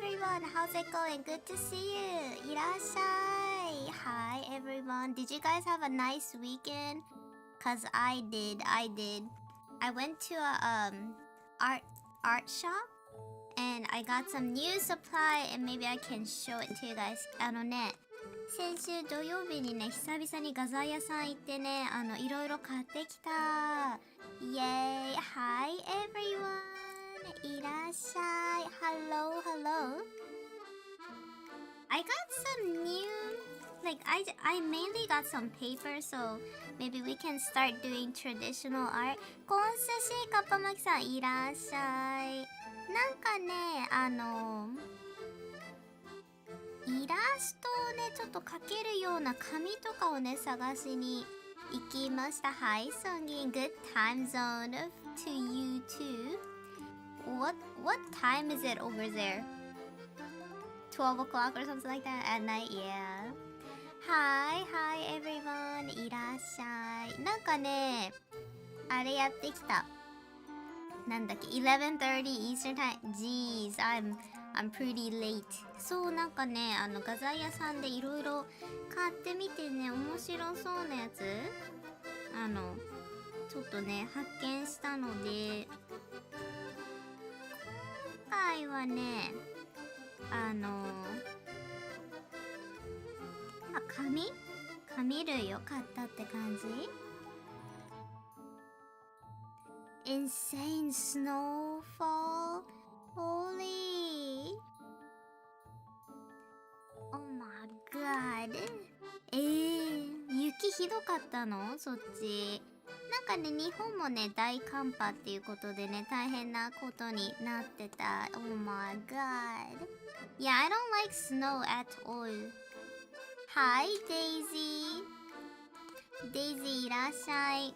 everyone, how's it going? Good to see you. いらっしゃい. Hi everyone. Did you guys have a nice weekend? Cause I did. I went to a art shop and I got some new supply and maybe I can show it to you guys. 先週土曜日にね、久々に画材屋さん行ってね、いろいろ買ってきた。イエーイ Hi everyone! いらっしゃい Hello! I got some new... I mainly got some paper, so maybe we can start doing traditional art. コンスシーカッパマキさん、いらっしゃい。なんかね、イラストをねちょっと描けるような紙とかをね探しに行きました。Hi Sungin, good time zone to you too. What time is it over there? 12 o'clock or something like that at night? Yeah. Hi everyone. いらっしゃい。なんかねあれやってきた。なんだっけ 11:30 Eastern Time. Jeez, I'm pretty late. そうなんかね画材屋さんでいろいろ買ってみてね面白そうなやつちょっとね発見したので今回はね紙類を買ったって感じ。Insane snowfall. Holy. Oh my god. 雪ひどかったの？そっち。なんかね、日本もね、大寒波っていうことでね、大変なことになってた。Oh my god. Yeah, I don't like snow at all. Hi, Daisy. Daisy, いらっしゃい。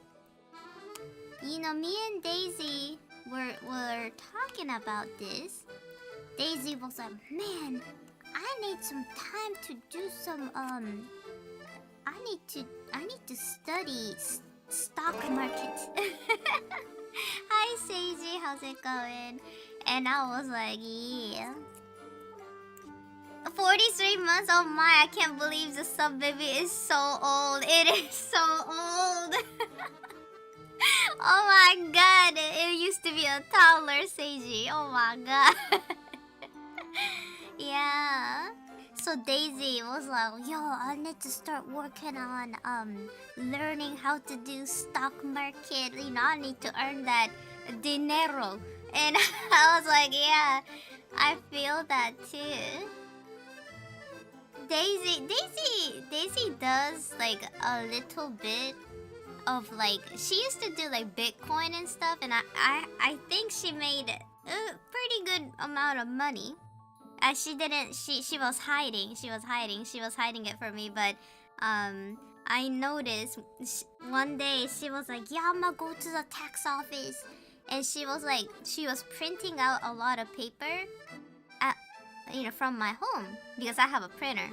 You know, me and Daisy were talking about this. Daisy was like, man, I need some time to do some I need to study stock market. Hi Seiji, how's it going? And I was like, yeah. 43 months, oh my, I can't believe the sub baby is so old. It is so old. Oh my god, it used to be a toddler, Seiji. Oh my god. Yeah. So Daisy was like, yo, I need to start working on learning how to do stock market. You know, I need to earn that dinero. And I was like, yeah, I feel that too. Daisy does like a little bit of like she used to do like Bitcoin and stuff, and I think she made a pretty good amount of money. She was hiding it from me, but I noticed one day she was like, yeah, I'm gonna go to the tax office, and she was printing out a lot of paper from my home because I have a printer.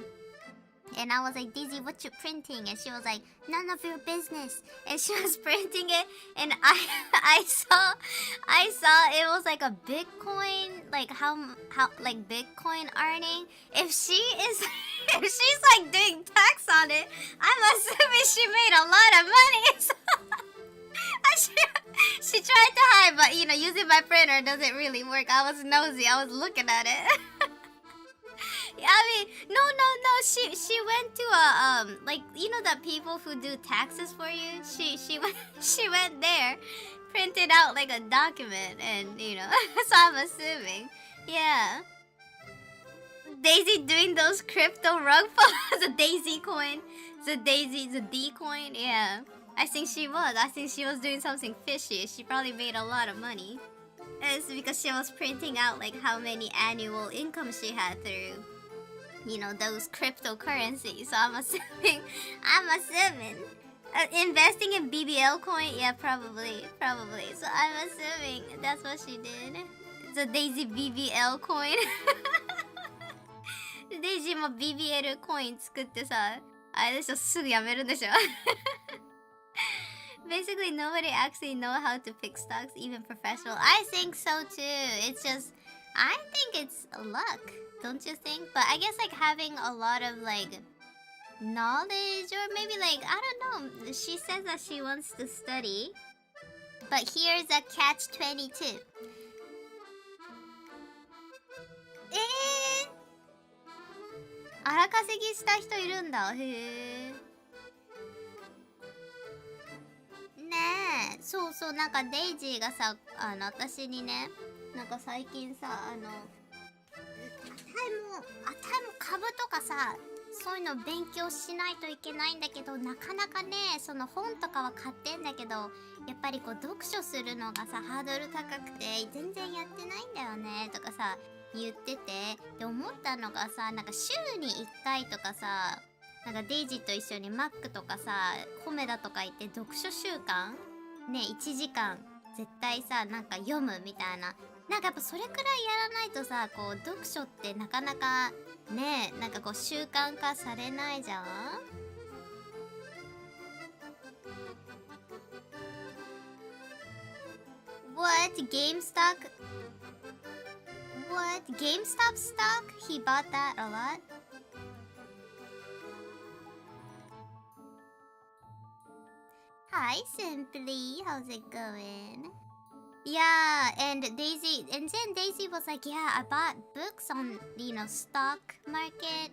And I was like, Daisy, what you printing? And she was like, none of your business. And she was printing it, and I saw it was like a Bitcoin, like how like Bitcoin earning. If she's like doing tax on it, I'm assuming she made a lot of money. So she tried to hide, but using my printer doesn't really work. I was nosy. I was looking at it. I mean, no. She went to a like the people who do taxes for you. She went there, printed out like a document, and so I'm assuming, yeah. Daisy doing those crypto rug pulls, the Daisy coin, the D coin, yeah. I think she was doing something fishy. She probably made a lot of money. It's because she was printing out like how many annual income she had through those cryptocurrencies. So I'm assuming investing in BBL coin, yeah, probably. So I'm assuming that's what she did. It's a Daisy BBL coin. Daisy も BBL コイン作ってさ、あれでしょ、すぐやめるんでしょ。Basically, nobody actually know how to pick stocks, even professional. I think so too. It's just I think it's luck, don't you think? But I guess like having a lot of like knowledge, or maybe like I don't know. She says that she wants to study, but here's a catch 22. 荒稼ぎした人いるんだ。へえ。ねえ、そうそう、なんかデイジーがさ、私にね、なんか最近さ、あたいも株とかさ、そういうの勉強しないといけないんだけど、なかなかね、その本とかは買ってんだけど、やっぱりこう読書するのがさ、ハードル高くて全然やってないんだよねとかさ言ってて、で思ったのがさ、なんか週に1回とかさ、なんかデイジーと一緒にマックとかさ、コメダとか行って読書習慣ね、1時間絶対さ、なんか読むみたいな、なんかやっぱそれくらいやらないとさ、こう読書ってなかなかね、なんかこう習慣化されないじゃん。What? GameStop? What? GameStop stock? He bought that a lot? Hi, Simply. How's it going? Yeah, and Daisy, and then Daisy was like, yeah, I bought books on, stock market,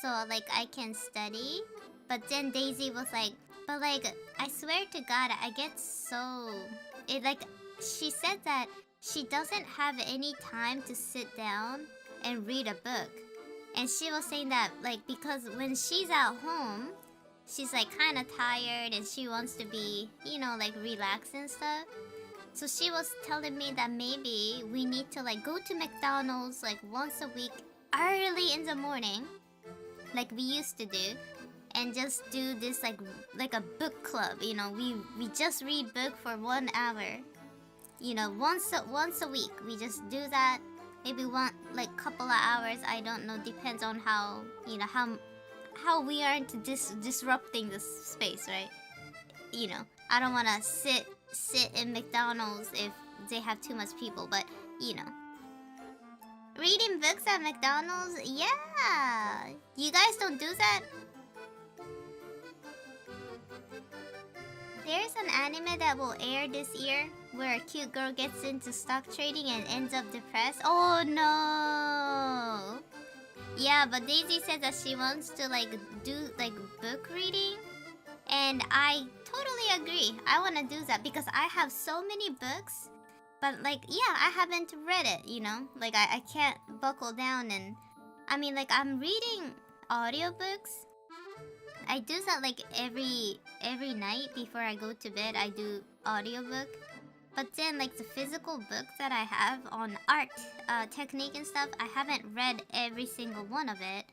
so, like, I can study. But then Daisy was like, but, like, I swear to God, I get so... It, like, she said that she doesn't have any time to sit down and read a book. And she was saying that, like, because when she's at home, she's, like, kind of tired and she wants to be, like, relaxed and stuff. So she was telling me that maybe we need to, like, go to McDonald's, like, once a week early in the morning, like we used to do, and just do this, like a book club, we just read book for 1 hour. Once a week, we just do that. Maybe one, like, couple of hours. I don't know. Depends on how, how we are into disrupting the space, right? I don't want to sit in McDonald's if they have too much people, but, reading books at McDonald's, yeah. You guys don't do that? There's an anime that will air this year where a cute girl gets into stock trading and ends up depressed. Oh no! Yeah, but Daisy said that she wants to, like, do, like, book reading. And I totally agree. I want to do that because I have so many books. But, like, yeah, I haven't read it, Like, I can't buckle down and... I mean, like, I'm reading audiobooks. I do that, like, every night before I go to bed. I do audiobook. But then, like, the physical books that I have on art technique and stuff, I haven't read every single one of it.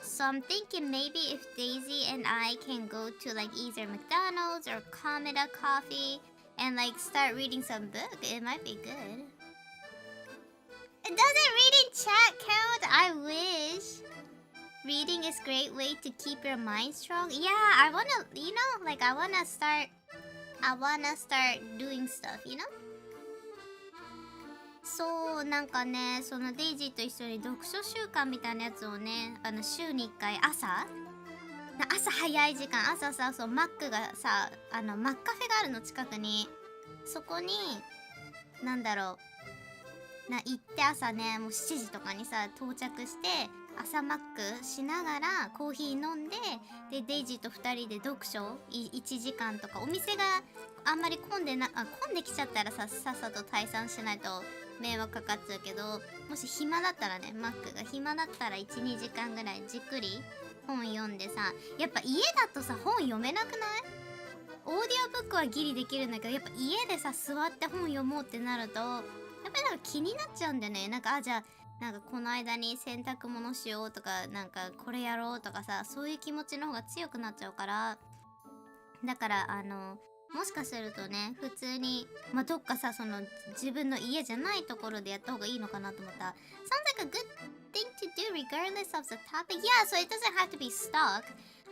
So I'm thinking maybe if Daisy and I can go to, like, either McDonald's or Kameda Coffee and, like, start reading some book, it might be good. Doesn't reading chat count? I wish. Reading is great way to keep your mind strong. Yeah, I wanna, like, I wanna start doing stuff, そう、なんかね、そのデイジーと一緒に読書習慣みたいなやつをね、週に1回朝早い時間、朝さ、そう、マックがさ、マッカフェがあるの近くに、そこに、なんだろう、行って朝ね、もう7時とかにさ、到着して、朝マックしながらコーヒー飲んで、でデイジーと2人で読書1時間とか、お店があんまり混んできちゃったらさっさと退散しないと迷惑かかっちゃうけど、もし暇だったらね、マックが暇だったら 1,2 時間ぐらいじっくり本読んでさ、やっぱ家だとさ本読めなくない？オーディオブックはギリできるんだけど、やっぱ家でさ座って本読もうってなると、やっぱりなんか気になっちゃうんだよね。なんかじゃあなんかこの間に洗濯物しようとか、なんかこれやろうとかさ、そういう気持ちの方が強くなっちゃうから、だからもしかするとね、普通にどっかさ、その自分の家じゃないところでやった方がいいのかなと思った。Sounds like a good thing to do regardless of the topic. Yeah, so it doesn't have to be stock.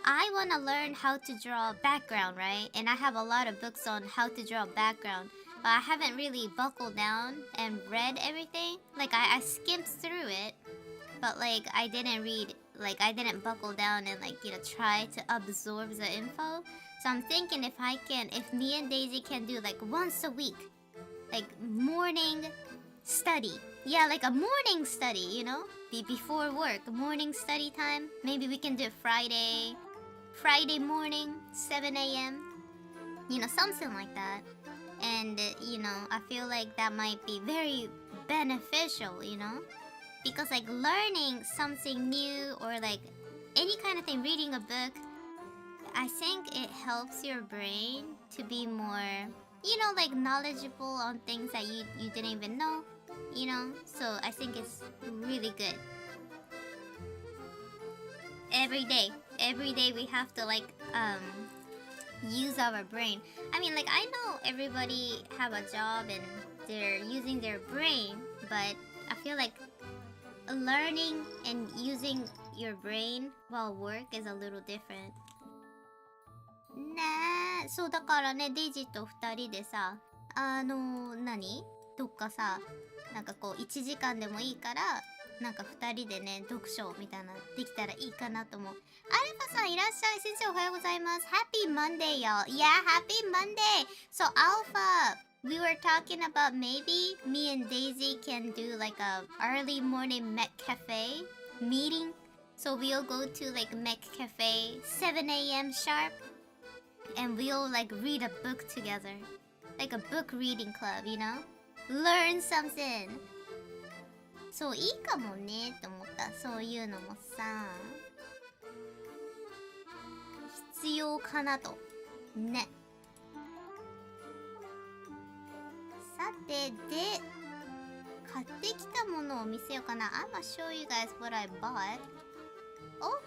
I want to learn how to draw background, right? And I have a lot of books on how to draw background. but I haven't really buckled down and read everything. Like I skimmed through it, but like I didn't read, like I didn't buckle down and like, you know, try to absorb the info. So I'm thinking if me and Daisy can do like once a week, like morning study. Yeah, like a morning study, you know? Before work, morning study time. Maybe we can do it Friday morning, 7 a.m. You know, something like that. And, you know, I feel like that might be very beneficial, you know? Because like learning something new or like any kind of thing, reading a book, I think it helps your brain to be more, you know, like knowledgeable on things that you didn't even know, you know? So I think it's really good. Every day we have to like use our brain. I mean, like I know everybody have a job and they're using their brain, but I feel like learning and using your brain while work is a little different. ねえ、そうだからね、デイジーと2人でさ、どっかさ、なんかこう1時間でもいいから、なんか2人でね、読書みたいなできたらいいかなと思う。アルファさんいらっしゃい。先生おはようございます。Happy Monday, y'all. Yeah, Happy Monday. So Alpha, we were talking about maybe me and Daisy can do like a early morning Mech Cafe meeting. So we'll go to like Mech Cafe 7 a.m. sharp. And we'll like read a book together. Like a book reading club, you know? Learn something. そう、いいかもねって思った。そういうのもさ、必要かなと。ね。さて、で、買ってきたものを見せようかな。I'm gonna show you guys what I bought. お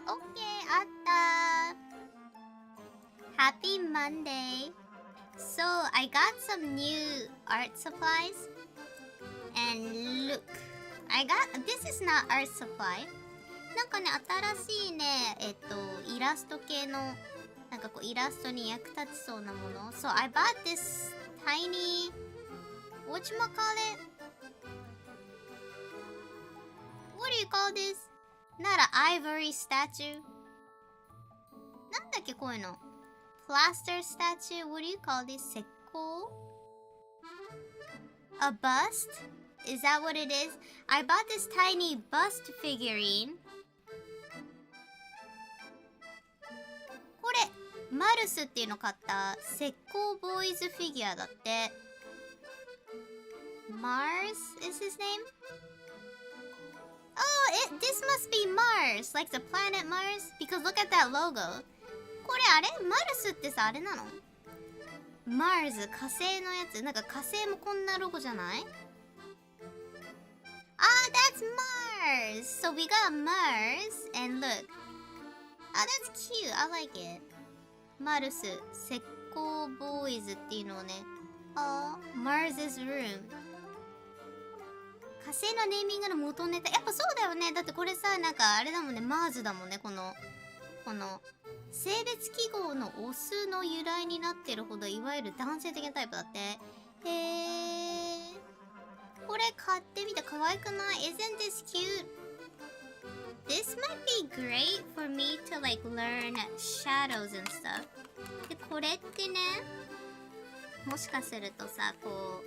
Okay, あった。Happy Monday. So, I got some new art supplies. And look. This is not art supply. なんかね、新しいね、イラスト系の、なんかこう、イラストに役立ちそうなもの。So, I bought this tiny... Whatchamacallit? What do you call this? Not an ivory statue. なんだっけこういうの Plaster statue? What do you call this? 石膏 A bust? Is that what it is? I bought this tiny bust figurine. これマルスっていうの買った石膏ボーイズフィギュアだって。Mars is his name?Oh, this must be Mars, like the planet Mars. Because look at that logo. これあれマルスってさ、あれなの Mars、火星のやつ。なんか火星もこんなロゴじゃない that's Mars. So we got Mars, and look. That's cute. I like it. マルス、石膏ボーイズっていうのをね。Mars's room.火星のネーミングの元ネタ。やっぱそうだよね。だってこれさ、なんかあれだもんね。マーズだもんね。この性別記号のオスの由来になってるほど、いわゆる男性的なタイプだって。これ買ってみて可愛くない Isn't this cute? This might be great for me to like learn shadows and stuff. で、これってね、もしかするとさ、こう、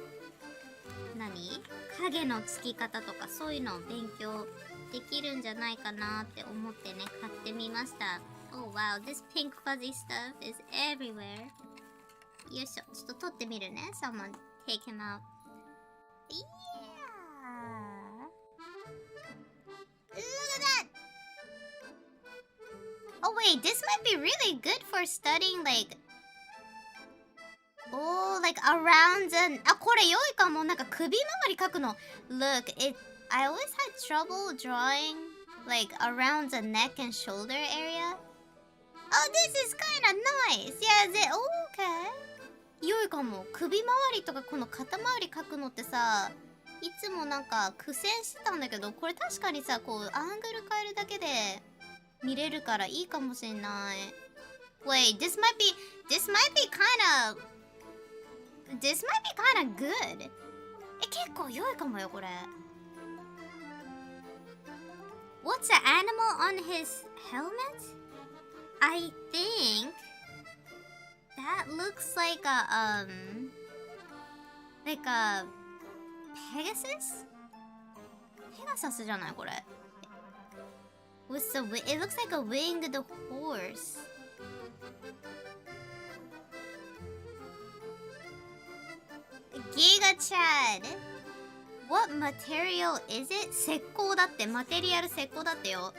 影のつき方とかそういうのを勉強できるんじゃないかなって思ってね、買ってみました。Oh wow, this pink fuzzy stuff is everywhere. よいしょ、ちょっと撮ってみるね。Someone take him out. Yeah! Look at that! Oh wait, this might be really good for studying like...Oh, like around the... あ、これ良いかも。なんか首周り描くの。Look, I always had trouble drawing like around the neck and shoulder area. Oh, this is kind of nice. Yeah, okay. 良いかも。首周りとかこの肩周り描くのってさ、いつもなんか苦戦してたんだけど、これ確かにさ、こうアングル変えるだけで見れるからいいかもしんない。Wait, this might be kind of good. 結構良いかもよこれ。What's the animal on his helmet? I think that looks like a Pegasus? Pegasus じゃないこれ。It looks like a winged horse. Giga Chad. What material is it? 石膏だって。マテリアル石膏だってよ。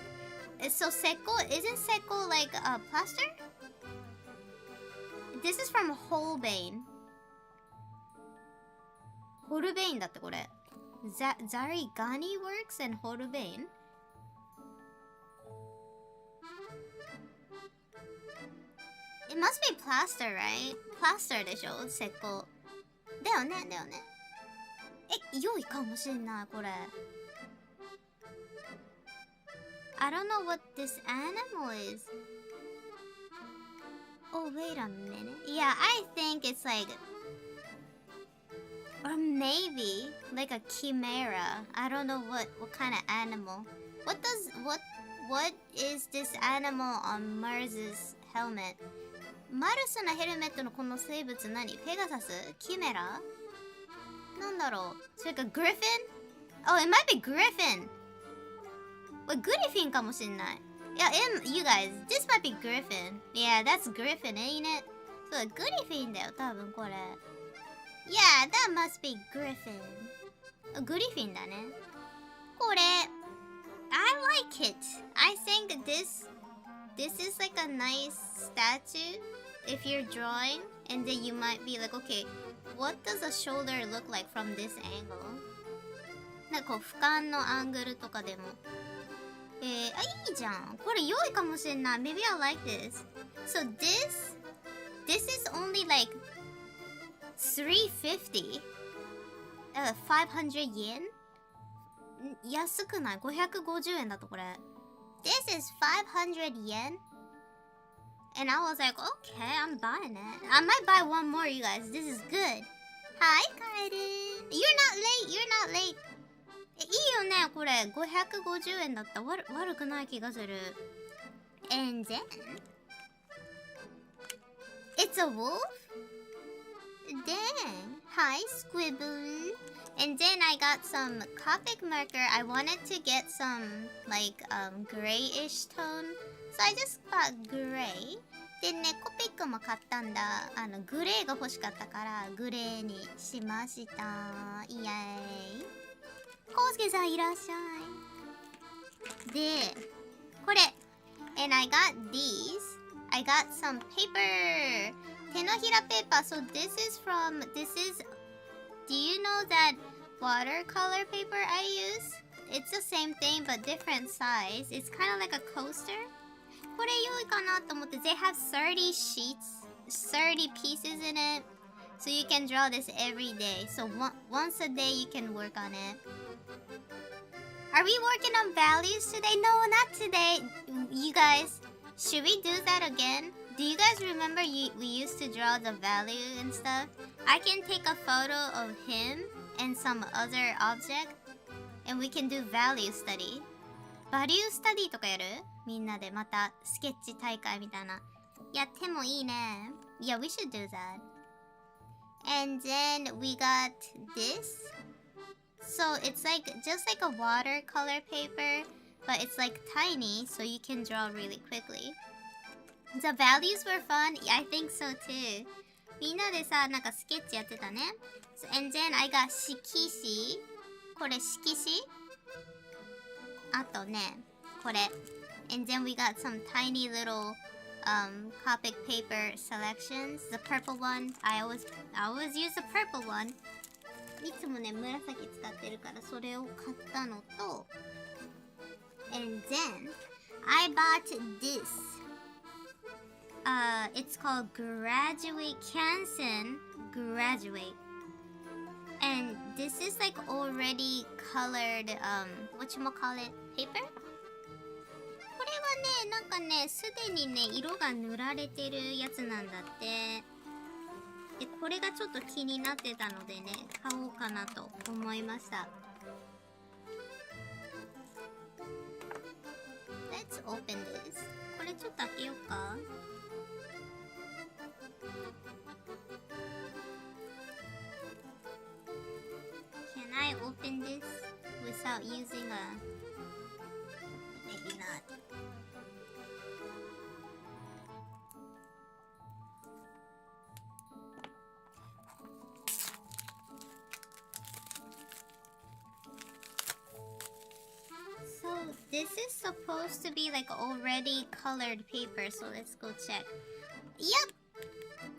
So 石膏 isn't 石膏 like a plaster? This is from Holbein. Holbein だってこれ。Zarigani Works and Holbein. It must be plaster, right? Plaster でしょ石膏。だよね。良いかもしんないこれ。I don't know what this animal is. Oh, wait a minute. Yeah, I think it's like... Or maybe like a chimera. I don't know what kind of animal. What is this animal on Mars's helmet? マルスのヘルメットのこの生物何？ペガサス？キメラ？なんだろう？それかグリフィン？ Oh, it might be Griffin! これグリフィンかもしんない。いや、you guys, this might be Griffin. Yeah, that's Griffin, ain't it? そう、グリフィンだよ、多分これ。Yeah, that must be Griffin. グリフィンだね。これ、I like it. I think this is like a nice statue if you're drawing, and then you might be like, okay, what does a shoulder look like from this angle? なんかこう俯瞰のアングルとかでも。いいじゃん。これ良いかもしれない。Maybe I like this. So this is only like 350? 500 yen? 安くない？ 550 円だとこれ。This is 500 yen? And I was like, okay, I'm buying it. I might buy one more, you guys. This is good. Hi, Kaiden. You're not late. いいよね、これ。550円だった。悪くない気がする。And then... It's a wolf? Dang. Hi, Squibble. And then I got some Copic marker. I wanted to get some, like, grayish tone. So I just got gray. でね、コピックも買ったんだ。グレーが欲しかったから、グレーにしました。イエーイ。コウスケさんいらっしゃい。で、これ。And I got these. I got some paper. 手のひらペーパー。So this is... Do you know that watercolor paper I use? It's the same thing but different size. It's kind of like a coaster. これ良いかなと思って。They have 30 sheets, 30 pieces in it. So you can draw this every day. So once a day you can work on it. Are we working on values today? No, not today. You guys, should we do that again? Do you guys remember we used to draw the value and stuff? I can take a photo of him and some other object, and we can do value study. Value study とかやる？みんなでまたスケッチ大会みたいな。やってもいいね。Yeah, we should do that. And then we got this. So it's like just like a watercolor paper, but it's like tiny, so you can draw really quickly. The values were fun. I think so too. みんなでさ、なんかスケッチやってたね。So, and then I got 色紙。これ色紙。あとね、これ。And then we got some tiny little Copic paper selections. The purple one. I always use the purple one. いつもね、紫使ってるからそれを買ったのと。And then I bought this. It's called Graduate Kansen Graduate. And this is like already colored, whatchamacallit, paper? これはね、なんかね、すでにね、色が塗られてるやつなんだって。で、これがちょっと気になってたのでね、買おうかなと思いました。Let's open this. これちょっと開けようか。Can I open this without using a... Maybe not. So this is supposed to be like already colored paper, so let's go check. Yep!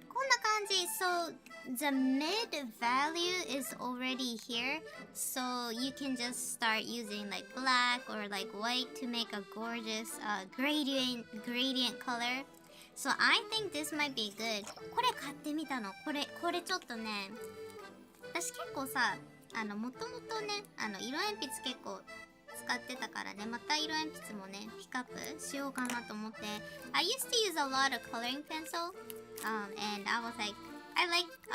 こんな感じ。So the mid value is already here, so you can just start using like black or like white to make a gorgeous gradient color. So I think this might be good. これ買ってみたの。これちょっとね、私結構さ、もともとね、色鉛筆結構使ってたからね、また色鉛筆もね、ピックアップしようかなと思って。I used to use a lot of coloring pencil, and I was like, I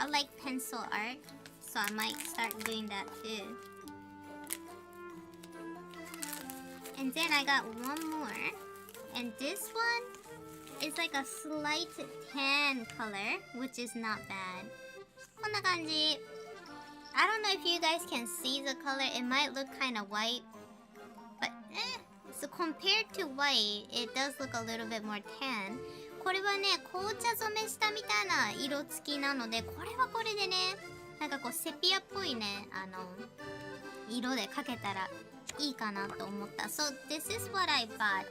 like pencil art, so I might start doing that too. And then I got one more, and this one is like a slight tan color, which is not bad. こんな感じ。I don't know if you guys can see the color. It might look kind of white, but so compared to white, it does look a little bit more tan. これはね、紅茶染めしたみたいな色付きなので、これはこれでね、なんかこうセピアっぽいね、色で描けたらいいかなと思った。So this is what I bought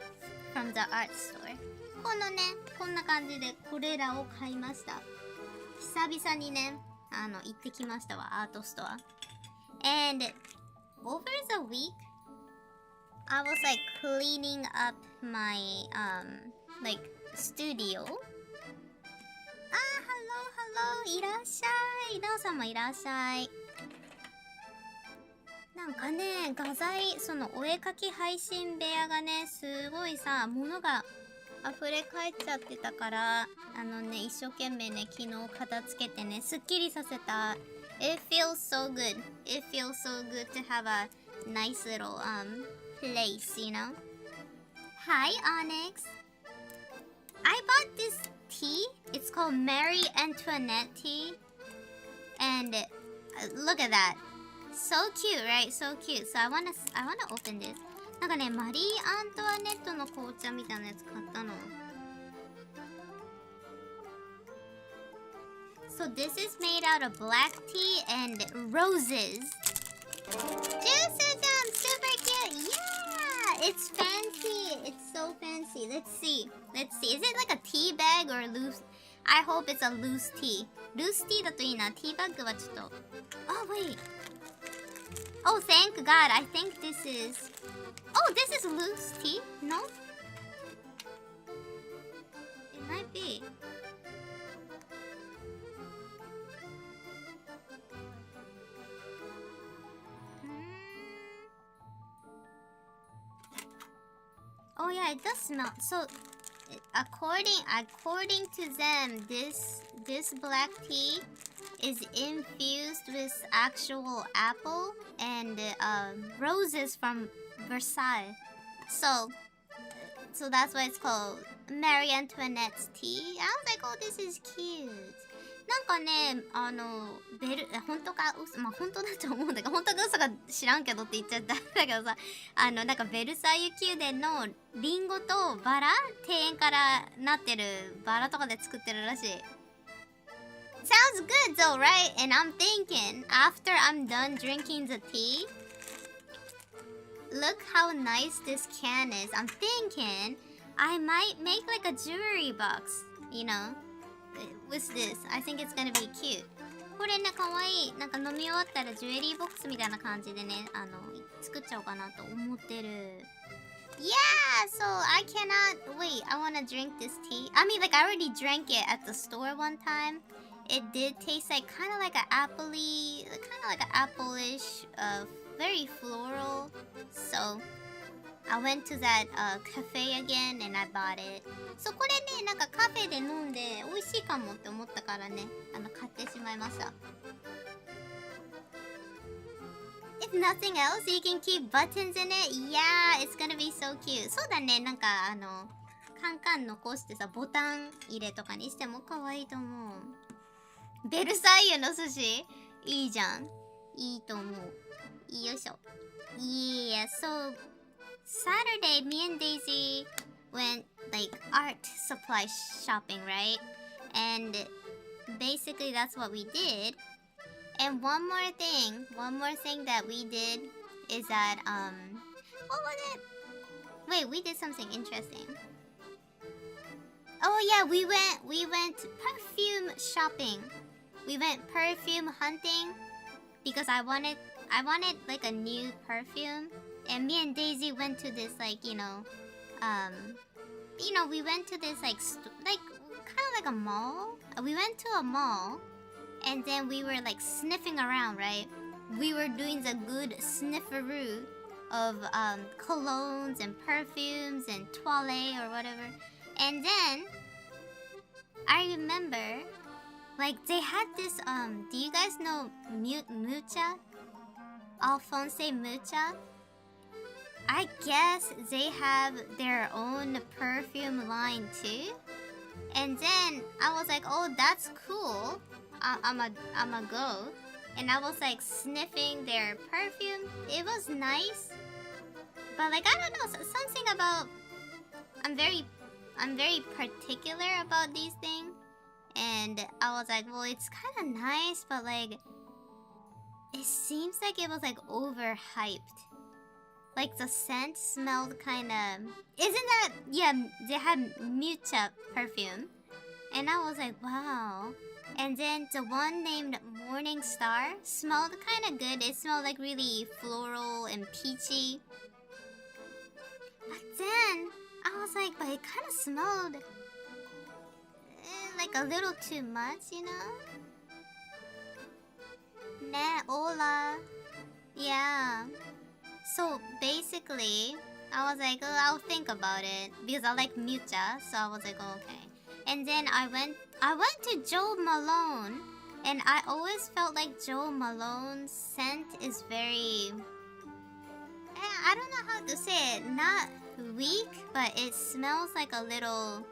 from the art store. このね、こんな感じでこれらを買いました。久々にね、行ってきましたわ、アートストア。And over the week, I was like cleaning up my like studio. hello いらっしゃい。なおさんもいらっしゃい。なんかね、画材、そのお絵かき配信部屋がね、すごいさ、物が溢れ返っちゃってたから、一生懸命ね、昨日片付けてね、すっきりさせた。It feels so good. It feels so good to have a nice little place, you know? Hi, Onyx. I bought this tea. It's called Marie Antoinette tea. And look at that. So cute, right? So cute. So I wanna open this. なんかね、マリー・アントワネットの紅茶みたいなやつ買ったの。So this is made out of black tea and roses. Juicer Jam, super cute. Yeah, it's fancy. It's so fancy. Let's see. Is it like a tea bag or loose? I hope it's a loose tea. Loose tea だといいな。ティーバッグはちょっと。Oh wait. Oh, thank God. I think this is. Oh, this is loose tea? No? It might be. Oh yeah, it does smell. So, according to them, this black tea is infused with actual apple and roses from Versailles. So that's why it's called Marie Antoinette's tea. I was like, oh, this is cute. なんかね、本当か嘘、まあ本当だと思うんだけど、本当か嘘か知らんけどって言っちゃったんだけどさ、なんかベルサイユ宮殿のリンゴとバラ、庭園からなってるバラとかで作ってるらしい。Sounds good though, right? And I'm thinking, after I'm done drinking the tea, look how nice this can is. I'm thinking I might make like a jewelry box, you know, with this. I think it's gonna be cute. これね、かわいい。なんか飲み終わったらジュエリーボックスみたいな感じでね、作っちゃおうかなと思ってる。Yeah, so I cannot wait. I wanna drink this tea. I mean, like I already drank it at the store one time. It did taste like kind of like an apple-ish, very floral. So I went to that cafe again and I bought it. そう、これね、なんかカフェで飲んで美味しいかもって思ったからね、買ってしまいました。If nothing else, you can keep buttons in it. Yeah, it's gonna be so cute. そうだね、なんかカンカン残してさ、ボタン入れとかにしても可愛いと思う。ベルサイユの寿司いいじゃん。いいと思う。よいしょ。Yeah, so Saturday, me and Daisy went like art supply shopping, right? And basically that's what we did. And one more thing that we did is that what was it? Wait, we did something interesting. Oh yeah, we went perfume shopping. We went perfume hunting because I wanted like a new perfume. And me and Daisy went to this like, we went to this like kind of like a mall. We went to a mall and then we were like sniffing around, right? We were doing the good snifferoo of colognes and perfumes and toilette or whatever. And then I remember like they had this do you guys know Mucha? Alphonse Mucha? I guess they have their own perfume line too. And then I was like, oh, that's cool. I'ma go. And I was like sniffing their perfume. It was nice. But like, I don't know, something about... I'm very particular about these things. And I was like, well, it's kind of nice, but like... It seems like it was like overhyped. Like the scent smelled kind of... Isn't that... Yeah, they had Mucha perfume. And I was like, wow. And then the one named Morning Star smelled kind of good. It smelled like really floral and peachy. But then I was like, but it kind of smelled like a little too much, you know? Ne, hola. Yeah. So basically, I was like, oh, I'll think about it because I like Mucha, so I was like, oh, okay. And then I went to Joe Malone, and I always felt like Joe Malone's scent is very... I don't know how to say it. Not weak, but it smells like a little...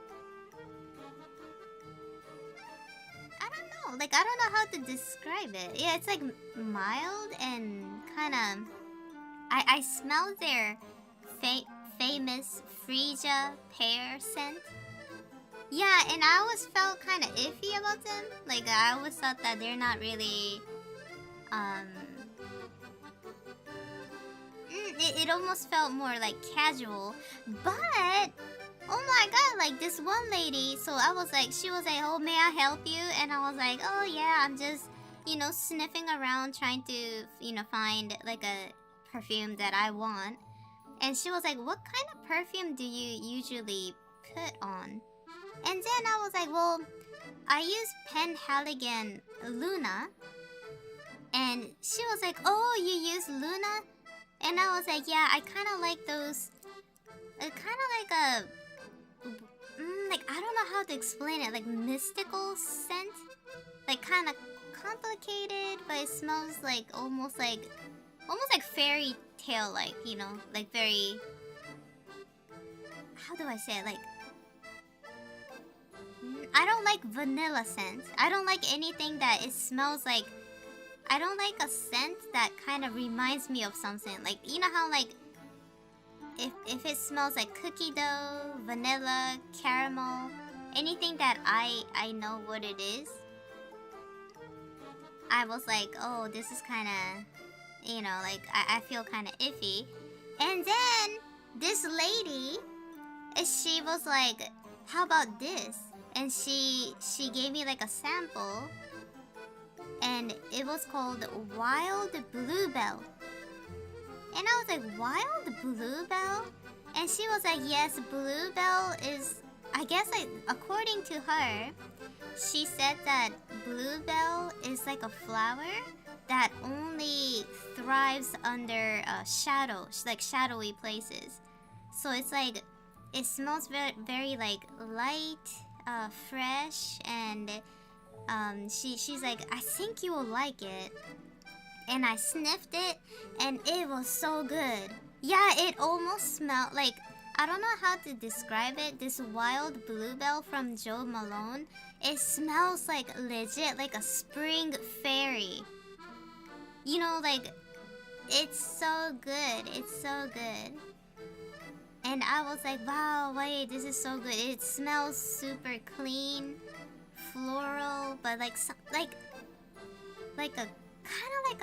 I don't know how to describe it. Yeah, it's like mild and kind of... I smell their famous Frisia pear scent. Yeah, and I always felt kind of iffy about them. Like, I always thought that they're not really... It almost felt more like casual. But, oh my god, like this one lady, so I was like, she was like, oh, may I help you? And I was like, oh yeah, I'm just, sniffing around trying to, find like a perfume that I want. And she was like, what kind of perfume do you usually put on? And then I was like, well, I use Penhaligon Luna. And she was like, oh, you use Luna? And I was like, yeah, I kind of like those, kind of like a, like, I don't know how to explain it, like mystical scent. Like kind of complicated, but it smells like almost like fairy tale, like, like very, how do I say it, like, I don't like vanilla scent. I don't like anything that it smells like, I don't like a scent that kind of reminds me of something. Like, you know how like, if it smells like cookie dough, vanilla, caramel, anything that I know what it is, I was like, oh, this is kind of, like, I feel kind of iffy. And then, this lady, she was like, how about this? And she gave me like a sample. And it was called Wild Bluebell. And I was like, Wild Bluebell? And she was like, yes, Bluebell is... I guess, like, according to her, she said that Bluebell is like a flower that only thrives under shadows, like shadowy places. So it's like it smells very, very like light, fresh, and she's like, I think you will like it. And I sniffed it, and it was so good. Yeah, it almost smelled like, I don't know how to describe it. This wild bluebell from Jo Malone, it smells like legit like a spring fairy. You know, like, it's so good. It's so good. And I was like, wow, wait, this is so good. It smells super clean, floral, but like a kind of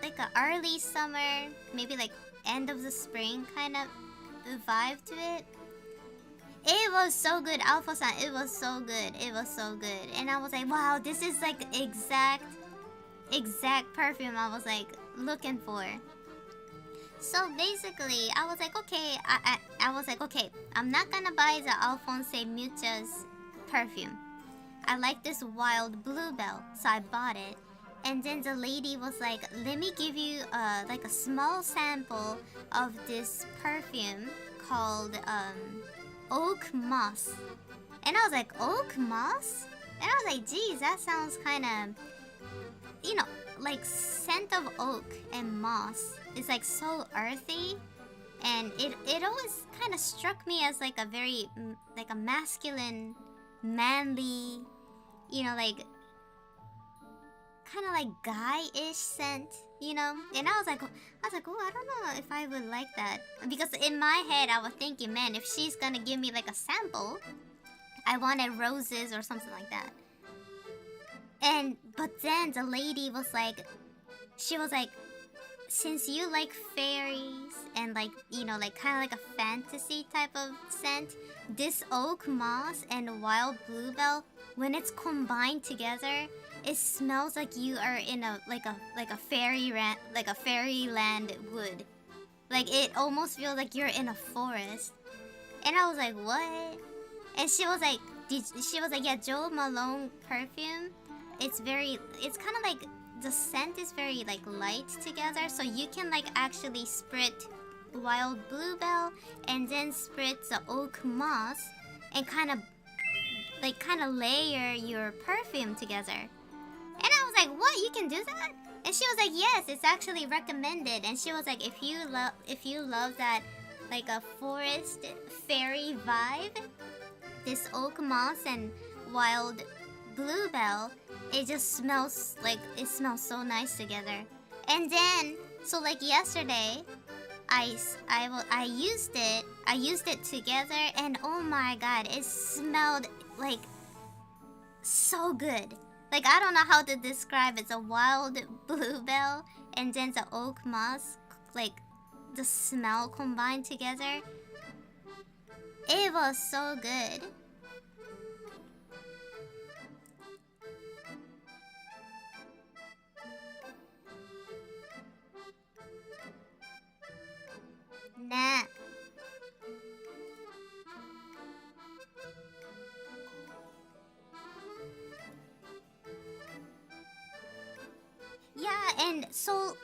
like a early summer, maybe like end of the spring kind of vibe to it. It was so good, Alpha-san. It was so good. It was so good. And I was like, wow, this is like exact perfume I was like looking for. So basically, I was like, okay, I was like, okay, I'm not gonna buy the Alphonse Mucha's perfume. I like this wild bluebell, so I bought it. And then the lady was like, let me give you like a small sample of this perfume called Oak Moss. And I was like, Oak Moss? And I was like, geez, that sounds kind of, you know, like scent of oak and moss. It's like so earthy. And it always kind of struck me as like a very, like a masculine, manly, you know, like kind of like guy-ish scent, you know? And I was like, oh, I don't know if I would like that. Because in my head, I was thinking, man, if she's gonna give me like a sample, I wanted roses or something like that. But then the lady was like, she was like, since you like fairies and like, you know, like kind of like a fantasy type of scent, this oak moss and wild bluebell, when it's combined together, it smells like you are in a fairyland wood. Like it almost feels like you're in a forest. And I was like, what? And she was like, yeah, Jo Malone perfume. It's kind of like the scent is very like light together, so you can like actually sprit wild bluebell and then sprit the oak moss and kind of layer your perfume together. And I was like, what? You can do that? And she was like, yes, it's actually recommended. And she was like, if you love that like a forest fairy vibe, this oak moss and wild bluebell, it just smells like, it smells so nice together. And then, so like yesterday, I used it together, and oh my god, it smelled like so good. Like, I don't know how to describe it. It's a wild bluebell and then the oak moss, like the smell combined together. It was so good. Nah. Yeah, and so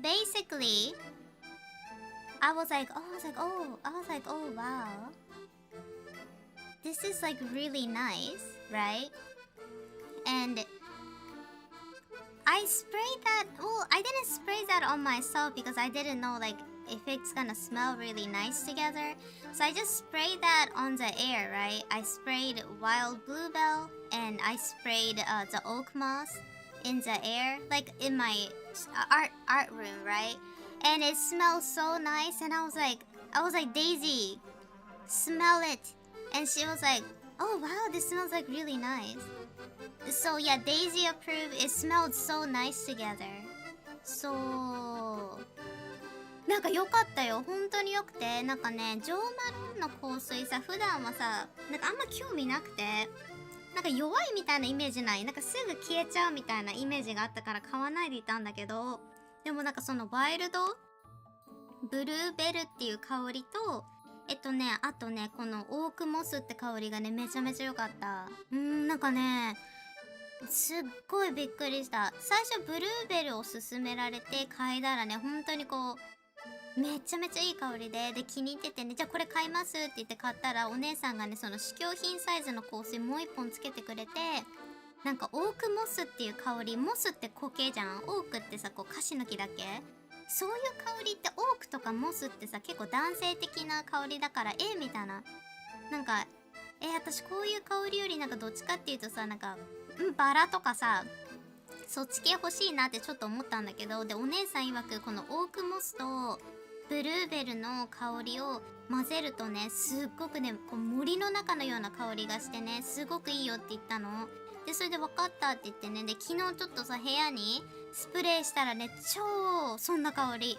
basically I was like, oh wow. This is like really nice, right? And I sprayed that, well, I didn't spray that on myself because I didn't know like if it's gonna smell really nice together. So I just sprayed that on the air, right? I sprayed wild bluebell and I sprayed the oak moss in the air, like in my art room, right? And it smells so nice, and I was like, Daisy, smell it. And she was like, oh wow, this smells like really nice. So yeah, Daisy approved. It smelled so nice together. So なんか良かったよ。本当に良くて、なんかね、ジョーマロンの香水さ、普段はさ、なんかあんま興味なくて、なんか弱いみたいなイメージない。なんかすぐ消えちゃうみたいなイメージがあったから買わないでいたんだけど、でもなんかそのワイルドブルーベルっていう香りと、あとね、このオークモスって香りがね、めちゃめちゃ良かった。なんかね、すっごいびっくりした。最初ブルーベルを勧められて嗅いだらね、本当にこう、めちゃめちゃいい香りで気に入っててね、じゃあこれ買いますって言って買ったら、お姉さんがねその試供品サイズの香水もう1本つけてくれて、なんかオークモスっていう香り、モスって苔じゃん、オークってさこうカシの木だっけ、そういう香りって、オークとかモスってさ結構男性的な香りだから、みたいな、なんか私こういう香りよりなんかどっちかっていうとさ、なんかバラとかさそっち系欲しいなってちょっと思ったんだけど、でお姉さん曰くこのオークモスとブルーベルの香りを混ぜるとね、すっごくねこう森の中のような香りがしてね、すごくいいよって言ったので、それで分かったって言ってね、で昨日ちょっとさ部屋にスプレーしたらね、超そんな香り、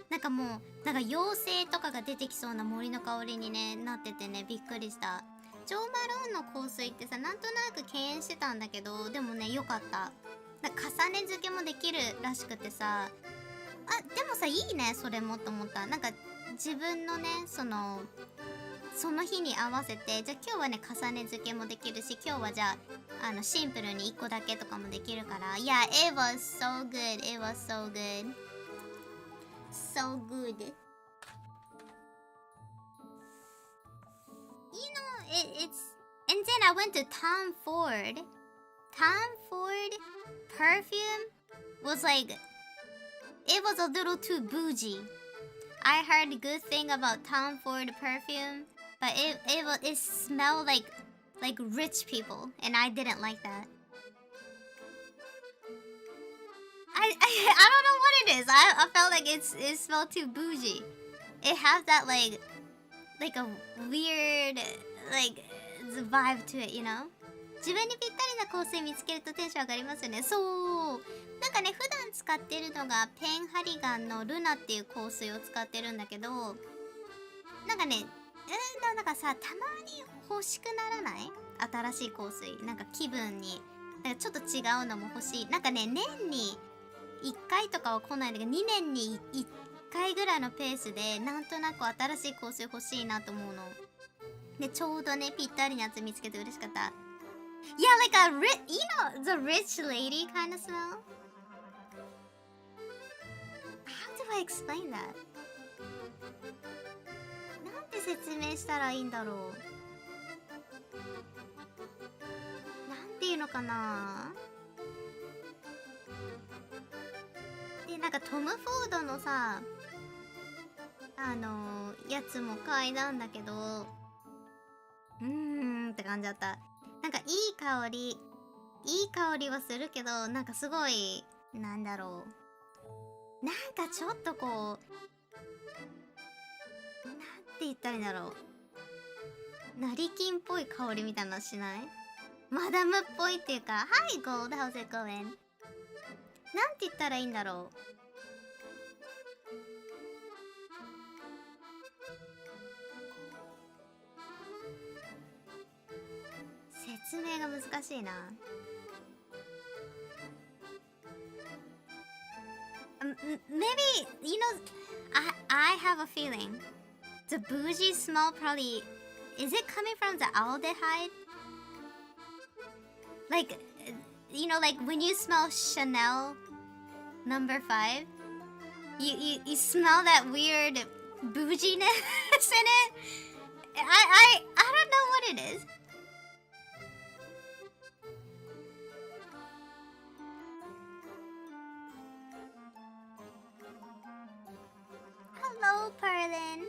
なんかもうなんか妖精とかが出てきそうな森の香りにねなっててね、びっくりした。ジョー・マローンの香水ってさ、なんとなく敬遠してたんだけど、でもね良かった。なんか重ね付けもできるらしくてさ、でもさいいねそれもと思った。なんか自分のねその日に合わせて、じゃあ今日はね重ね付けもできるし、今日はじゃあシンプルに1個だけとかもできるから、Yeah, it was so good, it was so good, so good. It's and then I went to Tom Ford perfume was like, it was a little too bougie. I heard a good thing about Tom Ford perfume, but it smelled like rich people, and I didn't like that. I don't know what it is. I felt like it smelled too bougie. It has that like a weird vibe to it, you know? 自分にぴったりな香水見つけるとテンション上がりますよね。そう、なんかね普段使ってるのがペンハリガンのルナっていう香水を使ってるんだけど、なんかねなんかさ、たまに欲しくならない？新しい香水、なんか気分になんかちょっと違うのも欲しい。なんかね年に1回とかは来ないんだけど、2年に1回ぐらいのペースでなんとなく新しい香水欲しいなと思うので、ちょうどねぴったりなやつ見つけて嬉しかった。Yeah, like a rich, you know, the rich lady kind of smell. How do I explain that? なんて説明したらいいんだろう。なんていうのかな。で、なんかトム・フォードのさ、やつも買いなんだけど、って感じだった。なんかいい香りはするけど、なんかすごいなんだろう、なんかちょっとこう、なんて言ったらいいんだろう、成金っぽい香りみたいなのしない？マダムっぽいっていうか、Hi Gold, how's it going? なんて言ったらいいんだろう。説明が難しいな。Maybe, you know, I have a feeling the bougie smell probably, is it coming from the aldehyde? Like, you know, like when you smell Chanel number 5, you smell that weird bouginess in it. I don't know what it is. Hello, Perlin.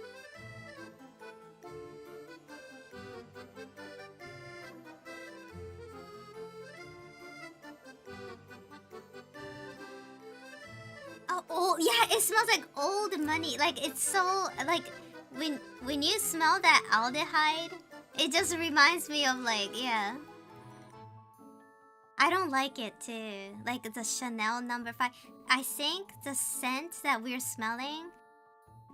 Oh, yeah, it smells like old money. Like, it's so, like, when you smell that aldehyde, it just reminds me of, like, yeah. I don't like it, too. Like, the Chanel number 5. I think the scent that we're smelling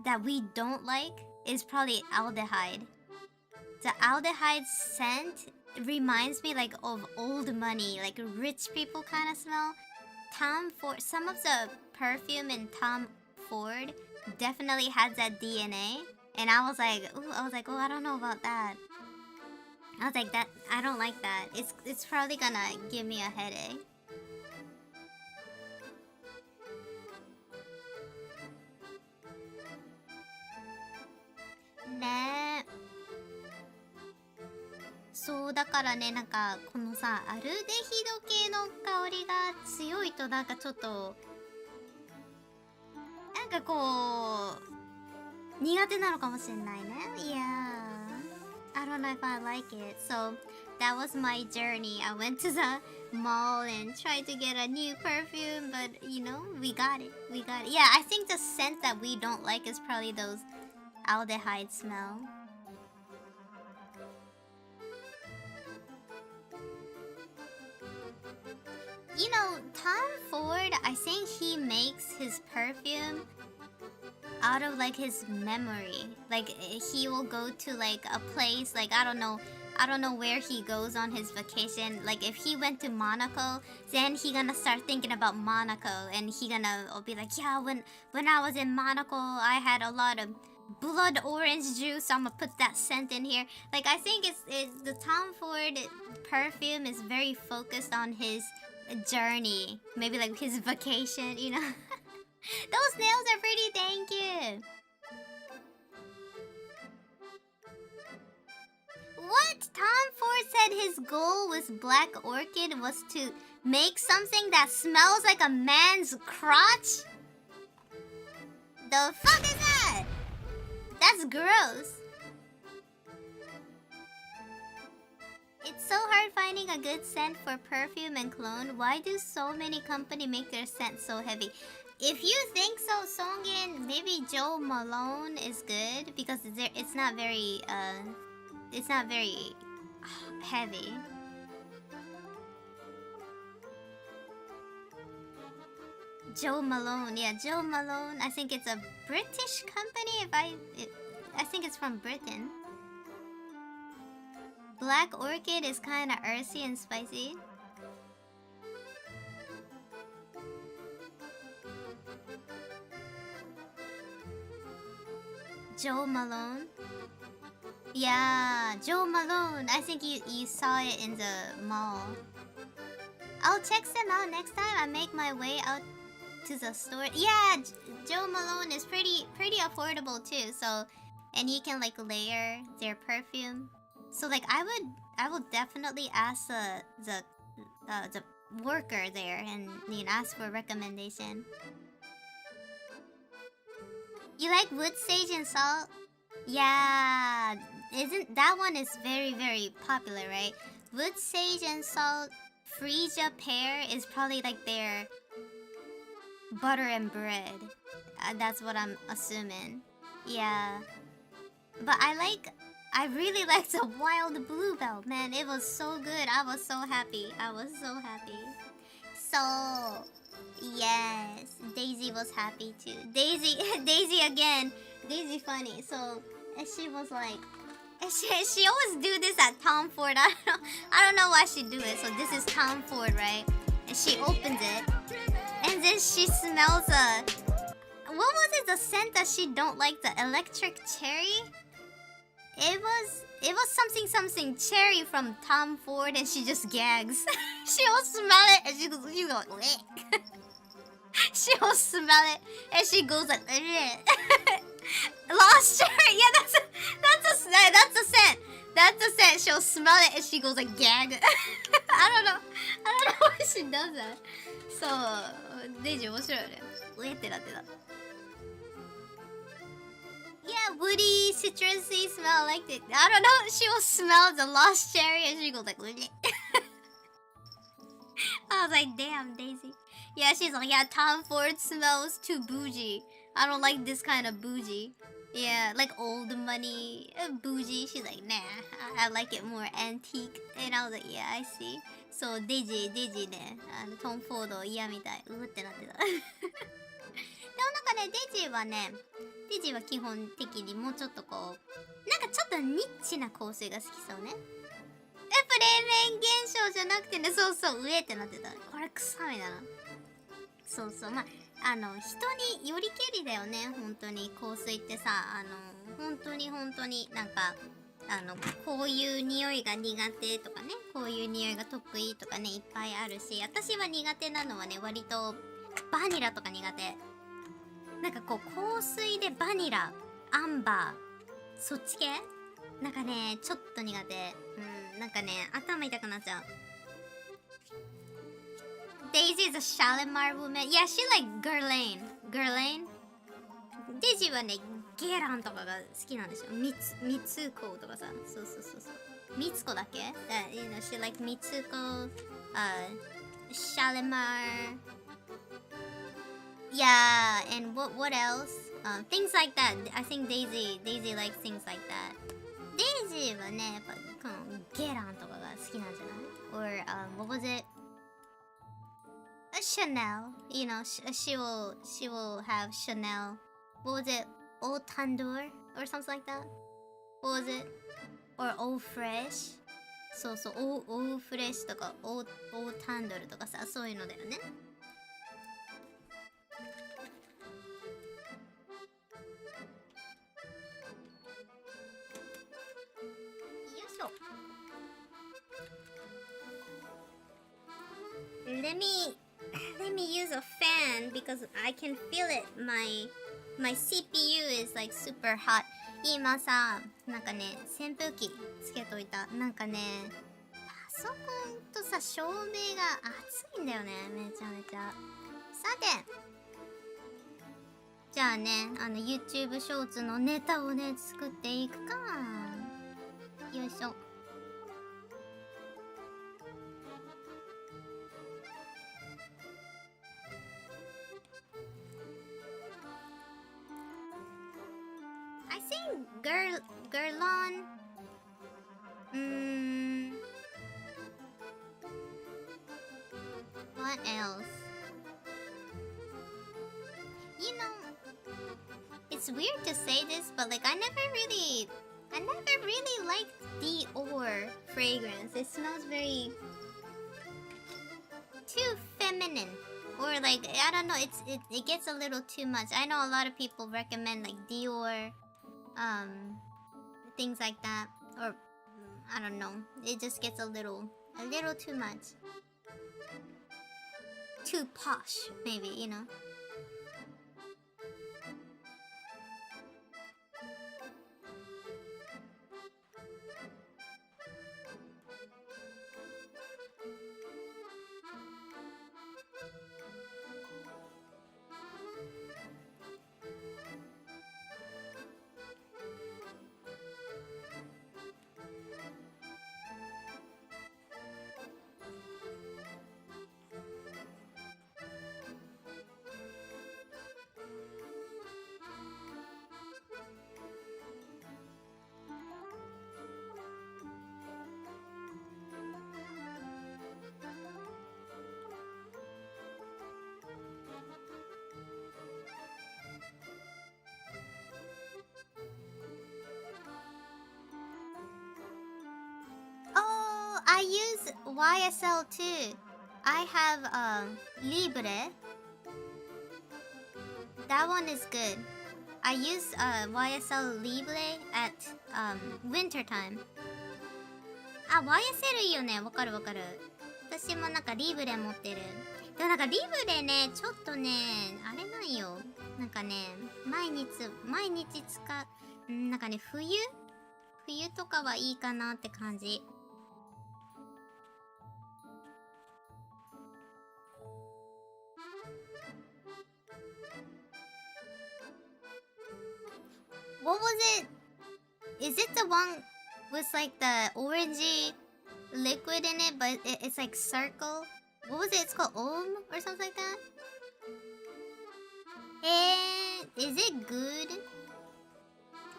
that we don't like is probably aldehyde. The aldehyde scent reminds me, like, of old money, like, rich people kind of smell. Tom Ford, some of the perfume in Tom Ford definitely has that DNA, and I was like, oh, I don't know about that. I was like, that I don't like that. It's probably gonna give me a headache. そうだからね、なんかこのさアルデヒド系の香りが強いとなんかちょっとなんかこう苦手なのかもしれないね。Yeah, I don't know if I like it. So that was my journey. I went to the mall and tried to get a new perfume, but you know, we got it. Yeah, I think the scent that we don't like is probably those aldehyde smell. You know, Tom Ford, I think he makes his perfume out of like his memory. Like he will go to like a place, like I don't know where he goes on his vacation. Like if he went to Monaco, then he gonna start thinking about Monaco, and he gonna be like, yeah, when I was in Monaco, I had a lot of blood orange juice. I'm gonna put that scent in here. Like I think it's the Tom Ford perfume is very focused on his journey, maybe like his vacation, you know. Those nails are pretty, thank you. What? Tom Ford said his goal with Black Orchid was to make something that smells like a man's crotch? The fuck is that? That's gross. It's so hard finding a good scent for perfume and cologne. Why do so many companies make their scent so heavy? If you think so, Songin, maybe Joe Malone is good because it's not very heavy. Joe Malone, yeah, Joe Malone. I think it's a British company. I think it's from Britain. Black Orchid is kind of earthy and spicy. Joe Malone. Yeah, Joe Malone. I think you saw it in the mall. I'll check them out next time I make my way out to the store. Yeah, Joe Malone is pretty affordable too. So, and you can like layer their perfume. So like I would definitely ask the worker there and ask for a recommendation. You like wood sage and salt? Yeah, isn't that one is very popular, right? Wood sage and salt, freesia pear is probably like their butter and bread. That's what I'm assuming. Yeah, but I really liked the wild bluebell, man. It was so good. I was so happy. So yes, Daisy was happy too. Daisy again. Daisy funny. So she was like, she always do this at Tom Ford. I don't know why she do it. So this is Tom Ford, right? And she opens it, and then she smells what was it? The scent that she don't like, the electric cherry. It was something cherry from Tom Ford, and she just gags. She will smell it and she goes like, lick. She will smell it and she goes like, lost cherry. Yeah, that's a scent. That's a scent. She'll smell it and she goes like, gag. I don't know why she does that. So, Deji 面白いよね。うえってなってた。Yeah, woody, citrusy smell. I liked it. I don't know. She will smell the lost cherry and she goes like, I was like, damn, Daisy. Yeah, she's like, yeah, Tom Ford smells too bougie. I don't like this kind of bougie. Yeah, like old money bougie. She's like, nah, I like it more antique. And I was like, yeah, I see. So, Daisy ね、Tom Ford 嫌みたい。うってなってた。でもなんかね、デジは基本的にもうちょっとこう、なんかちょっとニッチな香水が好きそうね。プレーメン現象じゃなくてね、そうそう、上ってなってた。これ臭いだな。そうそう、まあ、人によりけりだよね、本当に香水ってさ、本当になんか、こういう匂いが苦手とかね、こういう匂いが得意とかね、いっぱいあるし、私は苦手なのはね、割とバニラとか苦手。なんかこう香水でバニラ、アンバー、そっち系なんかねちょっと苦手。なんかね、頭痛くなっちゃう。Daisy is a Shalimar woman. Yeah, she like Guerlain. Daisy はね、ゲランとかが好きなんですよ。ミツコとかさ。そう。ミツコだっけ？ You know, she like Mitsuko, Shalimar. Yeah, and what else? Things like that. I think Daisy likes things like that. Daisy はね、やっぱこのゲランとかが好きなんじゃない？ Or what was it? Chanel. You know, she will have Chanel. What was it? Old Tandoor or something like that? What was it? Or Old Fresh? そう、Old Fresh とか Old Tandoor とかさ、そういうのだよね。Let me use a fan because I can feel it. My CPU is like super hot. 今さ、なんかね、扇風機つけといた。なんかね、パソコンとさ、照明が熱いんだよね。めちゃめちゃ。さて、じゃあね、YouTube ショーツのネタをね、作っていくか。よいしょ。I think Guerlain. What else? You know, it's weird to say this, but like I never really liked Dior fragrance. It smells very too feminine. Or like I don't know, it gets a little too much. I know a lot of people recommend like Dior, things like that. Or I don't know. It just gets a little too much. Too posh, maybe, you know. I use YSL too. I have Libre. That one is good. I use YSL Libre at winter time. あ、YSL いいよね。わかる。私もなんかリブレ持ってる。でもなんかリブレね、ちょっとね、あれなんよ。なんかね、毎日なんかね、冬とかはいいかなって感じ。What was it? Is it the one with like the orangey liquid in it, but it's like circle? What was it? It's called Om or something like that? Is it good?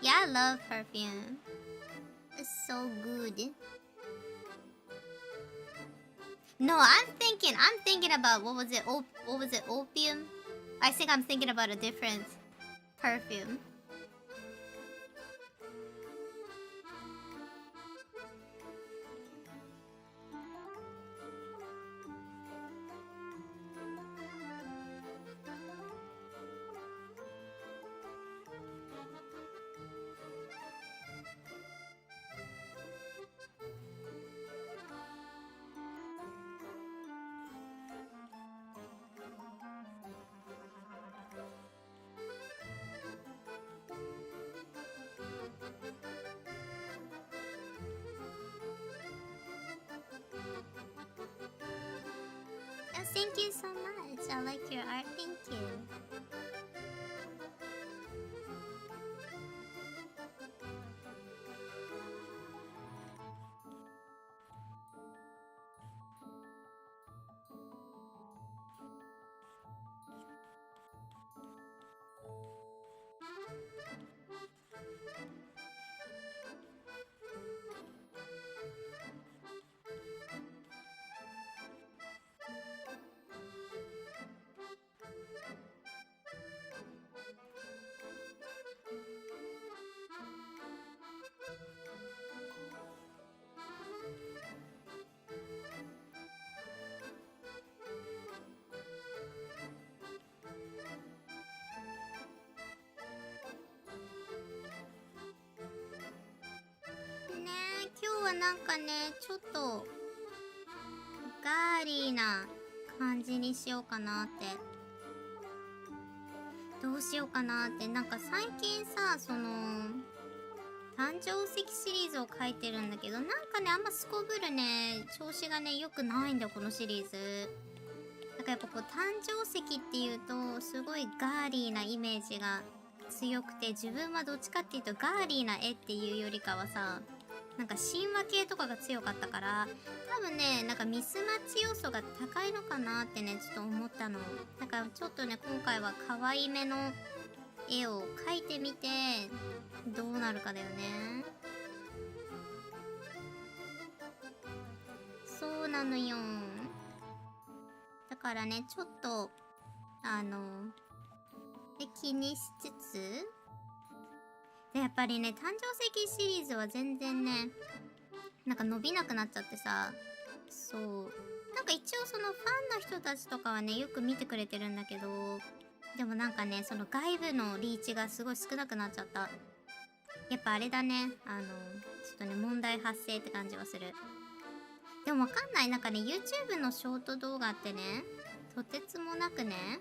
Yeah, I love perfume. It's so good. No, I'm thinking about what was it? Opium? I think I'm thinking about a different perfume. thank you so much. I like your art. Thank you.今日はなんかね、ちょっとガーリーな感じにしようかなって。どうしようかなって。なんか最近さ、誕生石シリーズを書いてるんだけど、なんかね、あんますこぶるね、調子がね、良くないんだよ、このシリーズ。だからやっぱこう、誕生石っていうと、すごいガーリーなイメージが強くて、自分はどっちかっていうと、ガーリーな絵っていうよりかはさ、なんか神話系とかが強かったから、多分ね、なんかミスマッチ要素が高いのかなってね、ちょっと思ったの。だからちょっとね、今回は可愛めの絵を描いてみて、どうなるかだよね。そうなのよ。だからね、ちょっと、気にしつつ、でやっぱりね、誕生石シリーズは全然ね、なんか伸びなくなっちゃってさ、そう。なんか一応そのファンの人たちとかはね、よく見てくれてるんだけど、でもなんかね、その外部のリーチがすごい少なくなっちゃった。やっぱあれだね、ちょっとね、問題発生って感じはする。でもわかんない。なんかね、YouTube のショート動画ってね、とてつもなくね、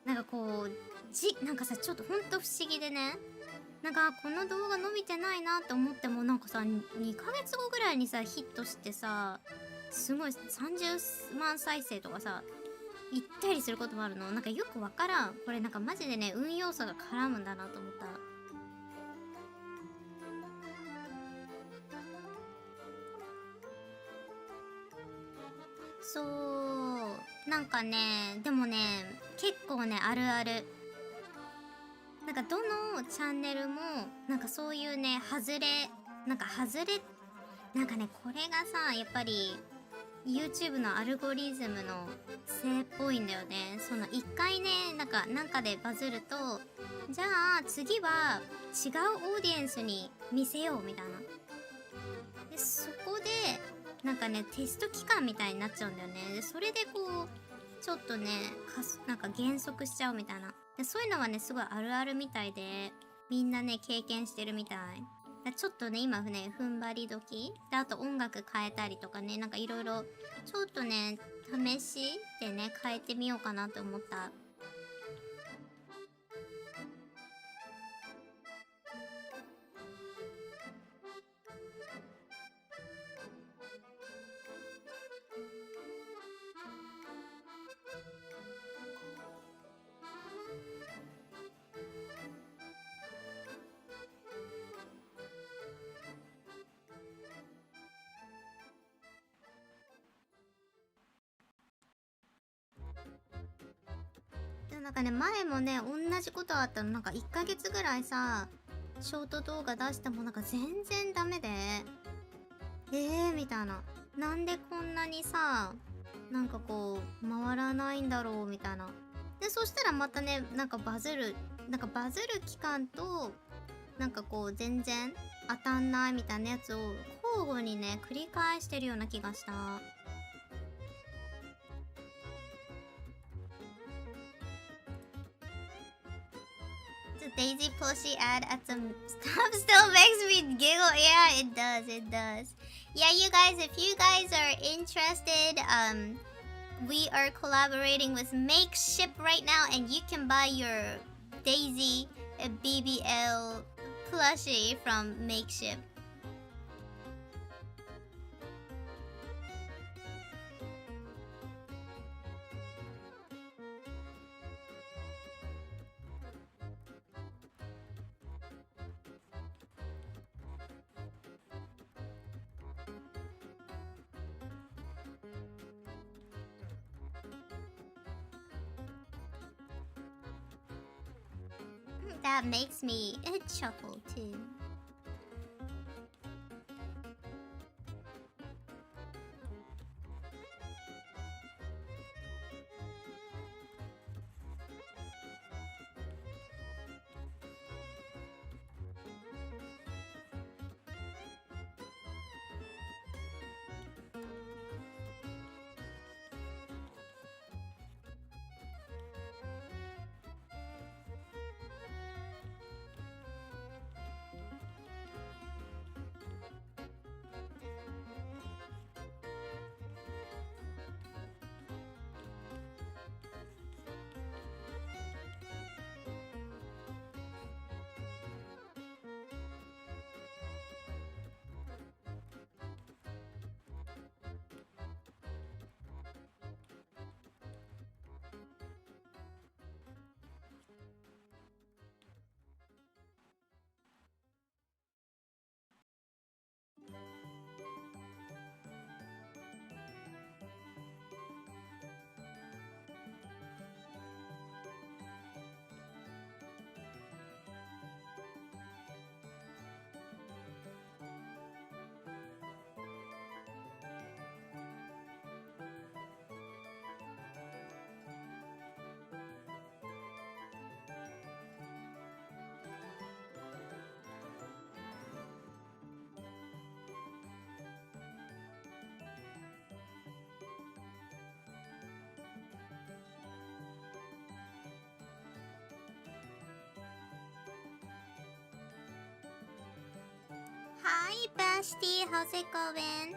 なんかこう、なんかさ、ちょっとほんと不思議でね、なんかこの動画伸びてないなって思っても、なんかさ、2ヶ月後ぐらいにさ、ヒットしてさ、すごい30万再生とかさ、行ったりすることもあるの。なんかよくわからん。これなんかマジでね、運要素が絡むんだなと思った。そう。なんかね、でもね、結構ね、あるある。なんかどのチャンネルも、なんかそういうね、なんかなんかね、これがさ、やっぱり、YouTube のアルゴリズムのせいっぽいんだよね。その一回ね、なんかでバズると、じゃあ次は違うオーディエンスに見せようみたいな。で、そこで、なんかね、テスト期間みたいになっちゃうんだよね。で、それでこう、ちょっとね、なんか減速しちゃうみたいな。で、そういうのはね、すごいあるあるみたいで、みんなね、経験してるみたい。ちょっとね、今ね、踏ん張り時で、あと音楽変えたりとかね、なんかいろいろ、ちょっとね、試しでね、変えてみようかなって思った。なんかね、前もね、同じことあったの。なんか1ヶ月ぐらいさ、ショート動画出してもなんか全然ダメで、みたいな。なんでこんなにさ、なんかこう、回らないんだろうみたいな。で、そしたらまたね、なんかバズる期間と、なんかこう、全然当たんないみたいなやつを交互にね、繰り返してるような気がした。Daisy Plushie ad at some stuff still makes me giggle. Yeah, it does. It does. Yeah, you guys, if you guys are interested, we are collaborating with Makeship right now, and you can buy your Daisy BBL plushie from Makeship. that makes me chuckle too. Hi, Bashti. How's it going?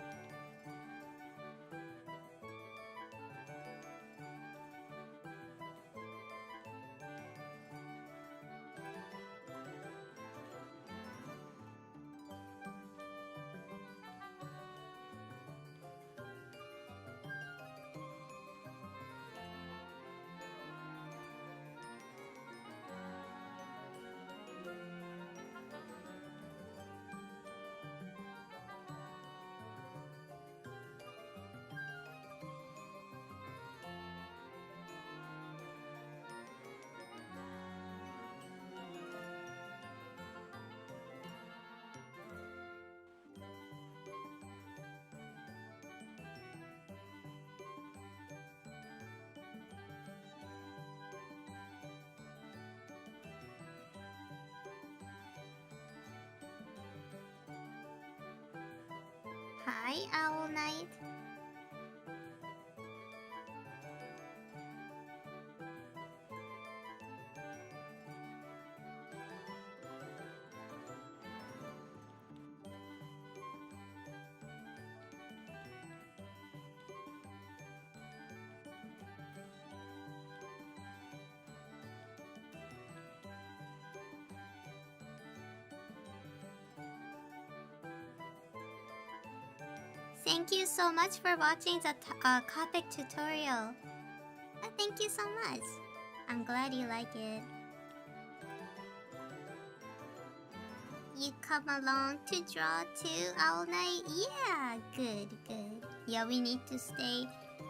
Hi, Owl Knight. Thank you so much for watching the Copic tutorial. Thank you so much. I'm glad you like it. You come along to draw too all night? Yeah, good, good. Yeah, we need to stay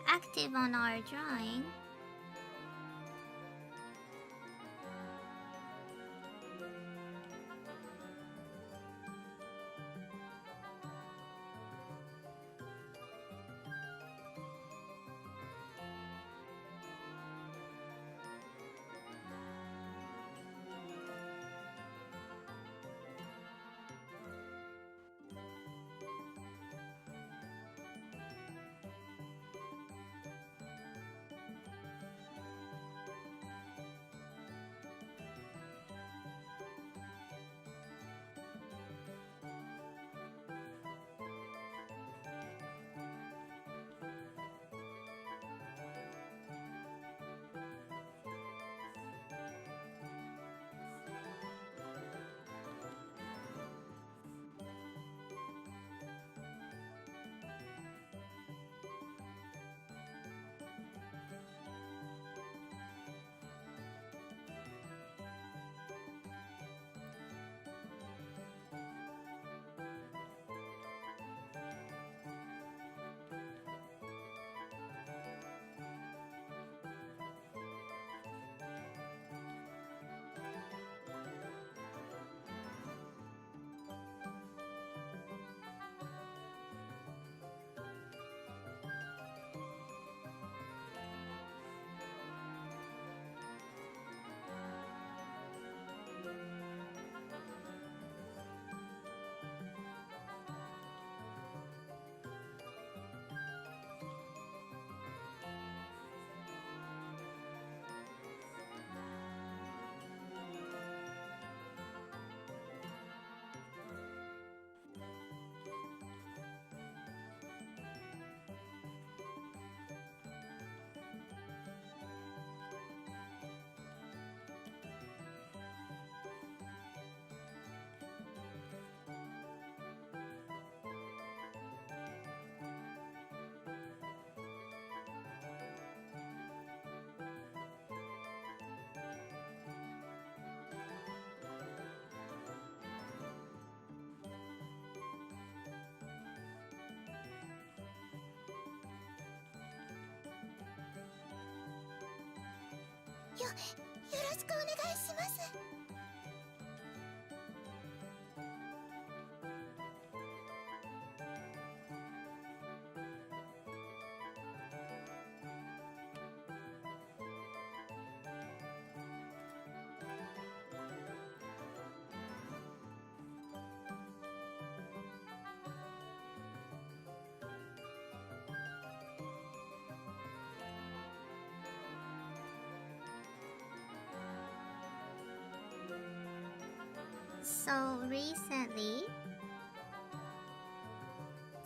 active on our drawing. よろしくお願いします。So recently,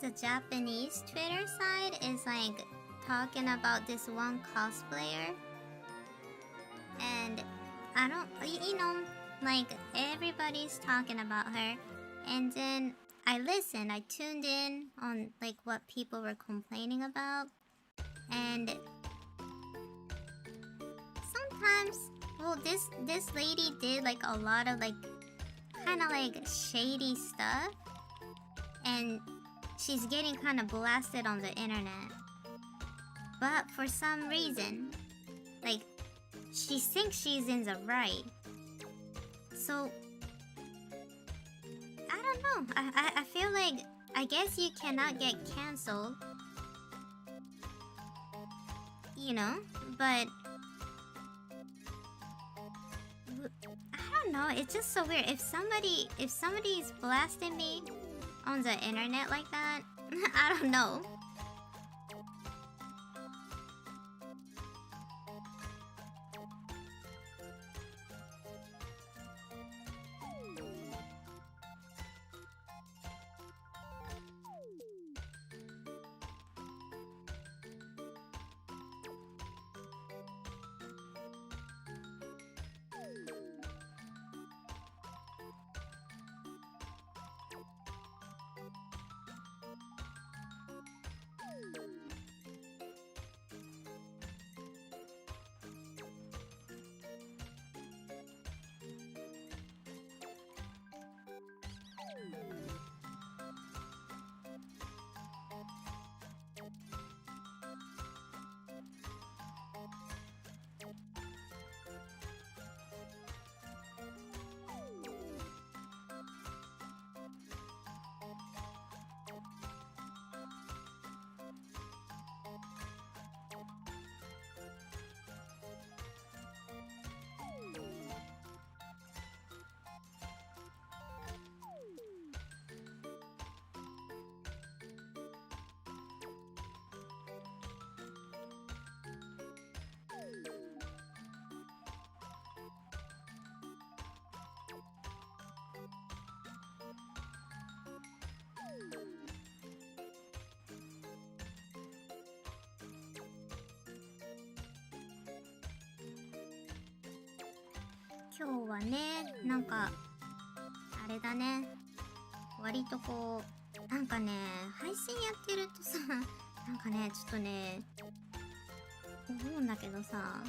the Japanese Twitter side is like talking about this one cosplayer, and I don't, you know, like everybody's talking about her, and then I tuned in on like what people were complaining about, and sometimes, well, this lady did like a lot of like kind of like shady stuff, and she's getting kind of blasted on the internet. But for some reason, like, she thinks she's in the right. So I don't know. I feel like, I guess you cannot get canceled, you know, but I don't know, it's just so weird. If somebody's blasting me on the internet like that, I don't know.今日はね、なんかあれだね、割とこうなんかね、配信やってるとさ、なんかね、ちょっとね思うんだけどさ、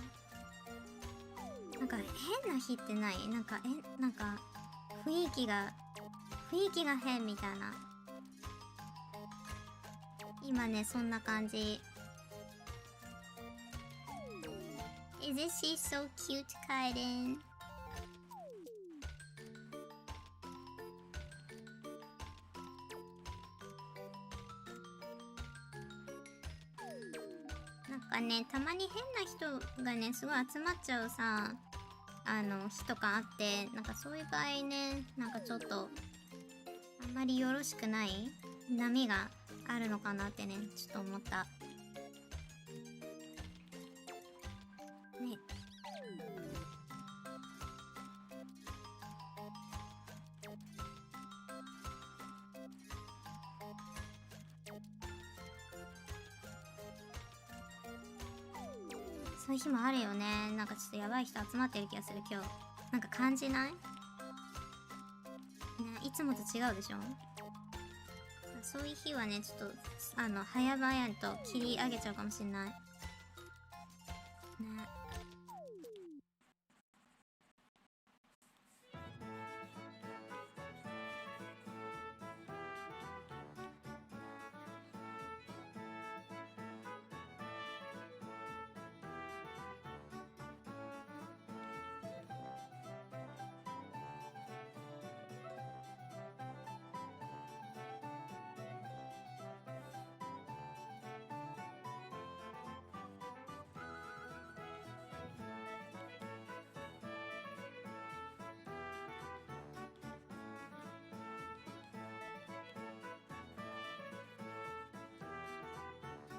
なんか変な日ってない？なんか雰囲気が変みたいな。今ね、そんな感じ。Isn't she so cute, Kaiden? なんかね、たまに変な人がね、すごい集まっちゃうさ、日とかあって、なんかそういう場合ね、なんかちょっとあんまりよろしくない波があるのかなってね、ちょっと思った。ね。そういう日もあるよね。なんかちょっとやばい人集まってる気がする今日。なんか感じない？ね、いつもと違うでしょ？そういう日はね、ちょっと早々と切り上げちゃうかもしんない。ね。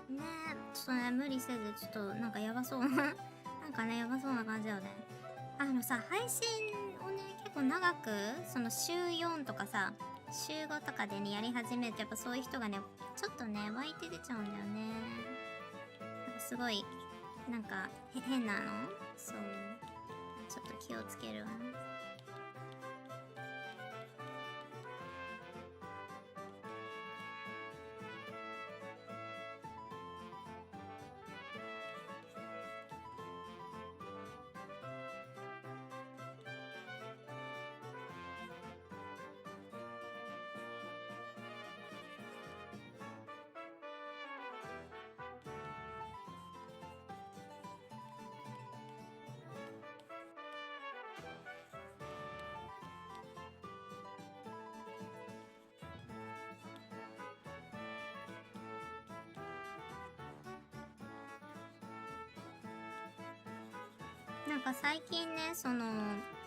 ねえ、ちょっとね、無理せず、ちょっとなんかやばそうななんかね、やばそうな感じだよね。さ、配信をね、結構長く、その週4とかさ、週5とかでね、やり始めると、やっぱそういう人がね、ちょっとね、湧いて出ちゃうんだよね。なんかすごい、なんか、変なの？そう。ちょっと気をつけるわね。なんか最近ね、その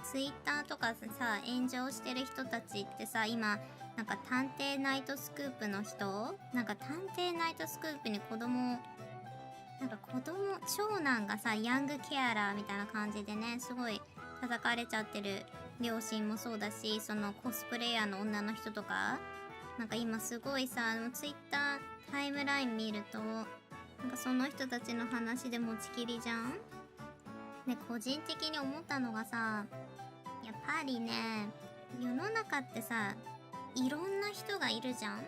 ツイッターとかさ、炎上してる人たちってさ、今なんか探偵ナイトスクープの人、なんか探偵ナイトスクープになんか長男がさ、ヤングケアラーみたいな感じでね、すごい叩かれちゃってる両親もそうだし、そのコスプレイヤーの女の人とか、なんか今すごいさ、ツイッタータイムライン見ると、なんかその人たちの話で持ちきりじゃん。で、個人的に思ったのがさ、やっぱりね、世の中ってさ、いろんな人がいるじゃん。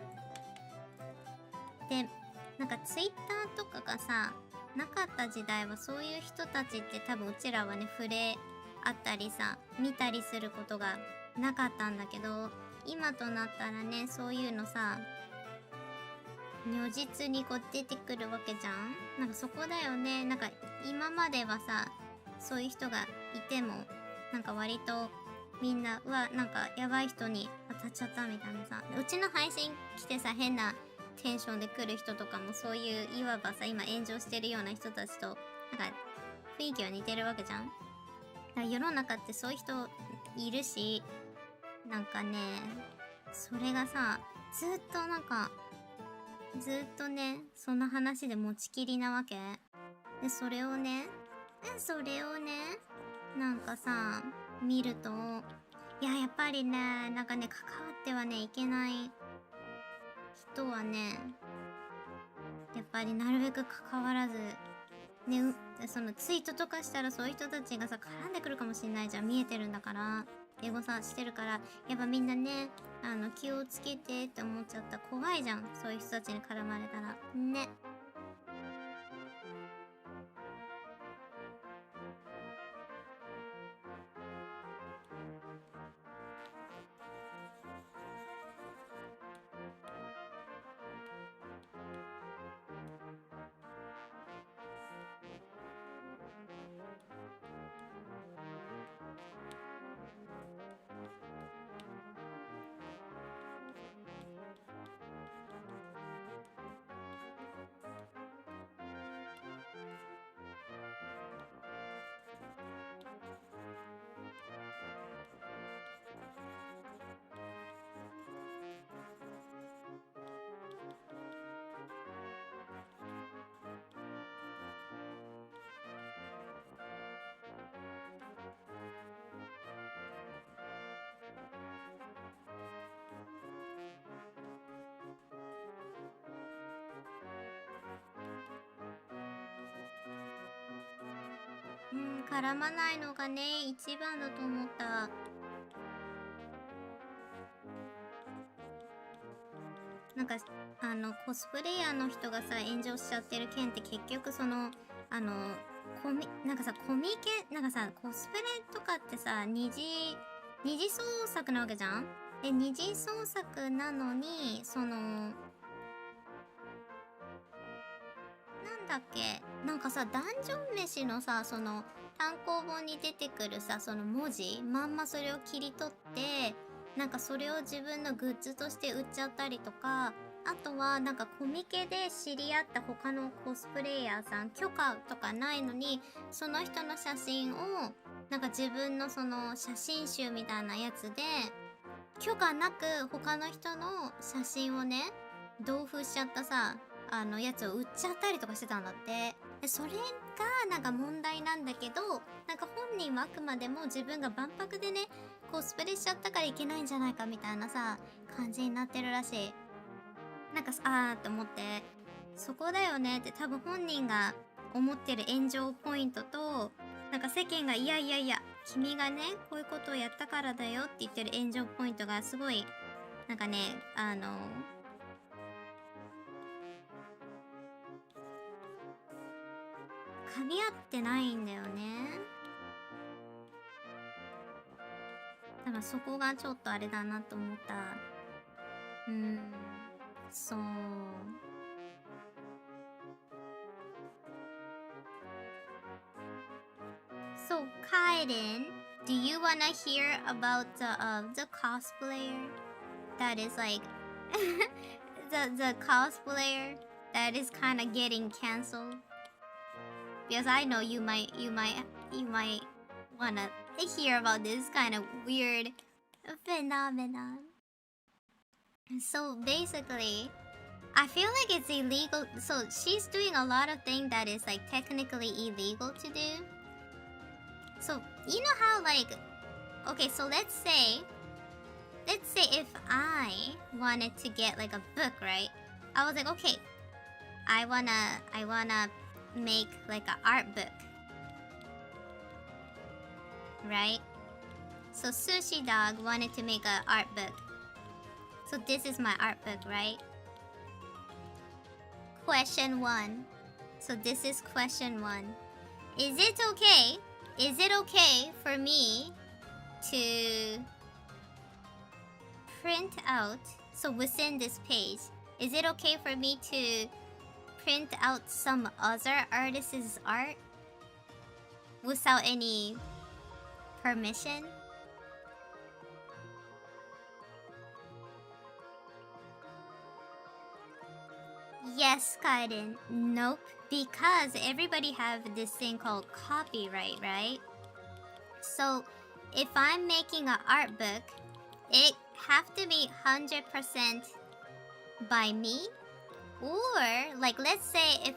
で、なんかツイッターとかがさ、なかった時代はそういう人たちって多分うちらはね、触れ合ったりさ、見たりすることがなかったんだけど、今となったらね、そういうのさ、如実にこう出てくるわけじゃん。なんかそこだよね。なんか今まではさ、そういう人がいても、なんか割とみんな、なんかやばい人に当たっちゃったみたいなさ、うちの配信来てさ、変なテンションで来る人とかもそういう、いわばさ、今炎上してるような人たちと、なんか雰囲気は似てるわけじゃん。だから世の中ってそういう人いるし、なんかね、それがさ、ずっとね、その話で持ちきりなわけ。で、それをね、なんかさ、見ると、いや、やっぱりね、なんかね、関わってはね、いけない人はね、やっぱりなるべく関わらず、ね、そのツイートとかしたらそういう人たちがさ、絡んでくるかもしんないじゃん。見えてるんだから。英語さ、してるから、やっぱみんなね、気をつけてって思っちゃった。怖いじゃん。そういう人たちに絡まれたら。ね。絡まないのがね、一番だと思った。なんか、コスプレイヤーの人がさ、炎上しちゃってる件って結局その、なんかさ、なんかさ、コスプレとかってさ、二次創作なわけじゃん。で、二次創作なのに、なんだっけ、なんかさ、ダンジョン飯のさ、その、単行本に出てくるさ、その文字、まんまそれを切り取って、なんかそれを自分のグッズとして売っちゃったりとか、あとはなんかコミケで知り合った他のコスプレイヤーさん、許可とかないのに、その人の写真を、なんか自分のその写真集みたいなやつで、許可なく他の人の写真をね、同封しちゃったさ、やつを売っちゃったりとかしてたんだって。でそれがなんか問題なんだけど、なんか本人はあくまでも自分が万博でねコスプレしちゃったからいけないんじゃないかみたいなさ感じになってるらしい。なんかって思って、そこだよねって、多分本人が思ってる炎上ポイントと、なんか世間がいやいやいや君がねこういうことをやったからだよって言ってる炎上ポイントがすごいなんかね噛み合ってないんだよね。だからそこがちょっとあれだなと思った。そう。So, Kaiden, do you wanna hear about the cosplayer that is like the cosplayer that is kind of getting canceled? Because I know you might wanna hear about this kind of weird phenomenon. So basically, I feel like it's illegal. So she's doing a lot of things that is like technically illegal to do. So you know how like, okay, so let's say if I wanted to get like a book, right? I was like, okay, I wanna make like an art book, right? So Sushi Dog wanted to make an art book. So this is my art book, right? Question 1. So this is question 1. Is it okay for me to print out, so within this page, is it okay for me to print out some other artist's art without any permission? Yes, Kaiden. Nope. Because everybody have this thing called copyright, right? So if I'm making an art book, it have to be 100% by me. Or like let's say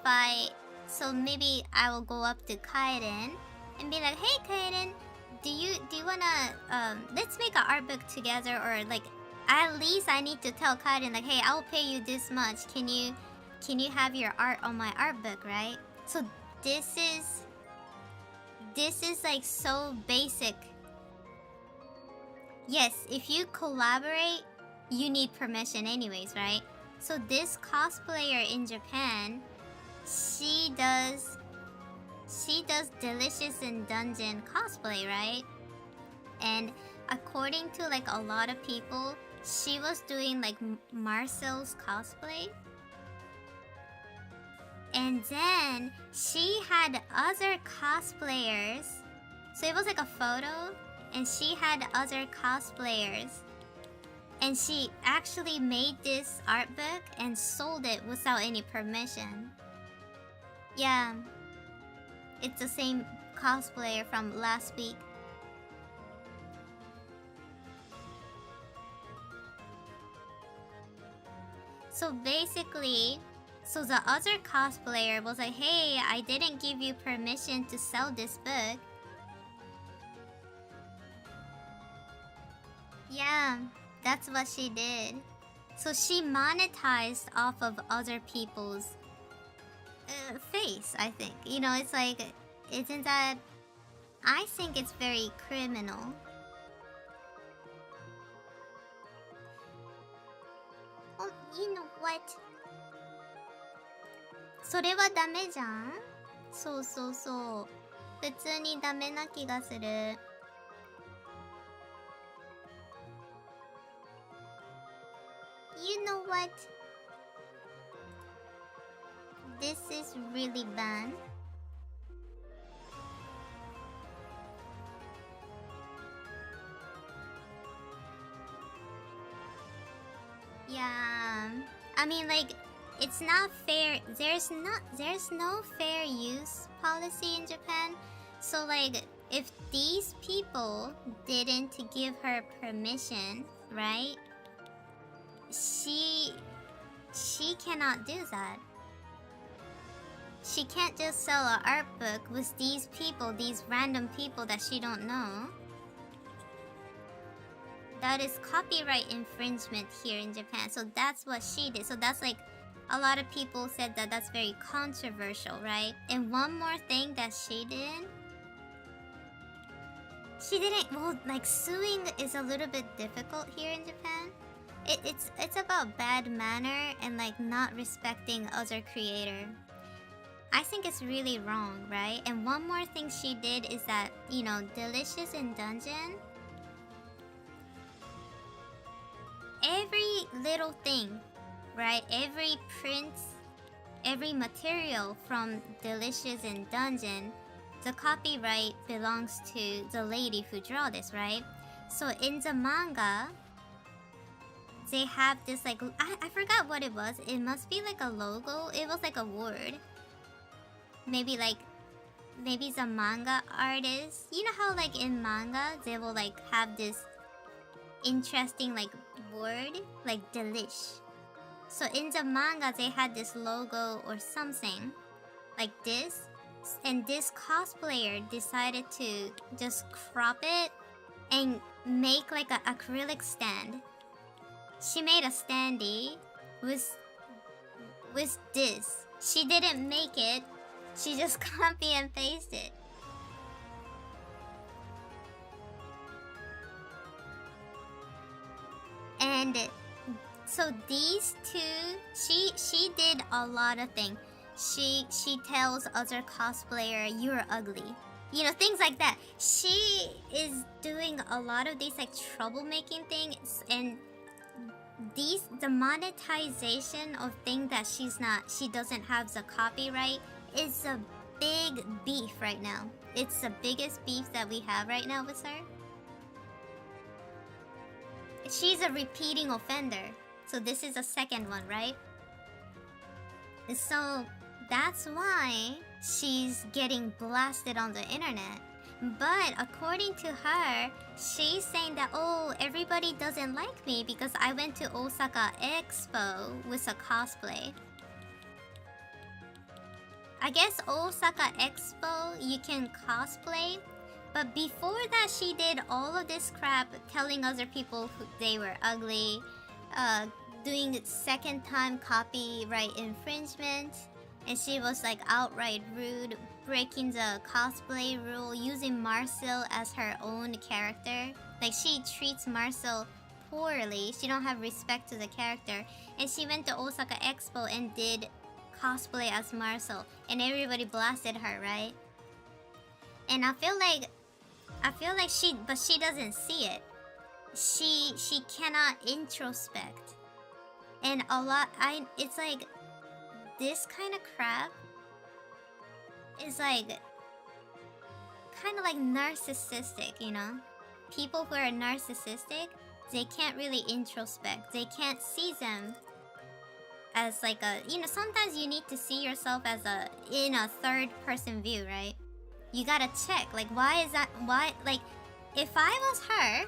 so maybe I will go up to Kaiden and be like, hey Kaiden, do you wanna let's make an art book together, or like at least I need to tell Kaiden like, hey, I'll pay you this much. Can you have your art on my art book, right? So this is like so basic. Yes, if you collaborate, you need permission anyways, right? So this cosplayer in Japan, she does Delicious in Dungeon cosplay, right? And according to like a lot of people, she was doing like Marcel's cosplay. And then she had other cosplayers. So it was like a photo, and she had other cosplayers. And she actually made this art book and sold it without any permission. Yeah. It's the same cosplayer from last week. So basically, so the other cosplayer was like, hey, I didn't give you permission to sell this book. Yeah, that's what she did. So she monetized off of other people's face, I think. You know, it's like, isn't that... I think it's very criminal. Oh, you know what? それはダメじゃん？そうそうそう。普通にダメな気がする。You know what? This is really bad. Yeah. I mean, like, it's not fair. There's no fair use policy in Japan. So like, if these people didn't give her permission, right? She cannot do that. she can't just sell an art book with these people, these random people that she don't know. That is copyright infringement here in Japan. So that's what she did. So that's like, a lot of people said that that's very controversial, right? And one more thing that she did, she didn't, well, like suing is a little bit difficult here in Japan. It's about bad manner and like not respecting other creator. I think it's really wrong, right? And one more thing she did is that, you know, Delicious in Dungeon, every little thing, right? Every print, every material from Delicious in Dungeon, the copyright belongs to the lady who drew this, right? So in the manga, they have this like, I forgot what it was. It must be like a logo. It was like a word. Maybe the manga artist. You know how like in manga, they will like have this interesting like word, like delish. So in the manga, they had this logo or something like this. And this cosplayer decided to just crop it and make like an acrylic stand. She made a standee with this. She didn't make it. She just copy and paste it. And so these two, she did a lot of things. She tells other cosplayer, "You're ugly." You know, things like that. She is doing a lot of these like troublemaking things, and the monetization of things that she doesn't have the copyright is a big beef right now. It's the biggest beef that we have right now with her. She's a repeating offender. So this is the second one, right? So that's why she's getting blasted on the internet. But according to her, she's saying that, oh, everybody doesn't like me because I went to Osaka Expo with a cosplay. I guess Osaka Expo, you can cosplay. But before that, she did all of this crap, telling other people they were ugly, doing second time copyright infringement. And she was like outright rude, breaking the cosplay rule, using Marcel as her own character. Like she treats Marcel poorly. She don't have respect to the character. And she went to Osaka Expo and did cosplay as Marcel. And everybody blasted her, right? And I feel like she doesn't see it. She cannot introspect. And it's like, this kind of crap is like kind of like narcissistic, you know? People who are narcissistic, they can't really introspect. They can't see them as like a, you know, sometimes you need to see yourself as in a third person view, right? You gotta check, like, like, if I was her,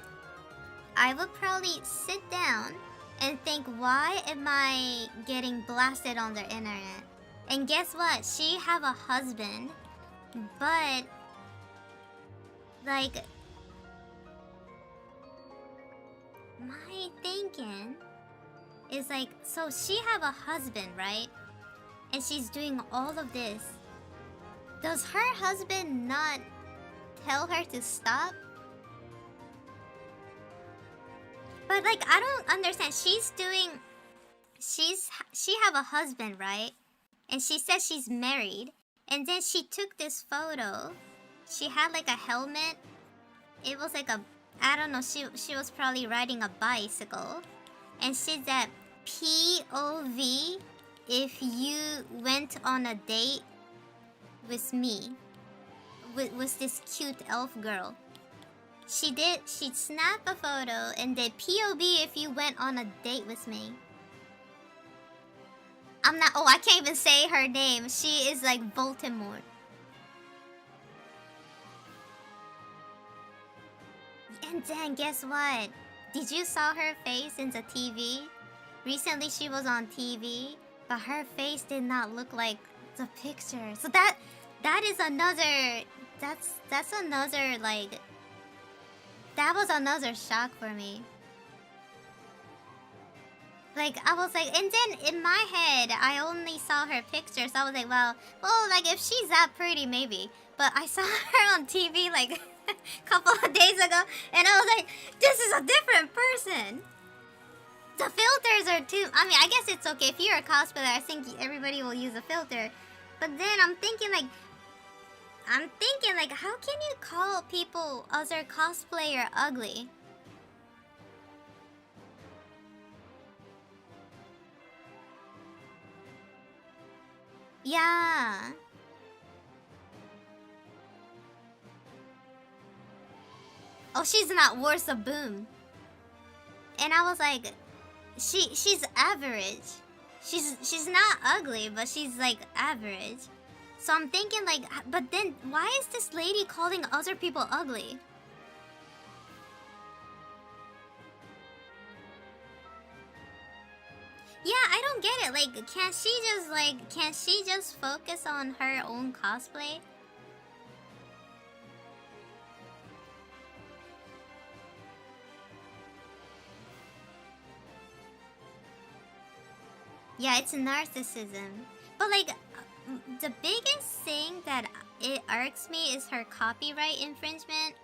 I would probably sit down and think, why am I getting blasted on the internet? And guess what? She have a husband, but like, my thinking is like, so she have a husband, right? And she's doing all of this. Does her husband not tell her to stop? But like, I don't understand. She have a husband, right? And she says she's married. And then she took this photo. She had like a helmet. It was like I don't know, she was probably riding a bicycle. And she said, POV, if you went on a date with me, with this cute elf girl. She'd snap a photo and did POV if you went on a date with me. I can't even say her name. She is like Voldemort. And then guess what? Did you saw her face in the TV? Recently she was on TV, but her face did not look like the picture. So that is another. That's another like. That was another shock for me. Like, I was like, and then in my head, I only saw her picture, so I was like, well, like, if she's that pretty, maybe. But I saw her on TV, like, a couple of days ago, and I was like, this is a different person. The filters are too... I mean, I guess it's okay. If you're a cosplayer, I think everybody will use a filter. But then I'm thinking, like, how can you call people, other cosplayer, ugly? Yeah. Oh, she's not worth a boom. And I was like, she's average. She's not ugly, but she's like average. So I'm thinking like, but then why is this lady calling other people ugly? Yeah, I don't get it. Like, can't she just focus on her own cosplay? Yeah, it's narcissism. But like, the biggest thing that it irks me is her copyright infringement.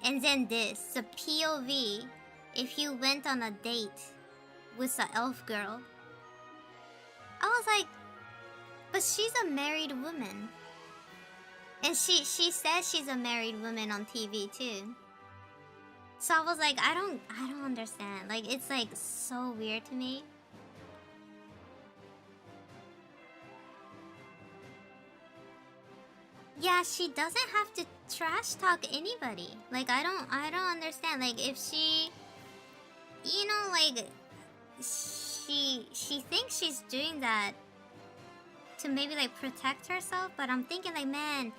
And then this, the POV, if you went on a date with the elf girl. I was like, but she's a married woman. And she says she's a married woman on TV too. So I was like, I don't understand. Like, it's like so weird to me. Yeah, she doesn't have to trash talk anybody. Like, I don't understand. Like, if she, you know, like, she thinks she's doing that to maybe like protect herself, but I'm thinking like, man,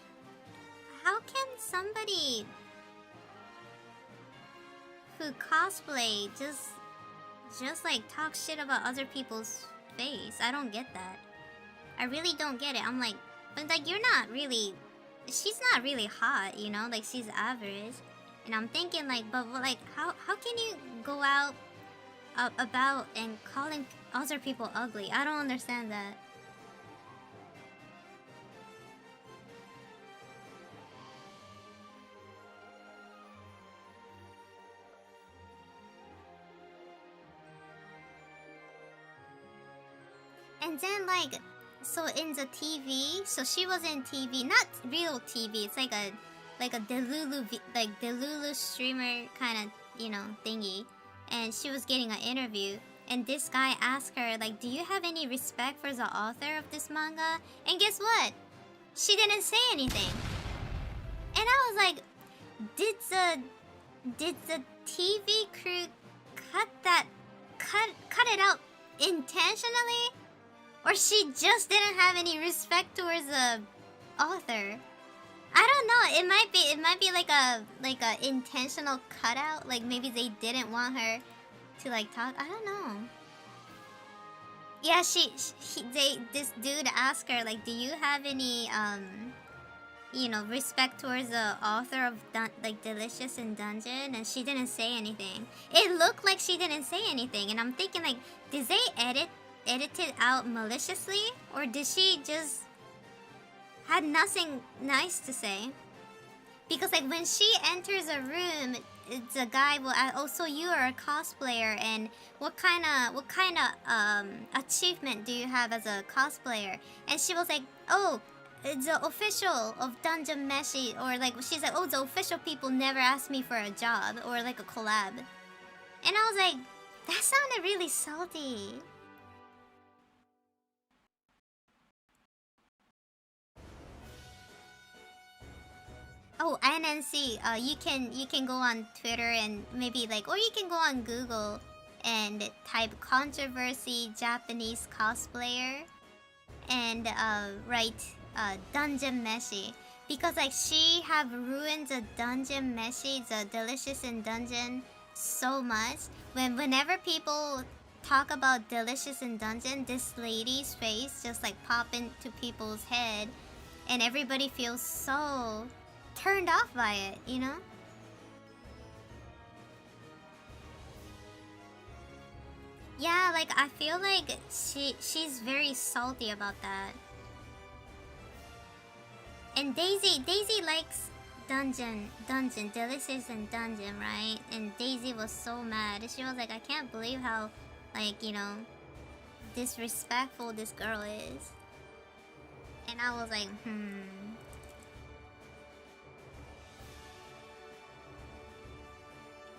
how can somebody who cosplay just like talk shit about other people's face? I don't get that. I really don't get it. I'm like, but like, you're not really, she's not really hot, you know, like she's average. And I'm thinking like, but like, how can you go out about and calling other people ugly? I don't understand that. And then like, so in the TV, so she was in TV, not real TV. It's like a Delulu streamer kind of, you know, thingy. And she was getting an interview, and this guy asked her like, do you have any respect for the author of this manga? And guess what? She didn't say anything. And I was like, did the TV crew cut it out intentionally? Or she just didn't have any respect towards the author? I don't know. It might be like a intentional cutout. Like maybe they didn't want her to like talk. I don't know. Yeah, this dude asked her like, do you have any you know, respect towards the author of like Delicious in Dungeon? And she didn't say anything. It looked like she didn't say anything, and I'm thinking like, did they edit it out maliciously, or did she just had nothing nice to say? Because like when she enters a room, the guy will ask, oh, so you are a cosplayer, and what kind of achievement do you have as a cosplayer? And she was like, oh, the official of Dungeon Meshi, or like she's like, oh, the official people never asked me for a job or like a collab. And I was like, that sounded really salty. Oh, NNC, you can go on Twitter and maybe like, or you can go on Google and type controversy Japanese cosplayer and write Dungeon Meshi, because like she have ruined the Dungeon Meshi, the Delicious in Dungeon, so much. Whenever people talk about Delicious in Dungeon, this lady's face just like pop into people's head, and everybody feels so turned off by it, you know? Yeah, like I feel like she's very salty about that. And Daisy likes Dungeon, Delicious in Dungeon, right? And Daisy was so mad. She was like, I can't believe how, like, you know, disrespectful this girl is. And I was like,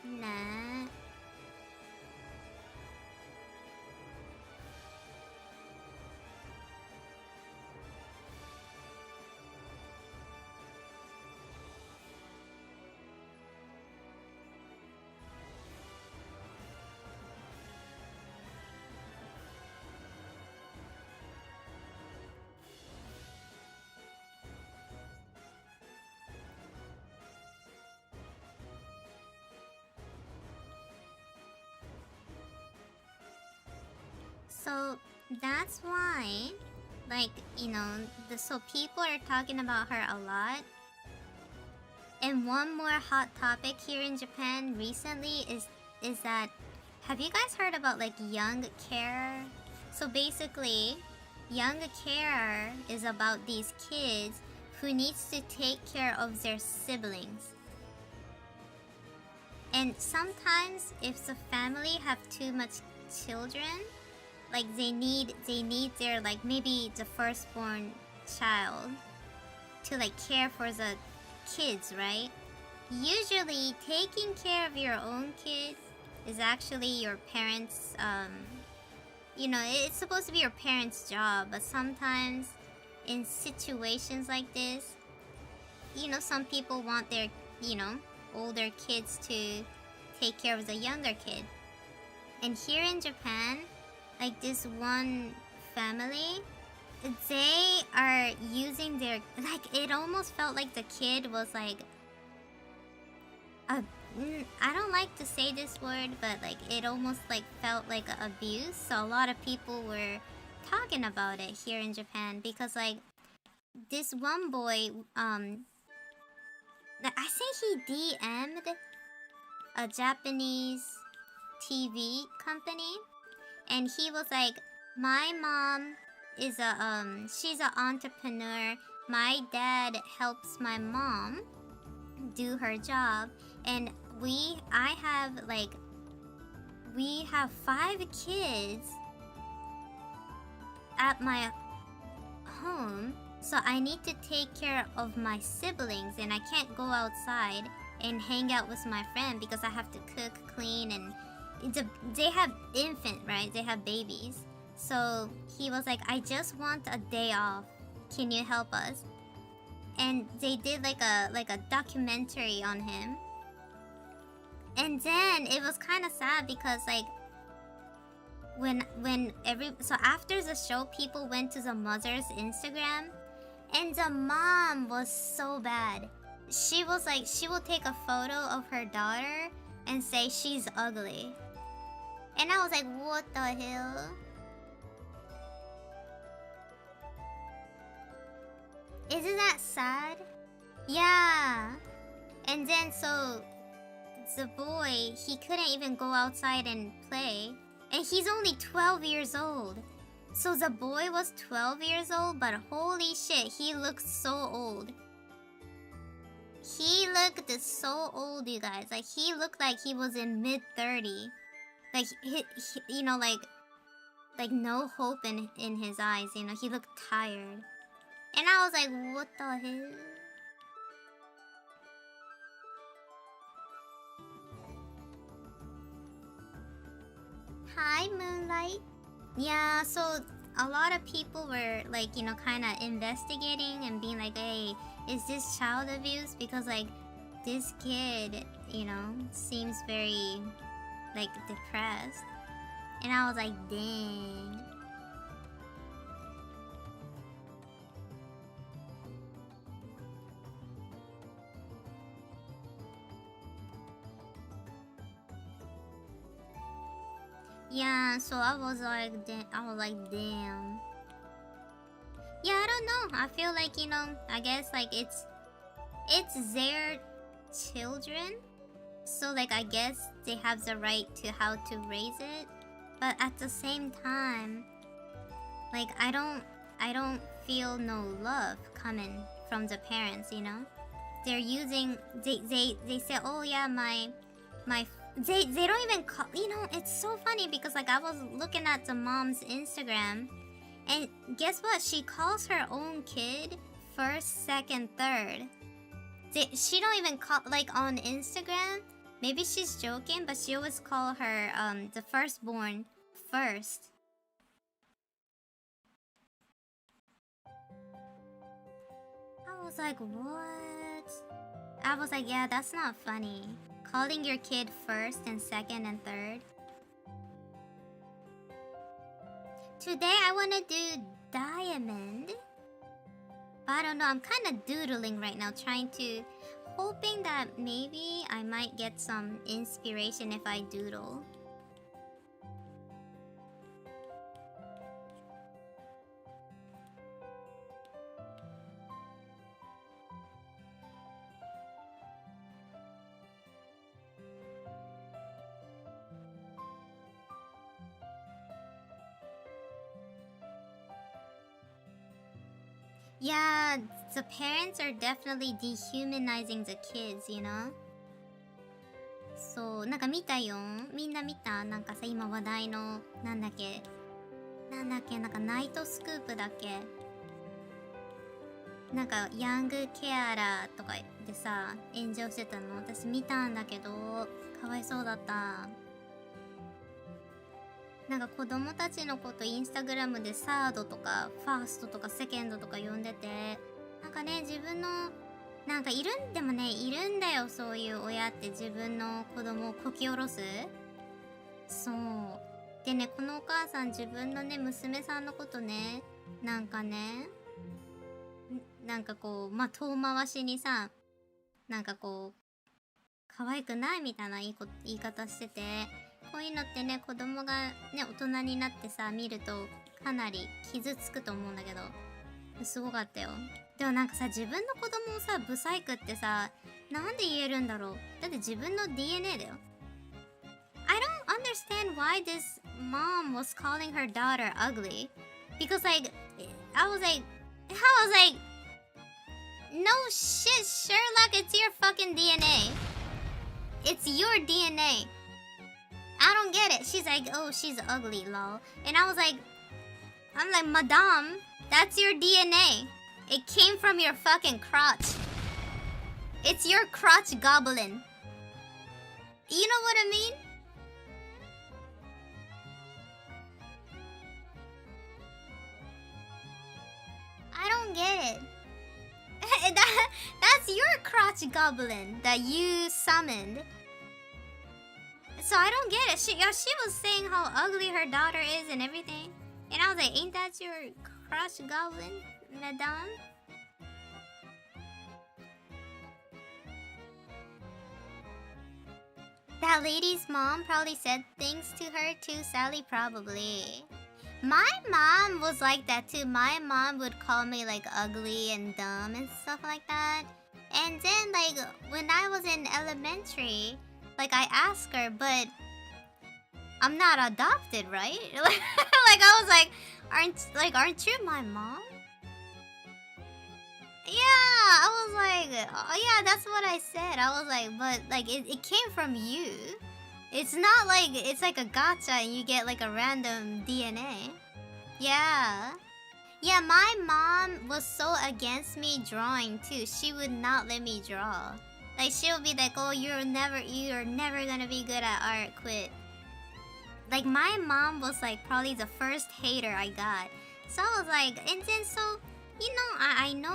nah. So that's why, like, you know, so people are talking about her a lot. And one more hot topic here in Japan recently is that, have you guys heard about like young carer? So basically, young carer is about these kids who needs to take care of their siblings. And sometimes if the family have too much children, like they need their, like, maybe the firstborn child to like care for the kids, right? Usually taking care of your own kids is actually your parents', you know, it's supposed to be your parents' job, but sometimes in situations like this, you know, some people want their, you know, older kids to take care of the younger kid. And here in Japan, like this one family, they are using their, like, it almost felt like the kid was like I don't like to say this word, but like it almost like felt like abuse. So a lot of people were talking about it here in Japan because like this one boy, I think he DM'd a Japanese TV company, and he was like, my mom is she's an entrepreneur. My dad helps my mom do her job, and we have 5 kids at my home, so I need to take care of my siblings, and I can't go outside and hang out with my friend because I have to cook, clean, and they have infant, right? They have babies. So he was like, I just want a day off. Can you help us? And they did like a documentary on him. And then it was kind of sad because like so after the show, people went to the mother's Instagram, and the mom was so bad. She was like, she will take a photo of her daughter and say she's ugly. And I was like, what the hell? Isn't that sad? Yeah. And then so the boy, he couldn't even go outside and play. And he's only 12 years old. So the boy was 12 years old, but holy shit, he looked so old. He looked so old, you guys. Like, he looked like he was in mid-30. Like, he, you know, like no hope in his eyes, you know. He looked tired. And I was like, what the hell? Hi, Moonlight. Yeah, so a lot of people were like, you know, kind of investigating and being like, hey, is this child abuse? Because like this kid, you know, seems very like depressed. And I was like, dang. Yeah, so I was like, damn. Yeah, I don't know. I feel like, I guess like it's their children. So like I guess they have the right to how to raise it. But at the same time, like I don't feel no love coming from the parents, They're using they say, "Oh yeah, my they don't even call, it's so funny because like I was looking at the mom's Instagram and guess what? She calls her own kid first, second, third. She don't even call like on Instagram. Maybe she's joking, but she always call her the firstborn first. I was like, what? I was like, yeah, that's not funny. Calling your kid first and second and third. Today I want to do diamond. But I don't know, I'm kind of doodling right now, hoping that maybe I might get some inspiration if I doodle. Yeah, the parents are definitely dehumanizing the kids,そう、なんか見たよ。みんな見た？なんかさ、今話題の、なんかナイトスクープだっけ？なんか、ヤングケアラーとかでさ、炎上してたの。私見たんだけど、かわいそうだった。なんか子供たちのことインスタグラムでサードとかファーストとかセカンドとか呼んでて、なんかね、自分のなんかいるんだよ、そういう親って自分の子供をこき下ろす。そうでね、このお母さん自分のね娘さんのことね、なんかね、なんかこう遠回しにさ、なんかこう可愛くないみたいな言い方してて、こういうのってね、子供がね大人になってさ見るとかなり傷つくと思うんだけど、すごかったよ。でもなんかさ、自分の子供をさブサイクってさ、なんで言えるんだろう。だって自分の DNA だよ。I don't understand why this mom was calling her daughter ugly, because like I was like no shit, Sherlock, it's your fucking DNA. It's your DNA. I don't get it. She's like, oh, she's ugly, lol. And I'm like, Madame, that's your DNA. It came from your fucking crotch. It's your crotch goblin. You know what I mean? I don't get it. That's your crotch goblin that you summoned. So I don't get it. She was saying how ugly her daughter is and everything. And I was like, ain't that your crotch goblin, madame? That lady's mom probably said things to her too, Sally, probably. My mom was like that too. My mom would call me like ugly and dumb and stuff like that. And then like when I was in elementary, like I asked her, but I'm not adopted, right? Like I was like, aren't you my mom? Yeah, I was like, oh yeah, that's what I said. I was like, but like it came from you. It's not like it's like a gacha and you get like a random DNA. Yeah. Yeah, my mom was so against me drawing too. She would not let me draw. Like she'll be like, oh, you're never gonna be good at art, quit. Like my mom was like probably the first hater I got. So I was like, and then so, you know, I know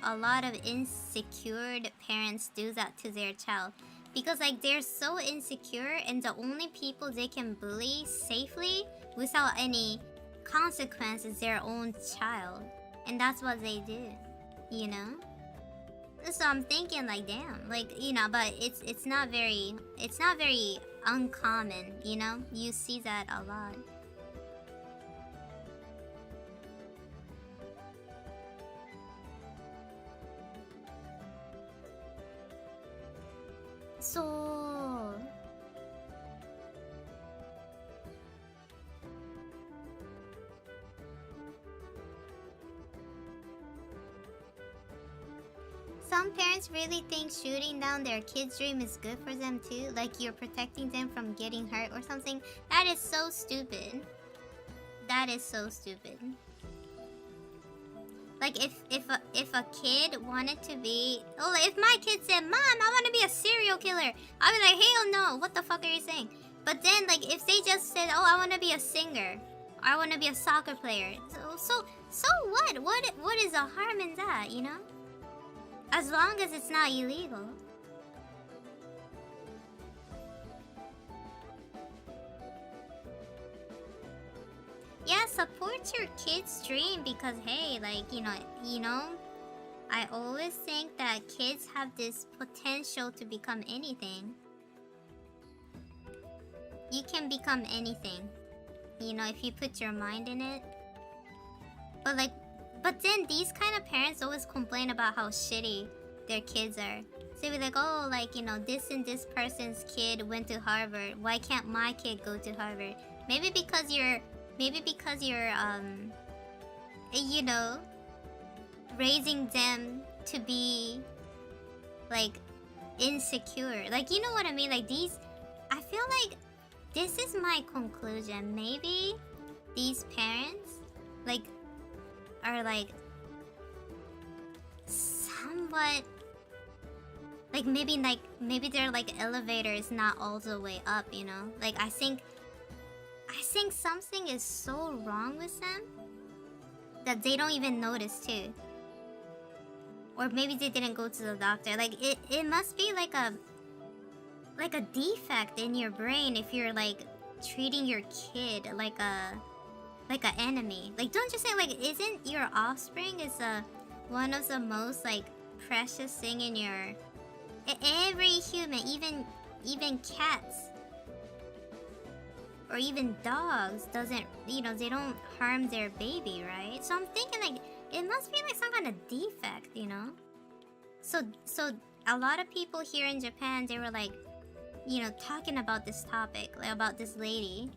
a lot of insecure parents do that to their child. Because like they're so insecure and the only people they can bully safely without any consequence is their own child. And that's what they do, you know? So I'm thinking like, damn, like, you know, but it's not very uncommon, you know? You see that a lot. So some parents really think shooting down their kid's dream is good for them too, like you're protecting them from getting hurt or something. That is so stupid. That is so stupid. Like if a kid wanted to be, oh, like if my kid said, "Mom, I want to be a serial killer," I'd be like, "Hell no! What the fuck are you saying?" But then, like, if they just said, "Oh, I want to be a singer," or "I want to be a soccer player," so what? What is the harm in that? You know, as long as it's not illegal. Yeah, support your kid's dream because hey, like, you know, I always think that kids have this potential to become anything. You can become anything, you know, if you put your mind in it. But then these kind of parents always complain about how shitty their kids are. So they'll be like, oh, like, you know, this and this person's kid went to Harvard. Why can't my kid go to Harvard? Maybe because you're you know, raising them to be like insecure. Like, you know what I mean? Like I feel like this is my conclusion. Maybe these parents like are like somewhat like maybe their like elevator is not all the way up, you know? Like I think something is so wrong with them that they don't even notice too. Or maybe they didn't go to the doctor. Like it must be like a defect in your brain if you're like treating your kid like an enemy. Like don't you say like isn't your offspring is one of the most like precious thing in your every human, even cats or even dogs doesn't, you know, they don't harm their baby, right? So I'm thinking like it must be like some kind of defect, you know? So a lot of people here in Japan, they were like, you know, talking about this topic, like about this lady.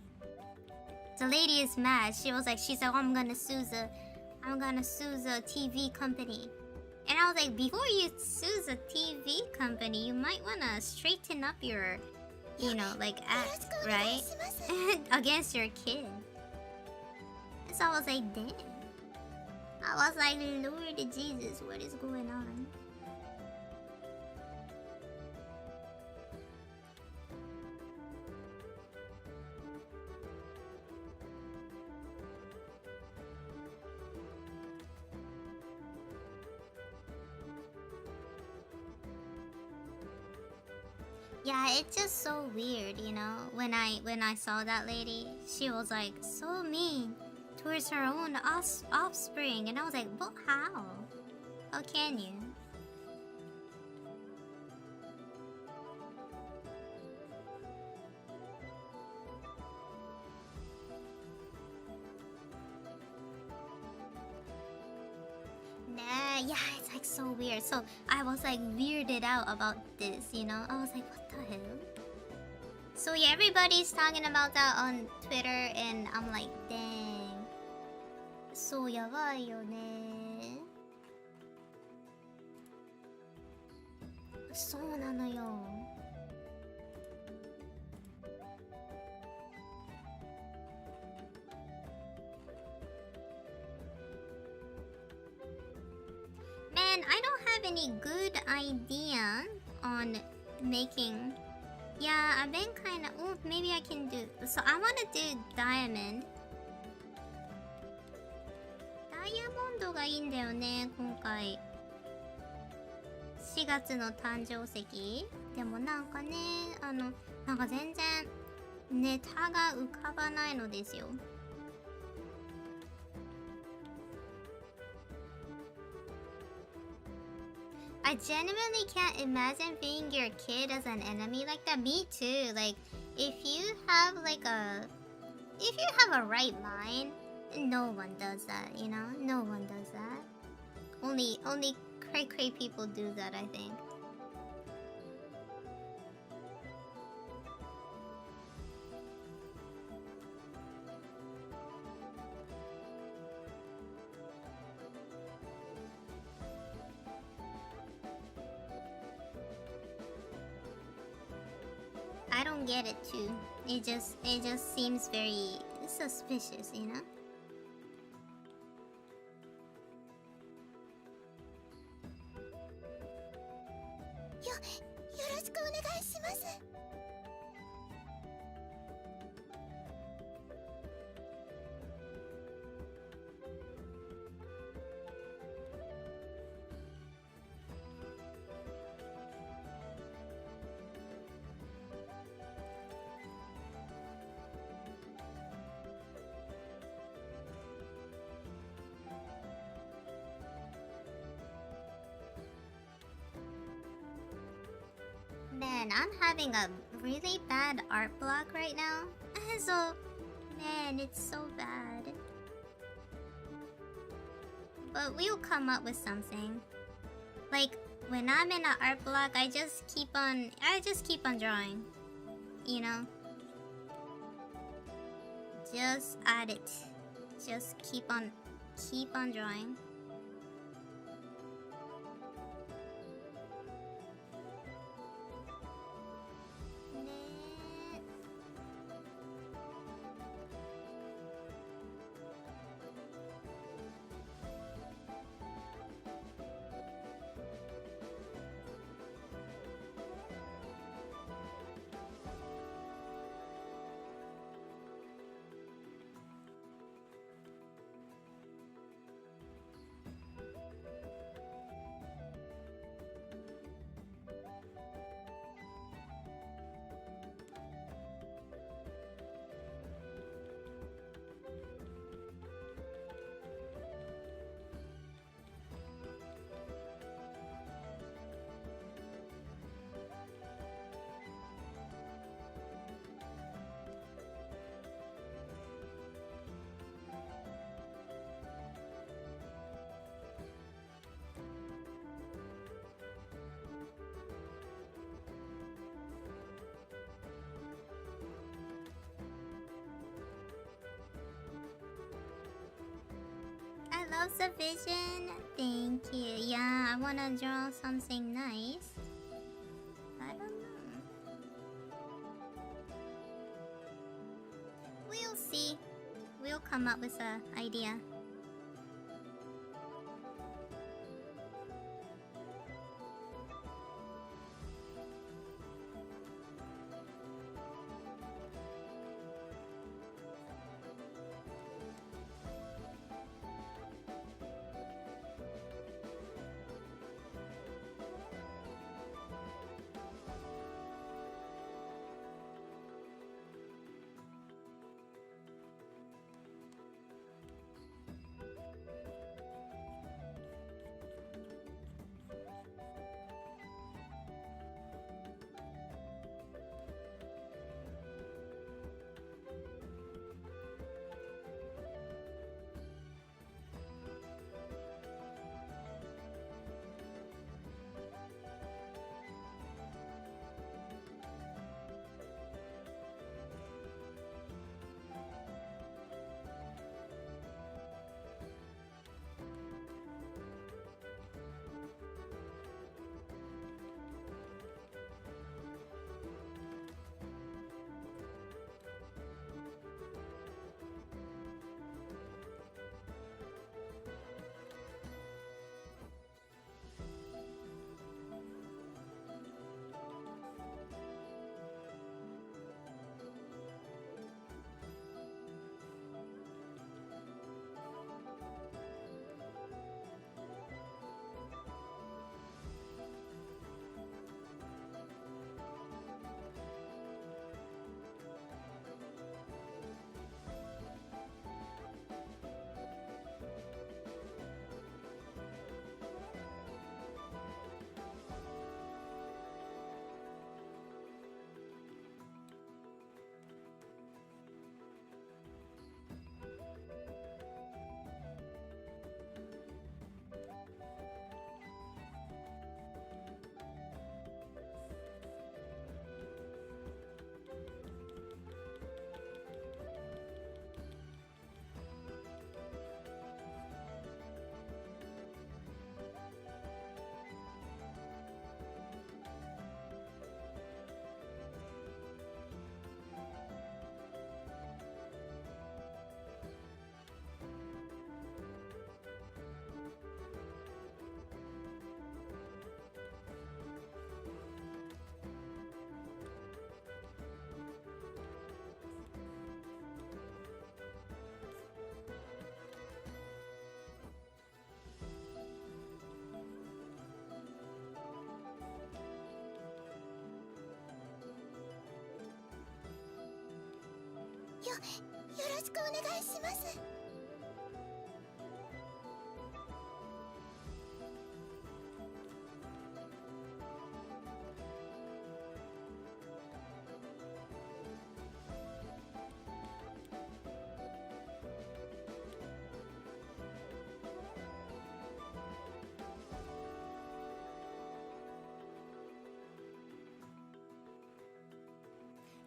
The lady is mad. She said, oh, I'm gonna sue the TV company. And I was like, before you sue the TV company, you might wanna straighten up your, you know, like act, right? Against your kid. So I was like, damn. I was like, Lord Jesus, what is going on? Yeah, it's just so weird, you know. When I saw that lady, she was like so mean towards her own offspring, and I was like, but how? How can you? Nah, yeah, it's like so weird. So I was like weirded out about this, you know. I was like, what the hell? So yeah, everybody's talking about that on Twitter, and I'm like, dang. そうやばいよね。そうなのよ。Man, I don't have any good idea on making. Yeah, I've been kind of. Oh, maybe I can do. So I want to do diamond. ダイヤモンドがいいんだよね、今回。4月の誕生石。でもなんかね、なんか全然ネタが浮かばないのですよ。I genuinely can't imagine being your kid as an enemy like that. Me too. Like, If you have like a... If you have a right mind, no one does that, you know? No one does that. Only cray-cray people do that, I think. I don't get it too. It just seems very suspicious, you know?よろしくお願いします。Man, I'm having a really bad art block right now. So, man, it's so bad. But we'll come up with something. Like, when I'm in an art block, I just keep on drawing. You know? Just add it. Just keep on drawing. I love the vision. Thank you. Yeah, I wanna draw something nice. I don't know. We'll see. We'll come up with an idea. くお願いします。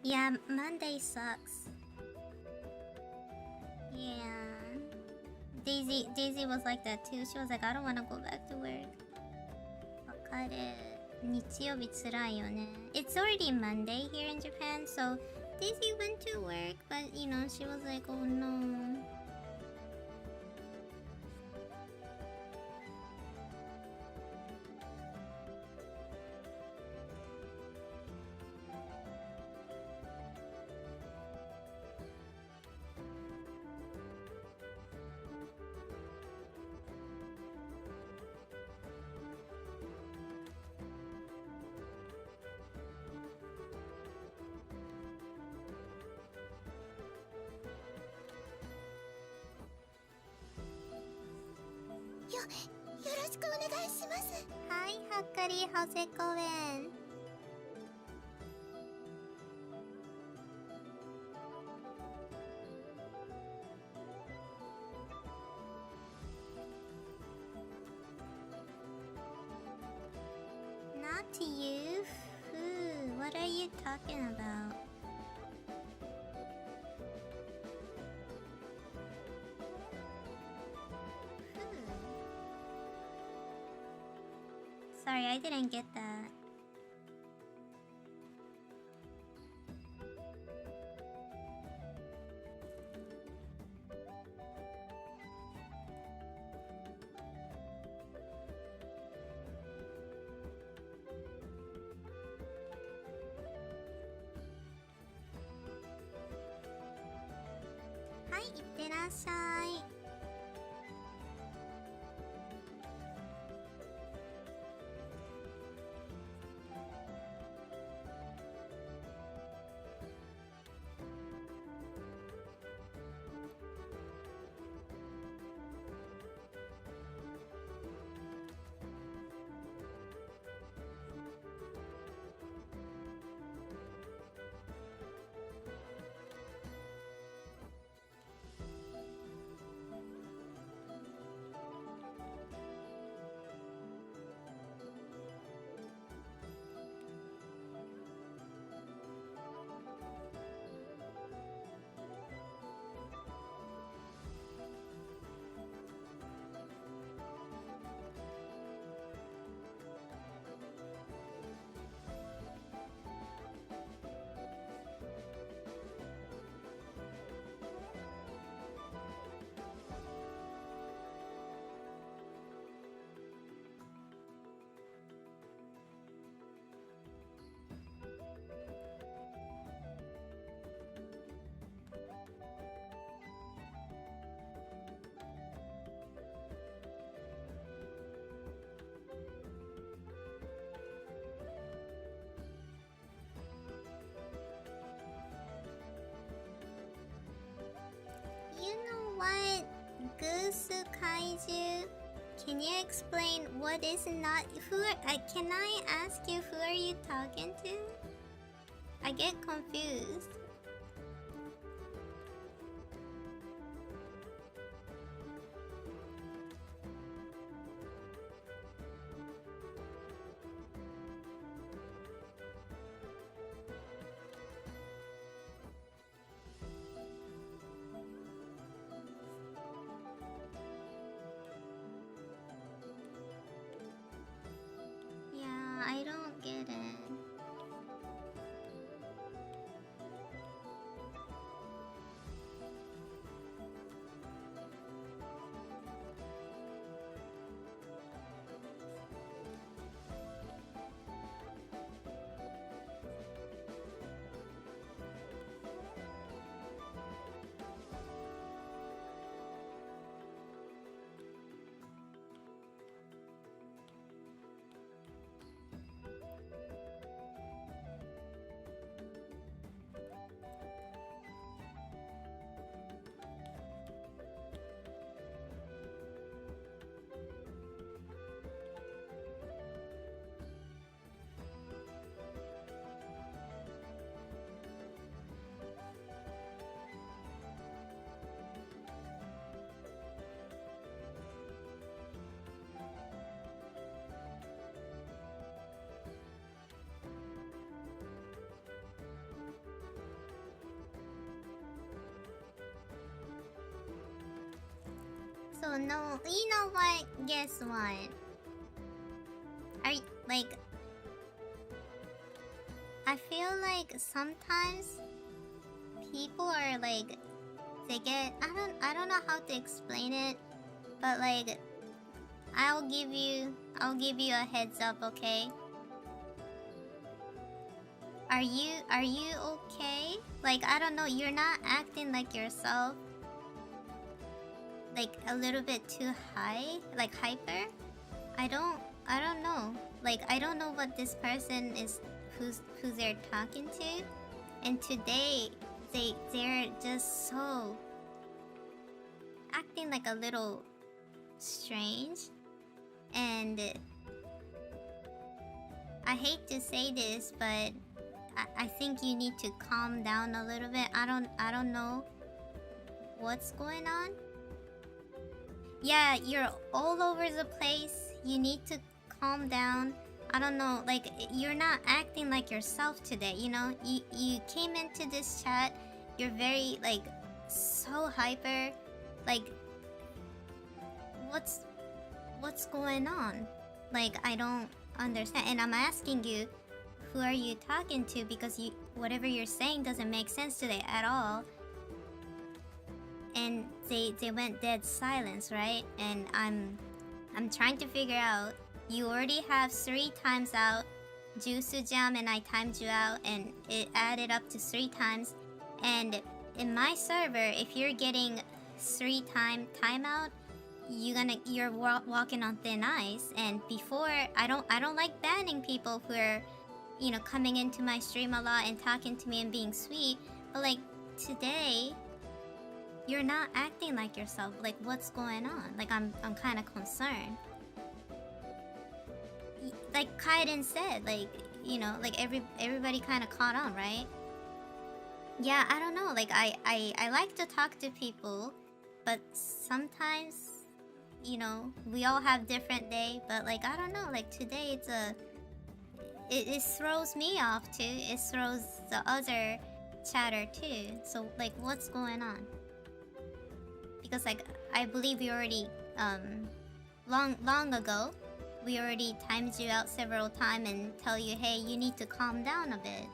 Yeah, Monday sucks. Yeah. Daisy was like that too. She was like, I don't want to go back to work. わかる。日曜日つらいよね。It's already Monday here in Japan, so Daisy went to work, but you know, she was like, oh no.よろしくお願いします。Hi, Hakari. How's it going? Not to you. Ooh, what are you talking about? Sorry, I didn't get that. Hi, いってらっしゃい。You know what, Goose Kaiju? Can you explain what is not? Can I ask you who are you talking to? I get confused. Yeah, I don't get it. don't know. You know what? Guess what? Like, I feel like sometimes people are like, they get, I don't know how to explain it, but like, I'll give you a heads up, okay? Are you okay? Like, I don't know, you're not acting like yourself. Like a little bit too high, like hyper. I don't know. Like, I don't know what this person is, who they're talking to, and today they're just so acting like a little strange, and I hate to say this, but I think you need to calm down a little bit. I don't know what's going on. Yeah, you're all over the place. You need to calm down. I don't know, like, you're not acting like yourself today, you know? You came into this chat, you're very, like, so hyper. Like, what's going on? Like, I don't understand. And I'm asking you, who are you talking to? Because whatever you're saying doesn't make sense today at all. And they went dead silence, right? And I'm trying to figure out. You already have 3 times out. Juicy Jam and I timed you out, and it added up to 3 times. And in my server, if you're getting 3 timeout, you're walking on thin ice. And before, I don't like banning people who are, you know, coming into my stream a lot and talking to me and being sweet. But like today, you're not acting like yourself. Like, what's going on? Like, I'm kind of concerned. Like Kaiden said, like, you know, like everybody kind of caught on, right? Yeah, I don't know. Like, I like to talk to people, but sometimes, you know, we all have different day. But like, I don't know. Like today, it throws me off too. It throws the other chatter too. So like, what's going on? Because like, I believe we already long ago, we already timed you out several times and tell you, hey, you need to calm down a bit.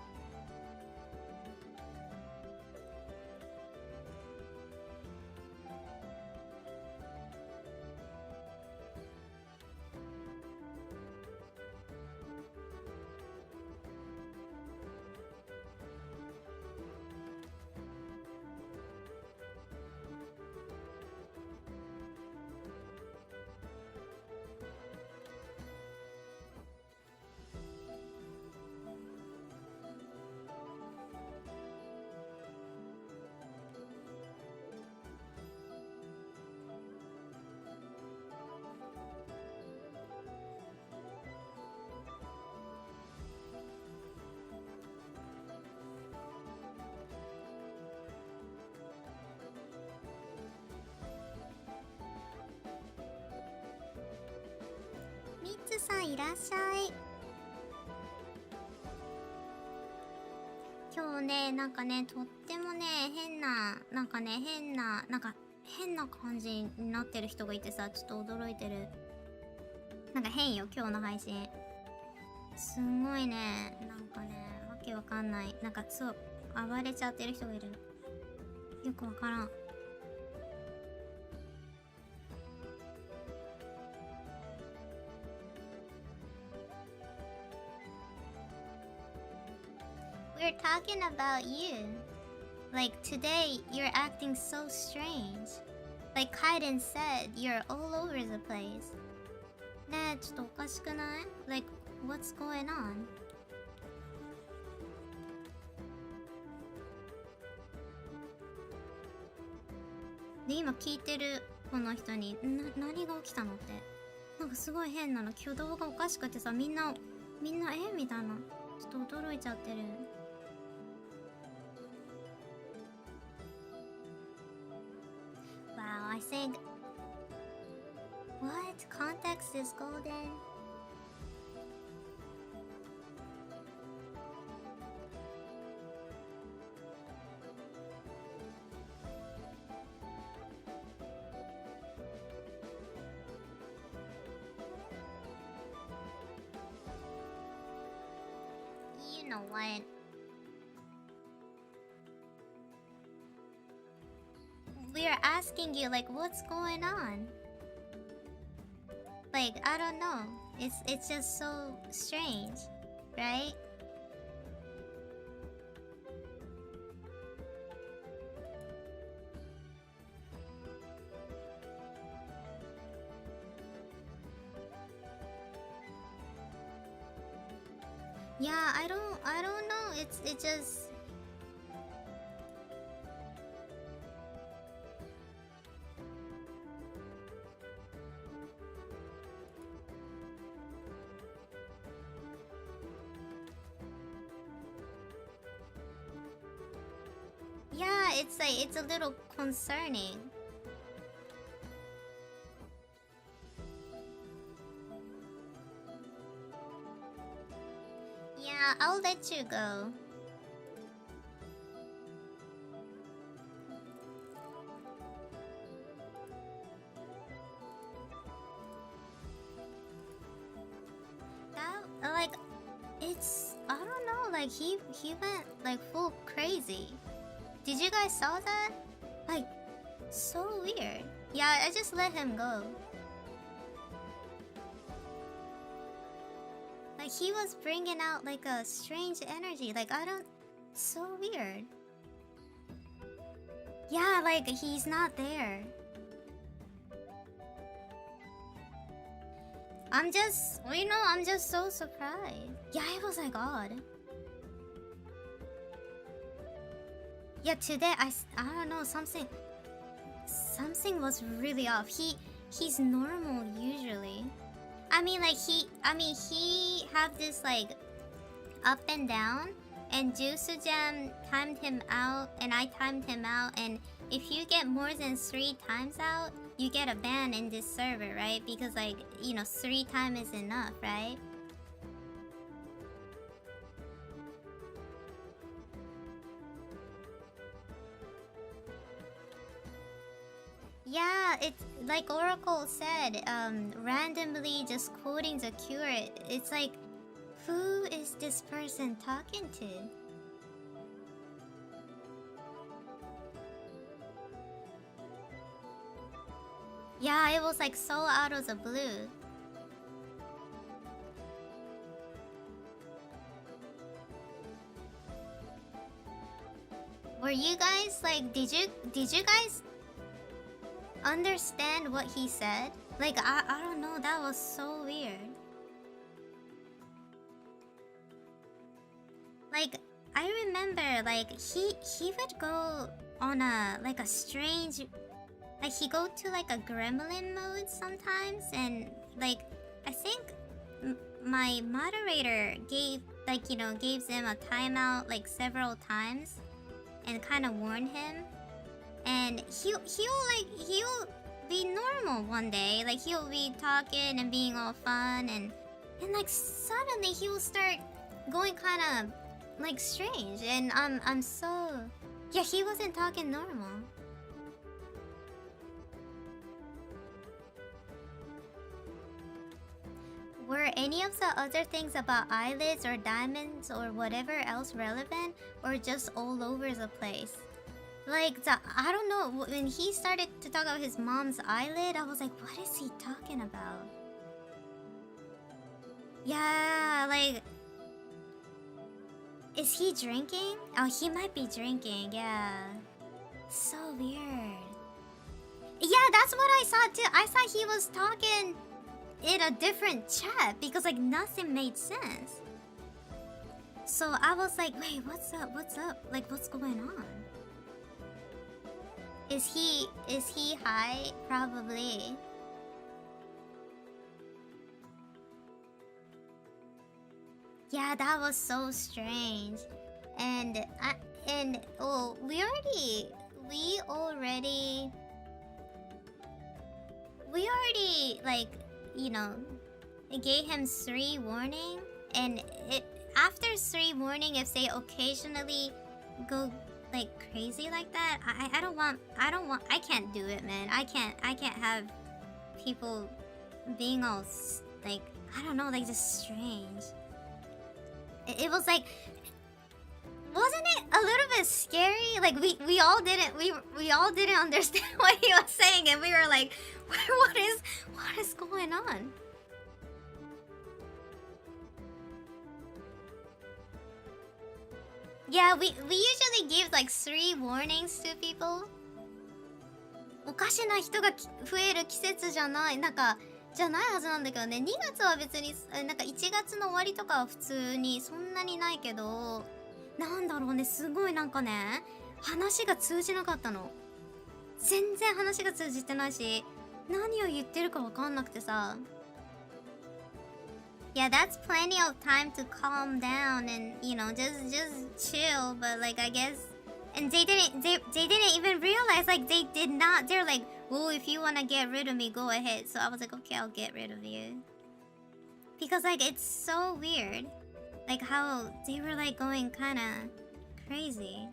ミッツさんいらっしゃい。今日ね、なんかね、とってもね、変な感じになってる人がいてさ、ちょっと驚いてる。なんか変よ、今日の配信。すんごいね、なんかね、わけわかんない。なんかそう、暴れちゃってる人がいる。よくわからん。We're talking about you. Like today, you're acting so strange. Like Kaiden said, you're all over the place. ねえ、ちょっとおかしくない？ Like, what's going on? で、今聞いてるこの人に、何が起きたのって。なんかすごい変なの。挙動がおかしくてさ、みんなみたいな。ちょっと驚いちゃってる。Wow, I think... What? Context is golden? You know what? We are asking you like what's going on? Like I don't know. It's just so strange, right? Yeah, I don't know. It just yeah, it's like it's a little concerning. Yeah, I'll let you go. That like it's I don't know, like he went like full crazy. Did you guys saw that? Like so weird. Yeah, I just let him go. Like he was bringing out like a strange energy. Like I don't so weird. Yeah, like he's not there. I'm just so surprised. Yeah, it was like odd. Yeah, today I don't know, something was really off. He's normal usually. I mean he have this like up and down, and Juice Jam timed him out and I timed him out, and if you get more than 3 times out, you get a ban in this server, right? Because like, you know, 3 times is enough, right? Yeah, it's like Oracle said, randomly just quoting the cure. It's like, who is this person talking to? Yeah, it was like so out of the blue. Were you guys like, did you guys understand what he said? Like I don't know, that was so weird. Like I remember like he would go on a like a strange, like he go to like a gremlin mode sometimes, and like I think my moderator gave like, you know, gave him a timeout like several times and kind of warned him. And he'll be normal one day. Like he'll be talking and being all fun, and like suddenly he will start going kind of like strange. And I'm so, yeah, he wasn't talking normal. Were any of the other things about eyelids or diamonds or whatever else relevant, or just all over the place? Like, I don't know, when he started to talk about his mom's eyelid, I was like, what is he talking about? Yeah, like, is he drinking? Oh, he might be drinking, yeah. So weird. Yeah, that's what I saw too. I thought he was talking in a different chat because like nothing made sense. So I was like, wait, what's up? Like, what's going on? Is he high? Probably. Yeah, that was so strange. And we already like, you know, gave him 3 warning, and after 3 warning, if they occasionally go like crazy like that, I can't do it, man. I can't have people being all like, I don't know, like just strange. it was like, wasn't it a little bit scary? Like we all didn't understand what he was saying, and we were like, what is going on? Yeah, we usually give like 3 warnings to people. おかしな人が増える季節じゃないはずなんだけどね。2月は別になんか1月の終わりとかは普通にそんなにないけど、なんだろうね、すごいなんかね、話が通じなかったの。全然話が通じてないし、何を言ってるかわかんなくてさ。Yeah, that's plenty of time to calm down and, you know, just chill. But like, I guess, and they didn't even realize, like, they're like, well, if you want to get rid of me, go ahead. So I was like, okay, I'll get rid of you. Because like, it's so weird. Like how they were like going kind of crazy.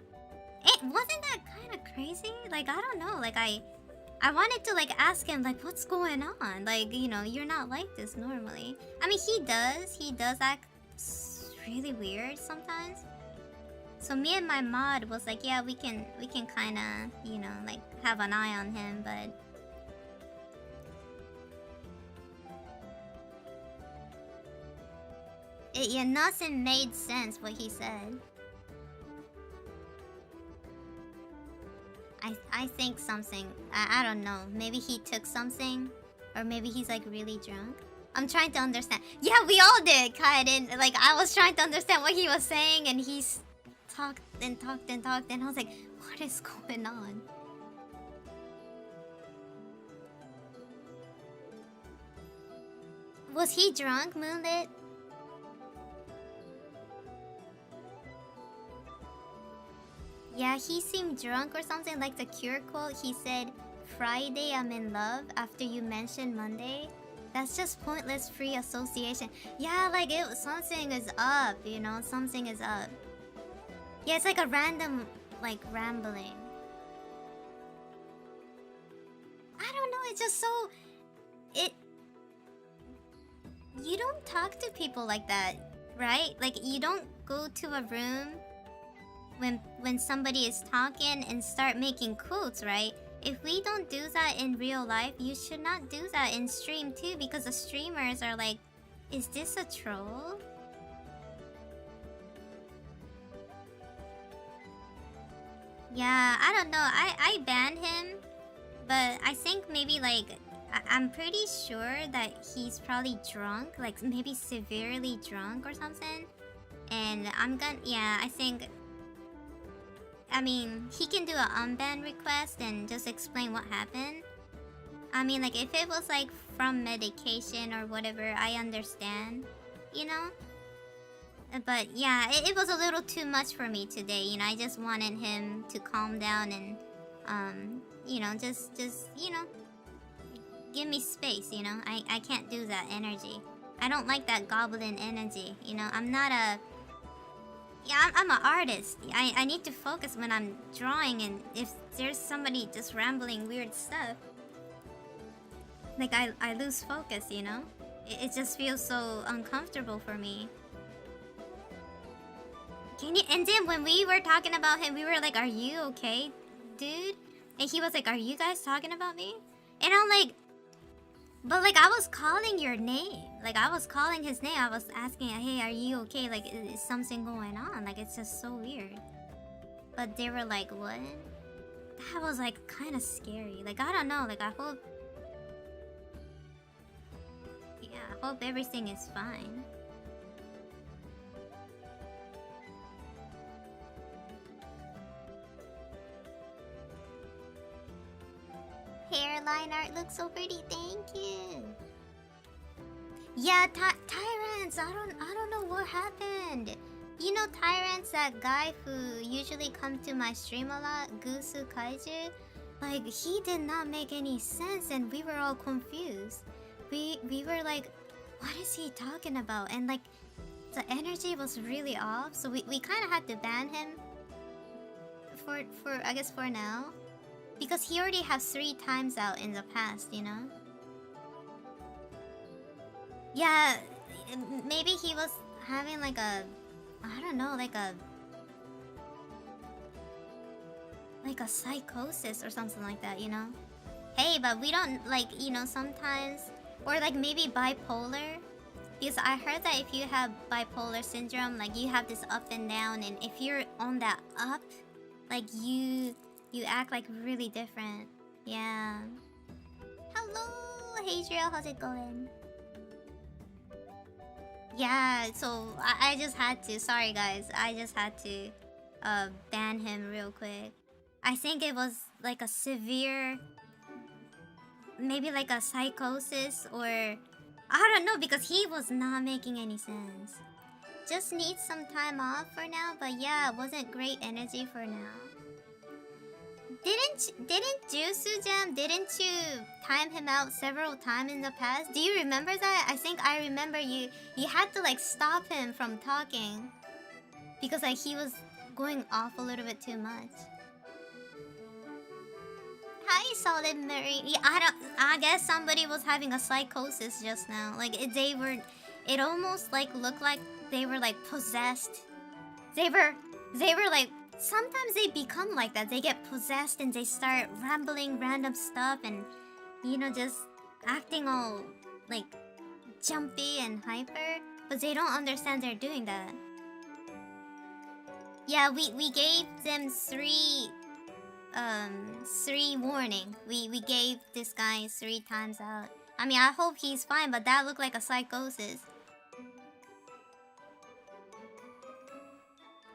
It wasn't that kind of crazy? Like, I don't know. Like I wanted to like ask him like, what's going on? Like, you know, you're not like this normally. I mean, he does act really weird sometimes. So me and my mod was like, yeah, we can kind of, you know, like have an eye on him, but yeah, nothing made sense what he said. I think something, I don't know, maybe he took something, or maybe he's like really drunk. I'm trying to understand. Yeah, we all did, Kaiden. Like, I was trying to understand what he was saying, and he's talked, and I was like, what is going on? Was he drunk, Moonlit? Yeah, he seemed drunk or something. Like the Cure quote, he said, Friday I'm in love after you mentioned Monday. That's just pointless free association. Yeah, like something is up, you know, something is up. Yeah, it's like a random, like, rambling. I don't know, it's just so... You don't talk to people like that, right? Like, you don't go to a room when somebody is talking and start making quotes, right? If we don't do that in real life, you should not do that in stream too, because the streamers are like, is this a troll? Yeah, I don't know. I banned him, but I think maybe like I'm pretty sure that he's probably drunk, like maybe severely drunk or something. And I mean, he can do an unban request and just explain what happened. I mean, like, if it was, like, from medication or whatever, I understand, you know? But, yeah, it was a little too much for me today, you know? I just wanted him to calm down and, you know, just you know, give me space, you know? I can't do that energy. I don't like that goblin energy, you know? I'm not a... Yeah, I'm an artist. I need to focus when I'm drawing, and if there's somebody just rambling weird stuff, like I lose focus, you know? It just feels so uncomfortable for me. And then when we were talking about him, we were like, are you okay, dude? And he was like, are you guys talking about me? And I'm like, but like I was calling your name. Like I was calling his name. I was asking, hey, are you okay? Like, is something going on? Like, it's just so weird. But they were like, what? That was like kind of scary. Like, I don't know. Like, I hope... Yeah, I hope everything is fine. Hairline art looks so pretty, thank you. Yeah, Tyrants, I don't know what happened. You know Tyrants, that guy who usually comes to my stream a lot, Gusu Kaiju? Like, he did not make any sense and we were all confused. We were like, what is he talking about? And like, the energy was really off, so we kind of had to ban him for I guess for now. Because he already has 3 times out in the past, you know? Yeah, maybe he was having like a I don't know, like a psychosis or something like that, you know? Hey, but we don't, like, you know, sometimes, or like maybe bipolar, because I heard that if you have bipolar syndrome, like you have this up and down, and if you're on that up, like you act like really different. Yeah. Hello, Hadriel, how's it going? Yeah, so I just had to, sorry guys, I just had to ban him real quick. I think it was like a severe, maybe like a psychosis, or I don't know, because he was not making any sense. Just needs some time off for now, but yeah, it wasn't great energy for now. Didn't Jusu Jam, didn't you time him out several times in the past? Do you remember that? I think I remember you had to like stop him from talking because like he was going off a little bit too much. Hi, Solid Mary. Yeah, I guess somebody was having a psychosis just now. Like it almost like looked like they were like possessed. They were like, sometimes they become like that. They get possessed and they start rambling random stuff and, you know, just acting all like jumpy and hyper, but they don't understand they're doing that. Yeah, we gave them three warning. We gave this guy 3 times out. I mean, I hope he's fine, but that looked like a psychosis.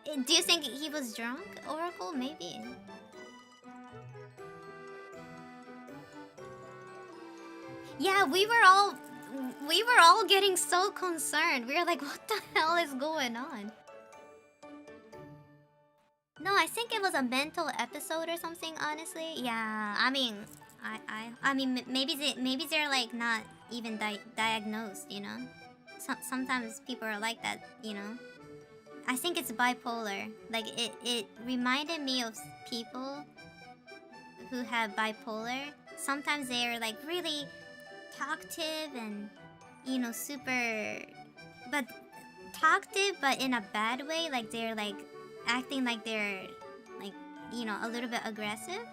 Do you think he was drunk, Oracle? Maybe. Yeah, we were all getting so concerned. We were like, what the hell is going on? No, I think it was a mental episode or something, honestly. Yeah, I mean, I mean, maybe they're like not even diagnosed, you know? Sometimes people are like that, you know? I think it's bipolar. Like, it reminded me of people who have bipolar. Sometimes they're like really talkative and, you know, super... But talkative, but in a bad way. Like, they're like acting like they're like, you know, a little bit aggressive.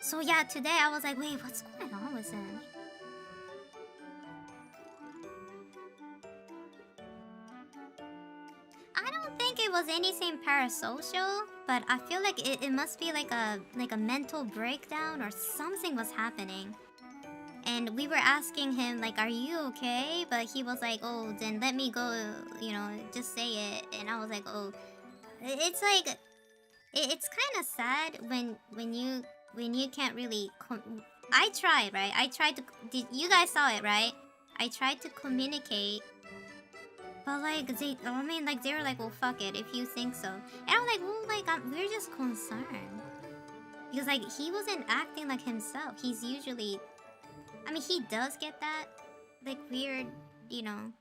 So yeah, today I was like, wait, what's going on with him? I don't think it was anything parasocial, but I feel like it must be like a mental breakdown or something was happening. And we were asking him like, are you okay? But he was like, oh, then let me go, you know, just say it. And I was like, oh, it's like, it's kind of sad when you can't really I tried, right? I tried to, you guys saw it, right? I tried to communicate. But like I mean, like they were like, well, fuck it, if you think so. And I'm like, well, like we're just concerned because like he wasn't acting like himself. He's usually, I mean, he does get that like weird, you know,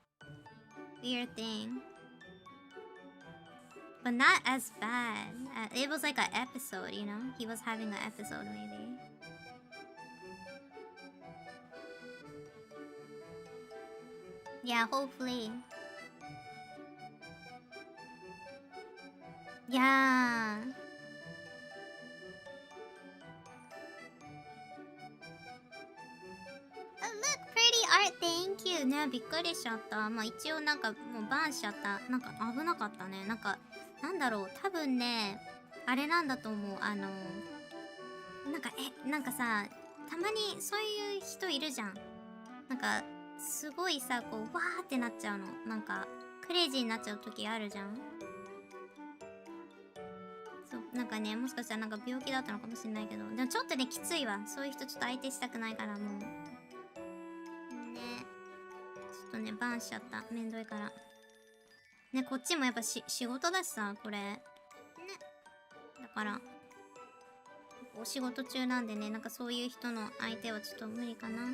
weird thing, but not as bad. It was like an episode, you know. He was having an episode maybe. Yeah, hopefully. Yeah. Oh, look, pretty art, thank you. ね、びっくりしちゃった。まあ一応なんかもうバンしちゃった。なんか危なかったね。なんかなんだろう。多分ね、あれなんだと思う。なんかさ、たまにそういう人いるじゃん。なんかすごいさ、こうわーってなっちゃうの。なんかクレイジーになっちゃう時あるじゃん。そう、なんかね、もしかしたらなんか病気だったのかもしれないけど、でもちょっとね、きついわ。そういう人ちょっと相手したくないからもう。ね。ちょっとね、バンしちゃった。めんどいから。ね、こっちもやっぱ仕事だしさ、これ。ね。だから、お仕事中なんでね、なんかそういう人の相手はちょっと無理かな。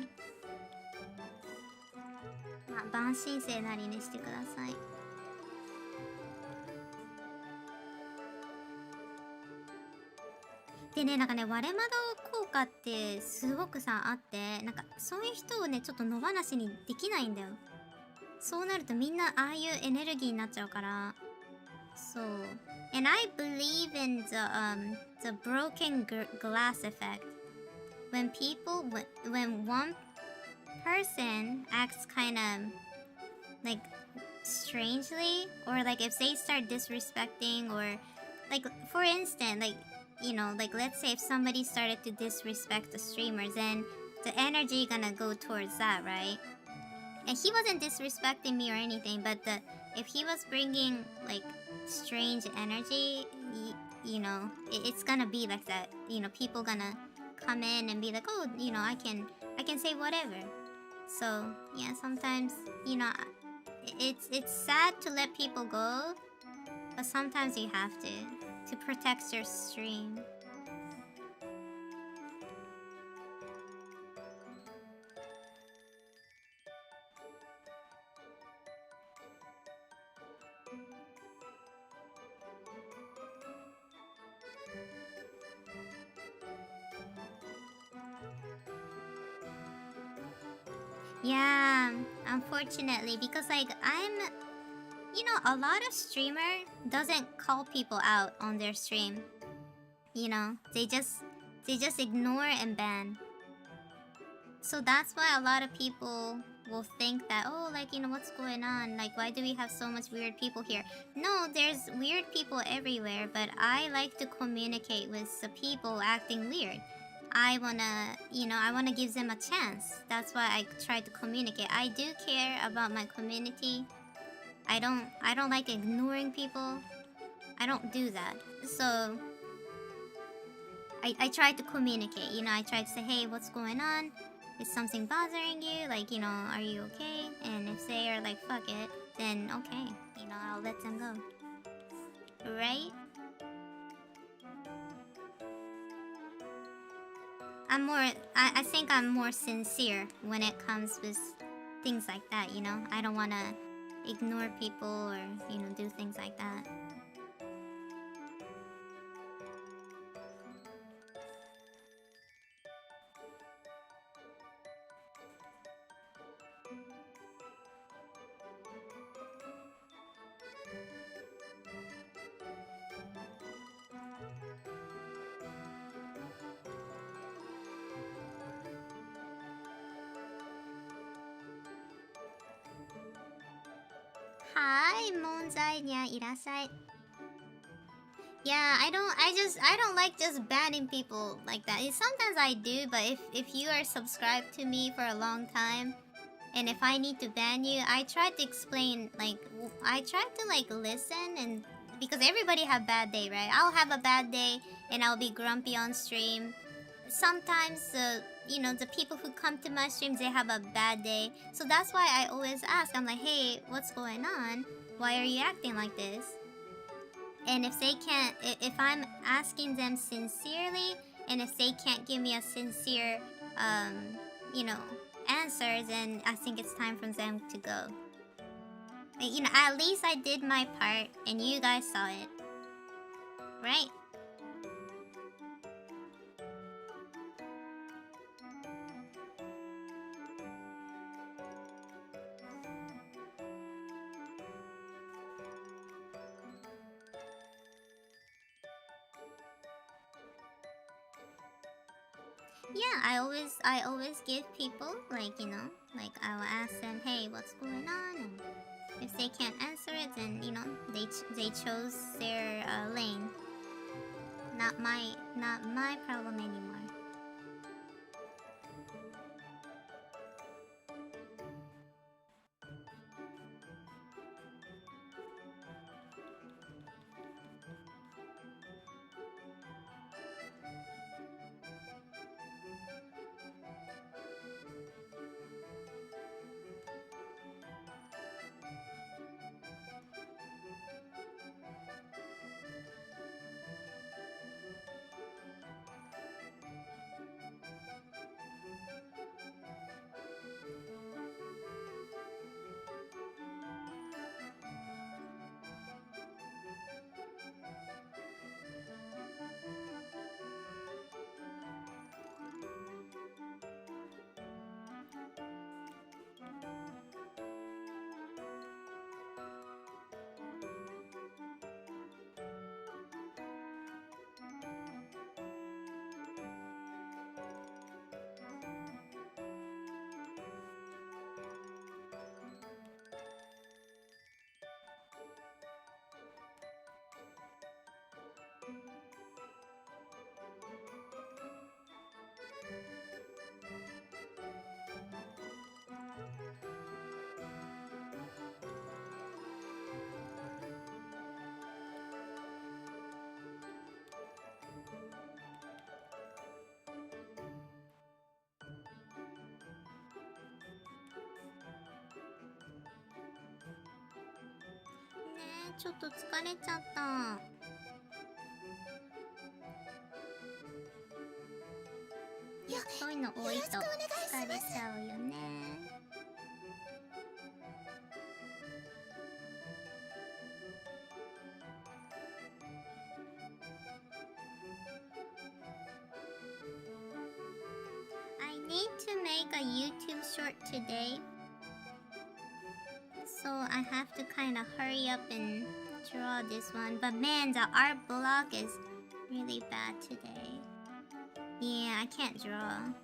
まあ、バン申請なりね、してください。でね、なんかね、割れ窓効果ってすごくさ、あって、なんかそういう人をね、ちょっと野放しにできないんだよ。そうなるとみんなああいうエネルギーになっちゃうから。そう。And I believe in the broken glass effect. When one person acts kind of like strangely, or like if they start disrespecting, or like for instance, like like let's say if somebody started to disrespect the streamers, then the energy gonna go towards that, right? And he wasn't disrespecting me or anything, but if he was bringing like strange energy, it's gonna be like that. People gonna come in and be like, oh, I can say whatever. So yeah, sometimes it's sad to let people go, but sometimes you have to protect your stream. Yeah, unfortunately, because like a lot of streamer doesn't call people out on their stream. They just ignore and ban. So that's why a lot of people will think that, oh, like, what's going on? Like, why do we have so much weird people here? No, there's weird people everywhere, but I like to communicate with the people acting weird. I wanna give them a chance. That's why I try to communicate. I do care about my community. I don't like ignoring people. I don't do that. So I try to communicate. I try to say, hey, what's going on? Is something bothering you? Like, are you okay? And if they are like, fuck it, then okay, I'll let them go. Right? I think I'm more sincere when it comes with things like that, I don't want to ignore people or, do things like that. Hi, Monzai. Yeah, irasai. Yeah, I don't like just banning people like that. Sometimes I do, but if you are subscribed to me for a long time, and if I need to ban you, I try to explain, like, I try to like listen, and because everybody have bad day, right? I'll have a bad day and I'll be grumpy on stream. Sometimes the people who come to my streams, they have a bad day. So that's why I always ask. I'm like, hey, what's going on? Why are you acting like this? And if they can't, if I'm asking them sincerely, and if they can't give me a sincere, answer, then I think it's time for them to go. At least I did my part, and you guys saw it. Right? Yeah, I always give people, like, like, I will ask them, hey, what's going on? And if they can't answer it, then, they chose their lane. Not my problem anymore. ちょっと疲れちゃった。そういうの多いと疲れちゃうよね。I need to make a YouTube short today, so I have to kind of hurry up and draw this one. But man, the art block is really bad today. Yeah, I can't draw.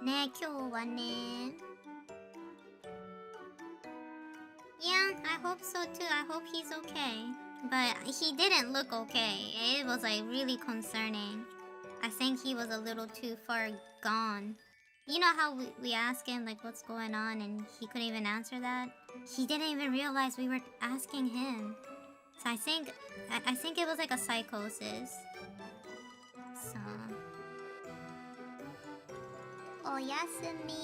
ね、今日はね。Yeah, I hope so too. I hope he's okay. But he didn't look okay. It was like really concerning. I think he was a little too far gone. You know how we asked him like what's going on and he couldn't even answer that? He didn't even realize we were asking him. So I think it was like a psychosis. So おやすみ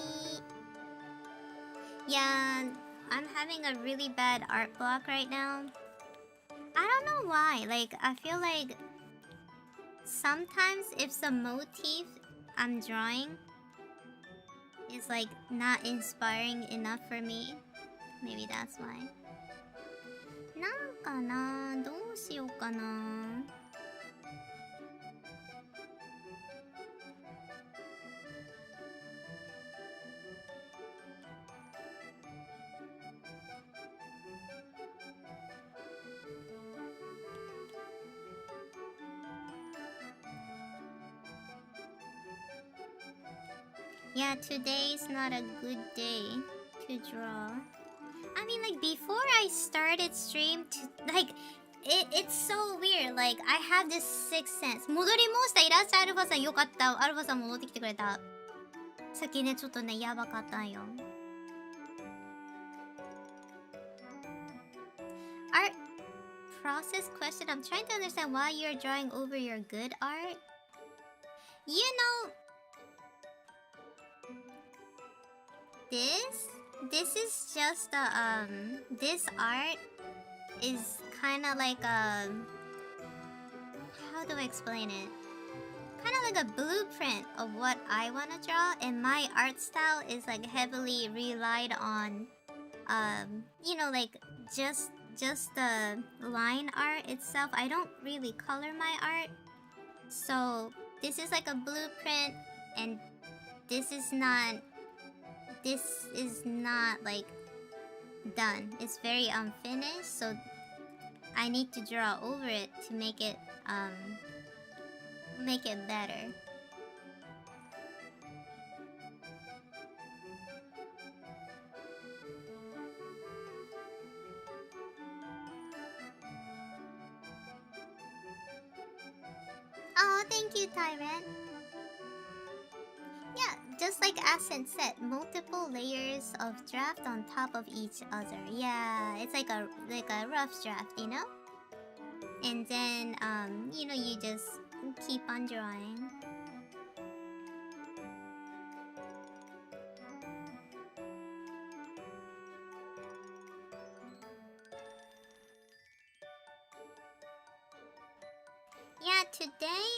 Yeah, I'm having a really bad art block right now. I don't know why. Like, I feel like sometimes if the motif I'm drawing is like not inspiring enough for me, maybe that's why. なんかな、どうしようかな。Yeah, today's not a good day to draw. I mean, like, before I started stream, it's so weird. Like, I have this sixth sense. 戻りました。いらっしゃい、アルファさん。よかった。アルファさん戻ってきてくれた。さっきね、ちょっとね、やばかったんよ。Art process question. I'm trying to understand why you're drawing over your good art. You know... This is just a, this art is kind of like a, how do I explain it? Kind of like a blueprint of what I want to draw, and my art style is like heavily relied on, you know, like just the line art itself. I don't really color my art, so this is like a blueprint, and this is not like done. It's very unfinished, so I need to draw over it to make it better. Oh, thank you, Tyrant. Yeah, just like Ascent said, multiple layers of draft on top of each other. Yeah, it's like a rough draft, you know? And then you know, you just keep on drawing. Yeah, today,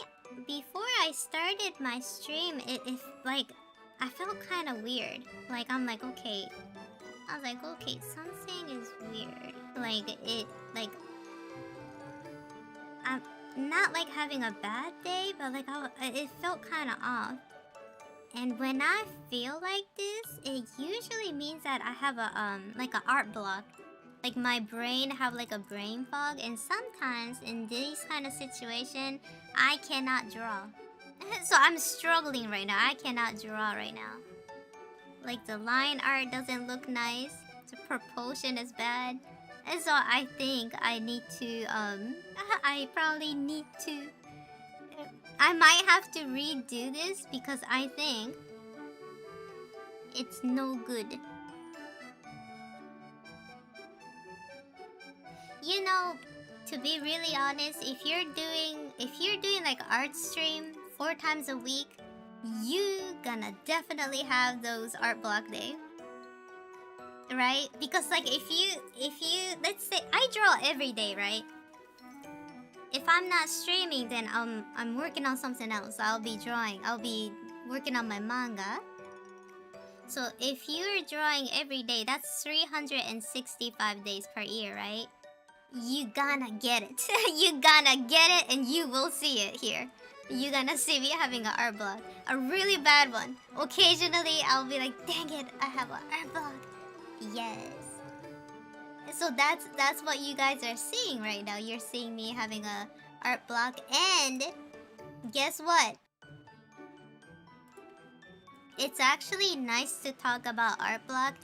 before I started my stream, it like, I felt kind of weird. Like, I'm like, okay. I was like, okay, something is weird. Like, I'm not like having a bad day, but like, it felt kind of off. And when I feel like this, it usually means that I have a, like an art block. Like my brain have like a brain fog, and sometimes in this kind of situation, I cannot draw. So I'm struggling right now. I cannot draw right now. Like the line art doesn't look nice. The proportion is bad. And so I think I need to, I probably need to, I might have to redo this because I think it's no good. You know, to be really honest, if you're doing like art stream 4 times a week, you gonna definitely have those art block day. right? Because like if you let's say I draw every day, right? If I'm not streaming, then I'm working on something else. I'll be drawing. I'll be working on my manga. So if you're drawing every day, that's 365 days per year, right? You gonna get it. You gonna get it and you will see it here. You're gonna see me having an art block. A really bad one. Occasionally, I'll be like, dang it, I have an art block. Yes. So that's what you guys are seeing right now. You're seeing me having a art block. And guess what? It's actually nice to talk about art block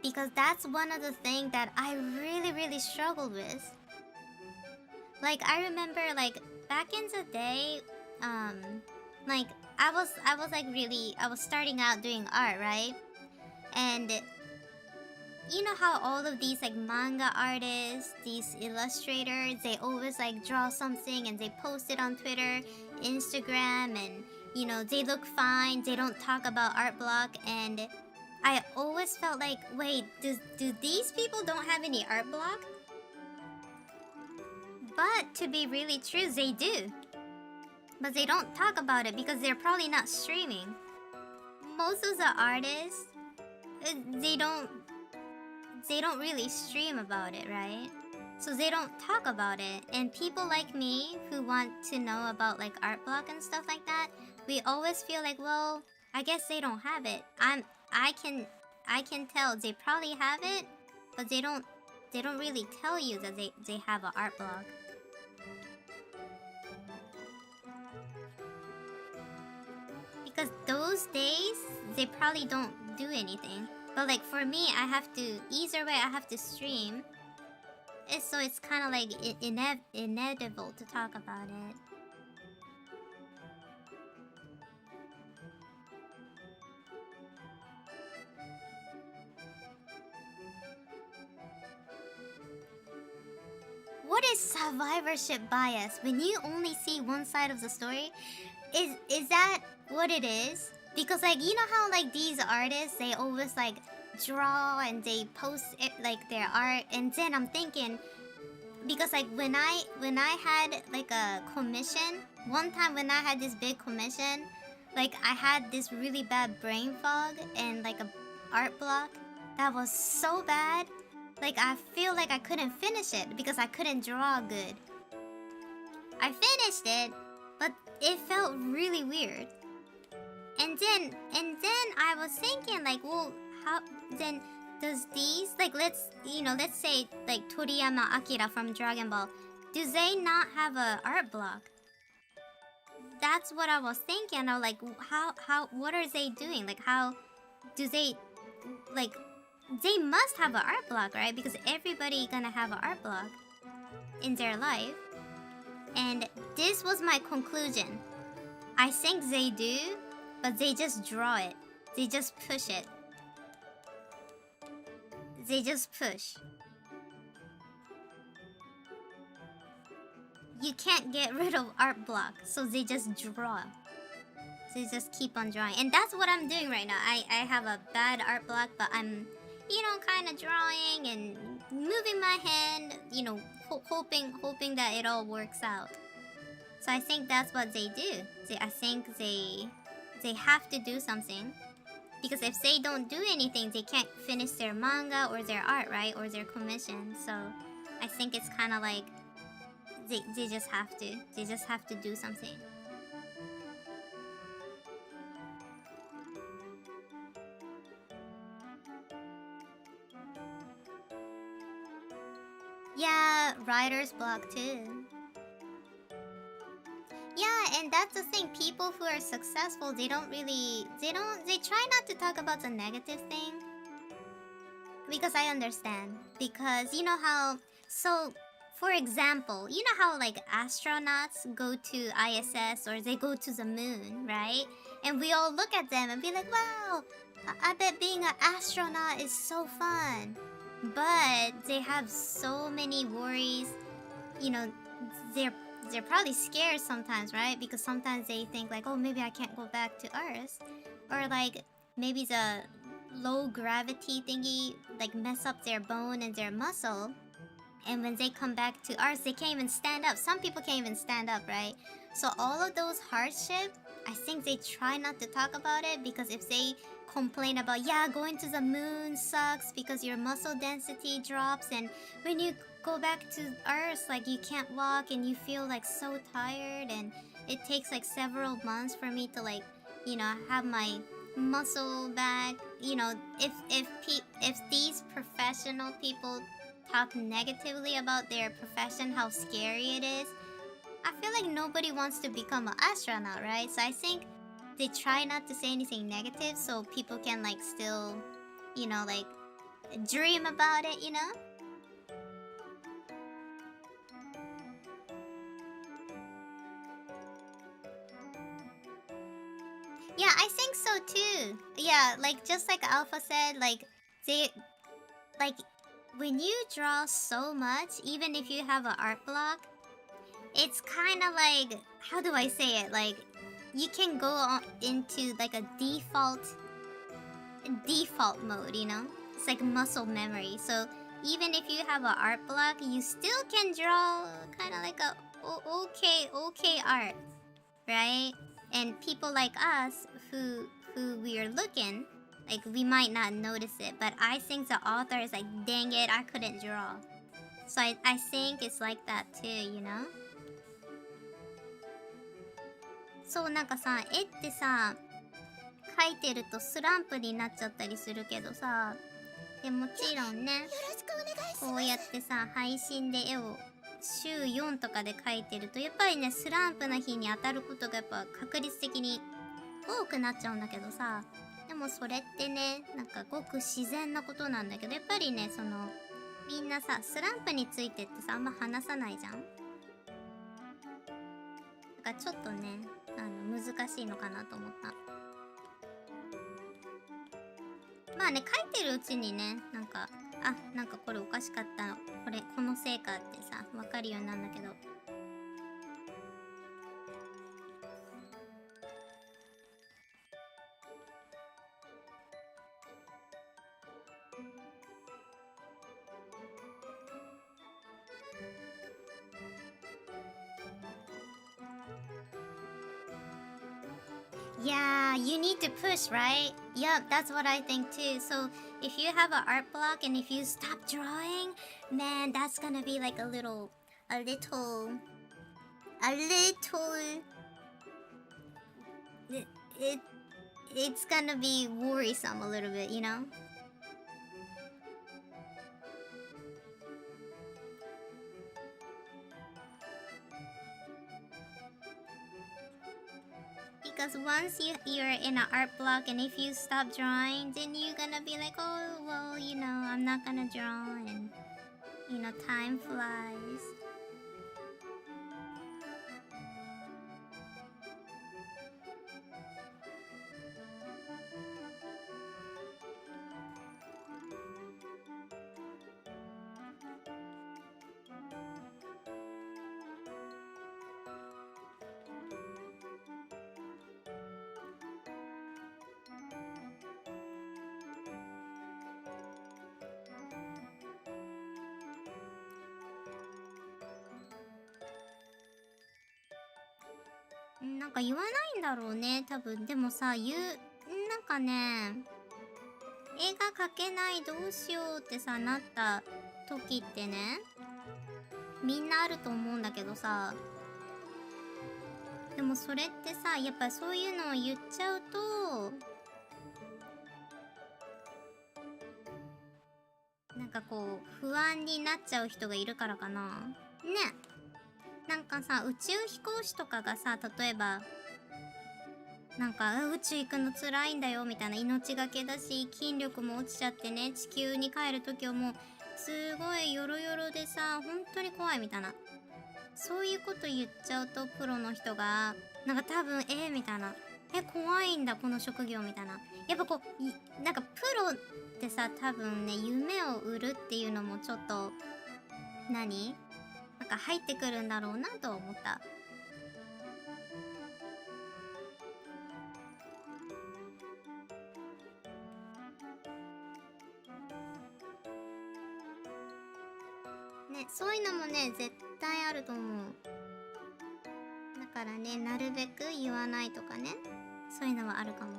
because that's one of the things that I really struggled with. Like I remember like back in the day, like I was starting out doing art, right? And you know how all of these like manga artists, these illustrators, they always like draw something and they post it on Twitter, Instagram, and you know, they look fine, they don't talk about art block, and I always felt like, wait, do these people don't have any art block? But to be really true, they do. But they don't talk about it because they're probably not streaming. Most of the artists, they don't really stream about it, right? So they don't talk about it. And people like me who want to know about like art block and stuff like that, we always feel like, well, I guess they don't have it. I can tell they probably have it, but they don't really tell you that they have an art block. Because those days they probably don't do anything. But like for me, I have to either way I have to stream. So it's kind of like inevitable to talk about it. What is survivorship bias? When you only see one side of the story, is that what it is? Because like you know how like these artists, they always like draw and they post it like their art, and then I'm thinking, because like when I had like a commission one time, when I had this big commission, like I had this really bad brain fog and like a art block that was so bad. Like I feel like I couldn't finish it because I couldn't draw good. I finished it, but it felt really weird. And then I was thinking like, well, how then does these like let's say like Toriyama Akira from Dragon Ball, do they not have a art block? That's what I was thinking. I was like, how what are they doing? Like how do they like they must have an art block, right? Because everybody gonna have an art block in their life. And this was my conclusion. I think they do, but they just draw it. They just push it. They just push. You can't get rid of art block, so they just draw. They just keep on drawing. And that's what I'm doing right now. I have a bad art block, but I'm, you know, kind of drawing and moving my hand, you know, hoping that it all works out. So I think that's what they do. I think they have to do something. Because if they don't do anything, they can't finish their manga or their art, right? Or their commission. So I think it's kind of like they just have to. They just have to do something. Yeah, writer's block too. Yeah, and that's the thing. People who are successful, they try not to talk about the negative thing. Because I understand. Because you know how, so for example, you know how like astronauts go to ISS or they go to the moon, right? And we all look at them and be like, wow, I bet being an astronaut is so fun. But they have so many worries. You know, they're probably scared sometimes, right? Because sometimes they think like, oh, maybe I can't go back to Earth. Or like, maybe low gravity thingy like mess up their bone and their muscle. And when they come back to ours, they can't even stand up. Some people can't even stand up, right? So all of those hardships, I think they try not to talk about it, because if they complain about, yeah, going to the moon sucks because your muscle density drops, and when you go back to Earth, like you can't walk and you feel like so tired, and it takes like several months for me to like, you know, have my muscle back. You know, if these professional people talk negatively about their profession, how scary it is, I feel like nobody wants to become an astronaut, right? So I think they try not to say anything negative so people can like still, you know, like dream about it, you know? Yeah, I think so too. Yeah, like just like Alpha said, like they like when you draw so much, even if you have an art block, it's kind of like, how do I say it? Like you can go on into like a default mode, you know? It's like muscle memory. So even if you have an art block, you still can draw kind of like a okay art, right? And people like us who we are looking, like we might not notice it, but I think the author is like, dang it, I couldn't draw. So I think it's like that too, you know? そう、なんかさ、絵ってさ、描いてるとスランプになっちゃったりするけどさ、でもちろんね、こうやってさ、配信で絵を週4とかで描いてると、やっぱりね、スランプな日に当たることがやっぱ確率的に多くなっちゃうんだけどさ、でもそれってね、なんかごく自然なことなんだけど、やっぱりね、その、みんなさ、スランプについてってさ、あんま話さないじゃん。だからちょっとね、難しいのかなと思った。まあね、書いてるうちにね、なんか、あ、なんかこれおかしかったの、このせいかってさ、わかるようになるんだけど。Yeah, you need to push, right? Yep, that's what I think too. So if you have an art block and if you stop drawing, man, that's gonna be like a little, it's gonna be worrisome a little bit, you know? Because once you're in an art block, and if you stop drawing, then you're gonna be like, oh, well, you know, I'm not gonna draw, and, you know, time flies. Mm, なんか言わないんだろうね、多分。でもさ、なんかね、絵が描けないどうしようってさ、なった時ってね、みんなあると思うんだけどさ、でもそれってさ、やっぱそういうのを言っちゃうと、なんかこう、不安になっちゃう人がいるからかな。ね。なんかさ、宇宙飛行士とかがさ、例えば、なんか宇宙行くの辛いんだよみたいな、命がけだし筋力も落ちちゃってね、地球に帰る時はもうすごいヨロヨロでさ、本当に怖いみたいな、そういうこと言っちゃうと、プロの人がなんか多分みたいな、怖いんだこの職業みたいな、やっぱこうなんかプロってさ、多分ね、夢を売るっていうのもちょっとなんか入ってくるんだろうなと思った。ね、そういうのもね絶対あると思う。だからね、なるべく言わないとかね、そういうのはあるかも。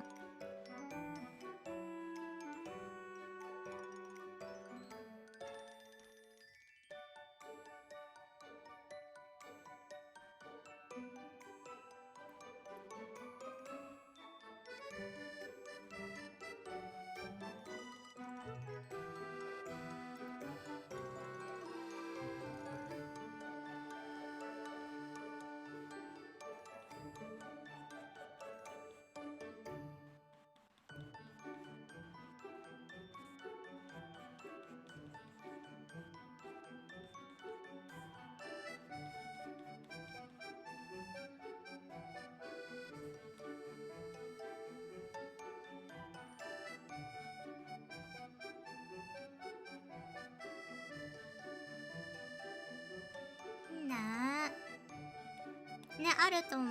ね、あると思う。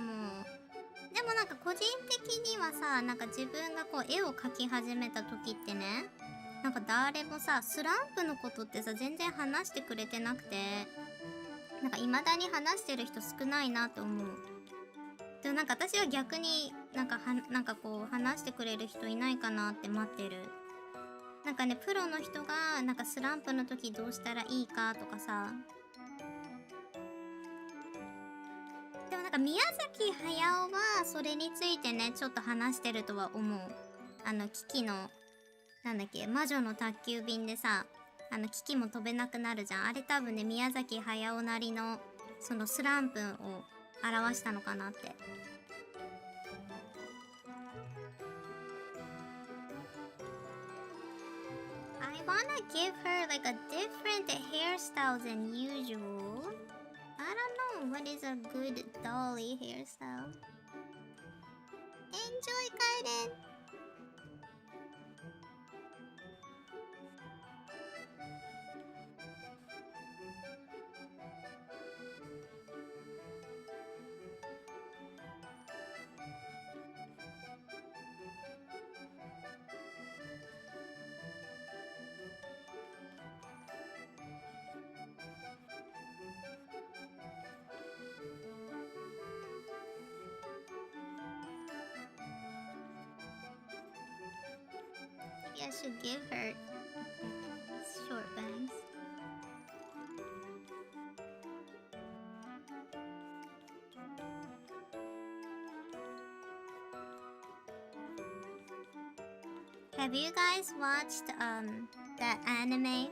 でもなんか個人的にはさ、なんか自分がこう絵を描き始めた時ってね、なんか誰もさ、スランプのことってさ全然話してくれてなくて、なんか未だに話してる人少ないなと思う。でもなんか私は逆になんかこう話してくれる人いないかなって待ってる。なんかね、プロの人がなんかスランプの時どうしたらいいかとかさ。でもなんか宮崎駿はそれについてねちょっと話してるとは思う。キキのなんだっけ、魔女の宅急便でさ、キキも飛べなくなるじゃん。あれ多分ね、宮崎駿なりのそのスランプを表したのかなって。I wanna give her like a different hairstyle than usual. I don't know what is a good dolly hairstyle. Enjoy, Kaiden! Maybe I should give her short bangs. Have you guys watched that anime?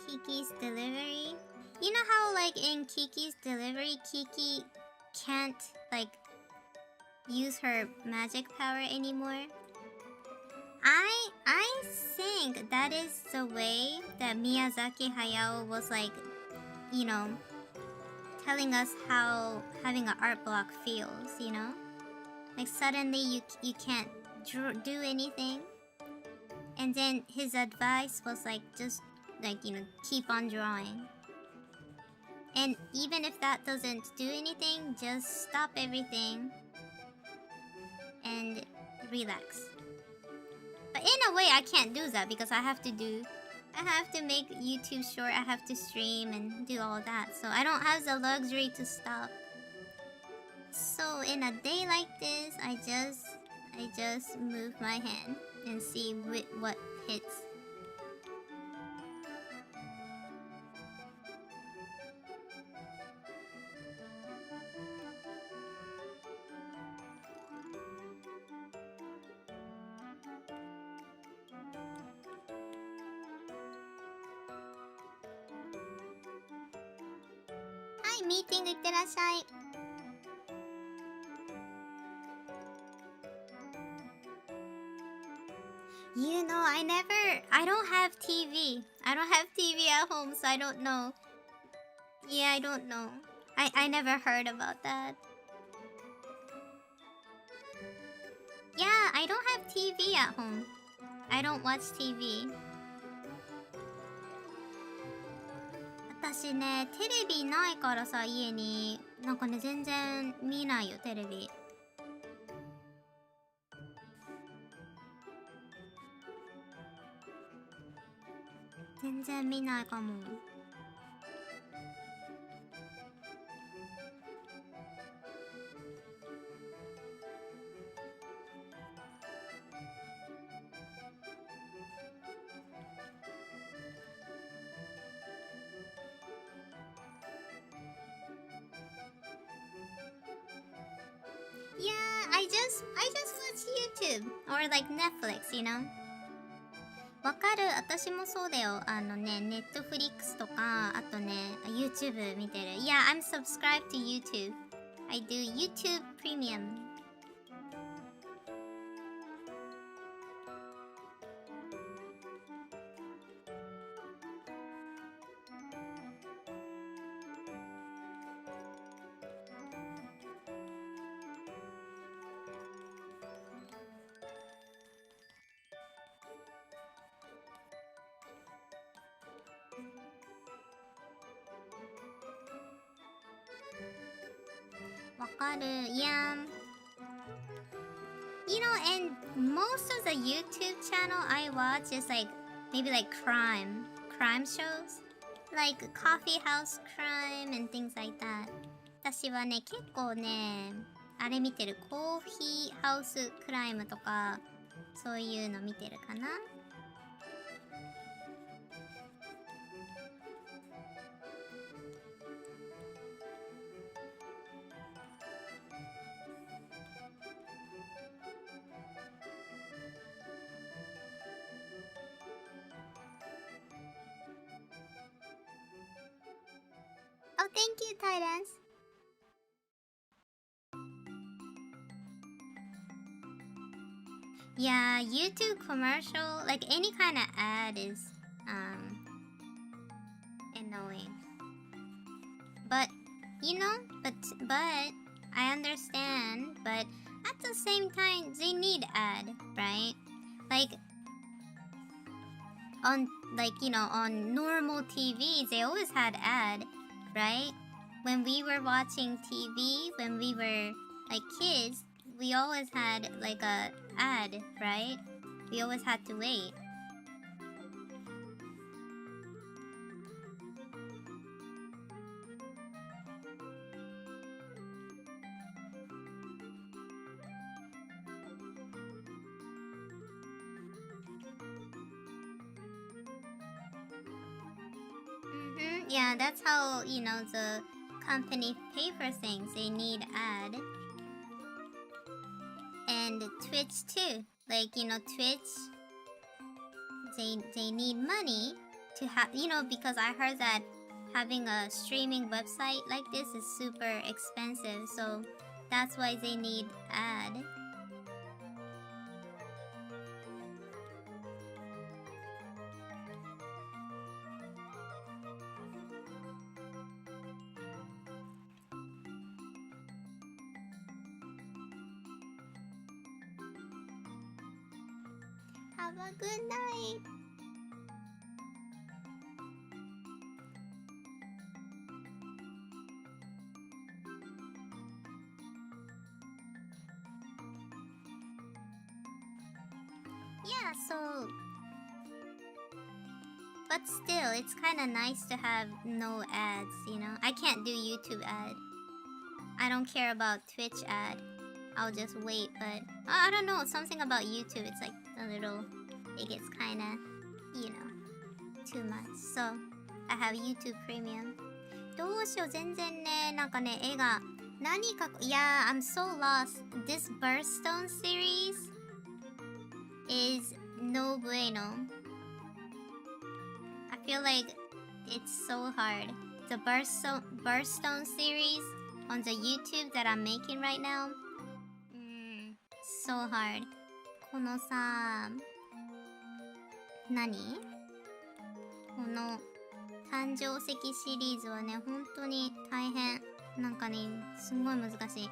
Kiki's Delivery? You know how like in Kiki's Delivery, Kiki can't like use her magic power anymore? I think that is the way that Miyazaki Hayao was like, you know, telling us how having an art block feels, you know? Like suddenly you can't do anything. And then his advice was like just like, you know, keep on drawing. And even if that doesn't do anything, just stop everything and relax. But in a way I can't do that because I have to make YouTube short, I have to stream and do all that. So I don't have the luxury to stop. So in a day like this, I just move my hand and see what hits. Hi, meeting いってらっしゃい。You know, I don't have TV. I don't have TV at home, so I don't know. Yeah, I don't know. I never heard about that. Yeah, I don't have TV at home. I don't watch TV. 私ね、テレビないからさ、家に。なんかね、全然見ないよ、テレビ。全然見ないかも。Yeah, I just watch YouTube or like Netflix, you know? わかる、私もそうだよ。Netflix とか、あとね、YouTube 見てる。Yeah, I'm subscribed to YouTube. I do YouTube Premium. わかる。Yeah. You know, and most of the YouTube channel I watch is like maybe like crime shows, like coffee house crime and things like that. 私はね、結構ね、あれ見てる。コーヒーハウスクライムとか、そういうの見てるかな。Oh, thank you, Titans. Yeah, YouTube commercial, like any kind of ad is annoying. But you know, but I understand, but at the same time they need ad, right? Like on on normal TV, they always had ad, right? When we were watching TV, when we were like kids, we always had like a ad, right? We always had to wait. Yeah, that's how, the company pay for things. They need ad. And Twitch too. Like, Twitch, they need money to have, because I heard that having a streaming website like this is super expensive. So that's why they need ad. Have a good night. Yeah, so... But still, it's kind of nice to have no ads, I can't do YouTube ad. I don't care about Twitch ad. I'll just wait, but I don't know, something about YouTube, it's like a little, it gets kind of, too much. So, I have YouTube Premium. どうしよう、全然ね、なんかね、絵が何か、Yeah, I'm so lost. This Birthstone series is no bueno. I feel like it's so hard. The Birthstone series on the YouTube that I'm making right now, so hard. このさ、何？この誕生石シリーズはね、本当に大変。なんかね、すんごい難しい。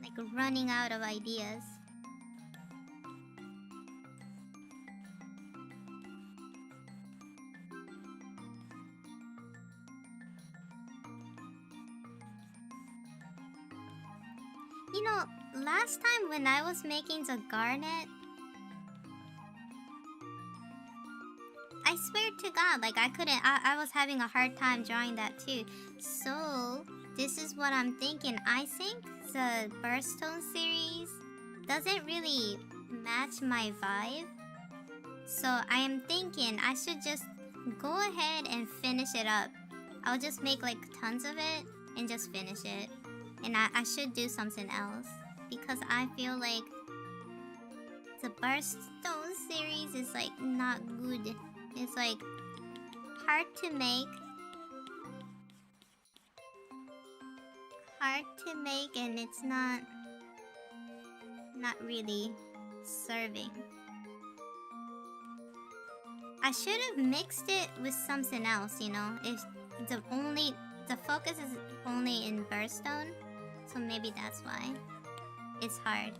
Like running out of ideas. last time when I was making the garnet, I swear to God, like I couldn't, I was having a hard time drawing that too. So, this is what I'm thinking. I think the Birthstone series doesn't really match my vibe. So, I am thinking I should just go ahead and finish it up. I'll just make like tons of it and just finish it. And I should do something else. Because I feel like the Birthstone series is like not good. It's like hard to make. And it's not really serving. I should have mixed it with something else, you know? If the focus is only in Birthstone, so maybe that's why it's hard.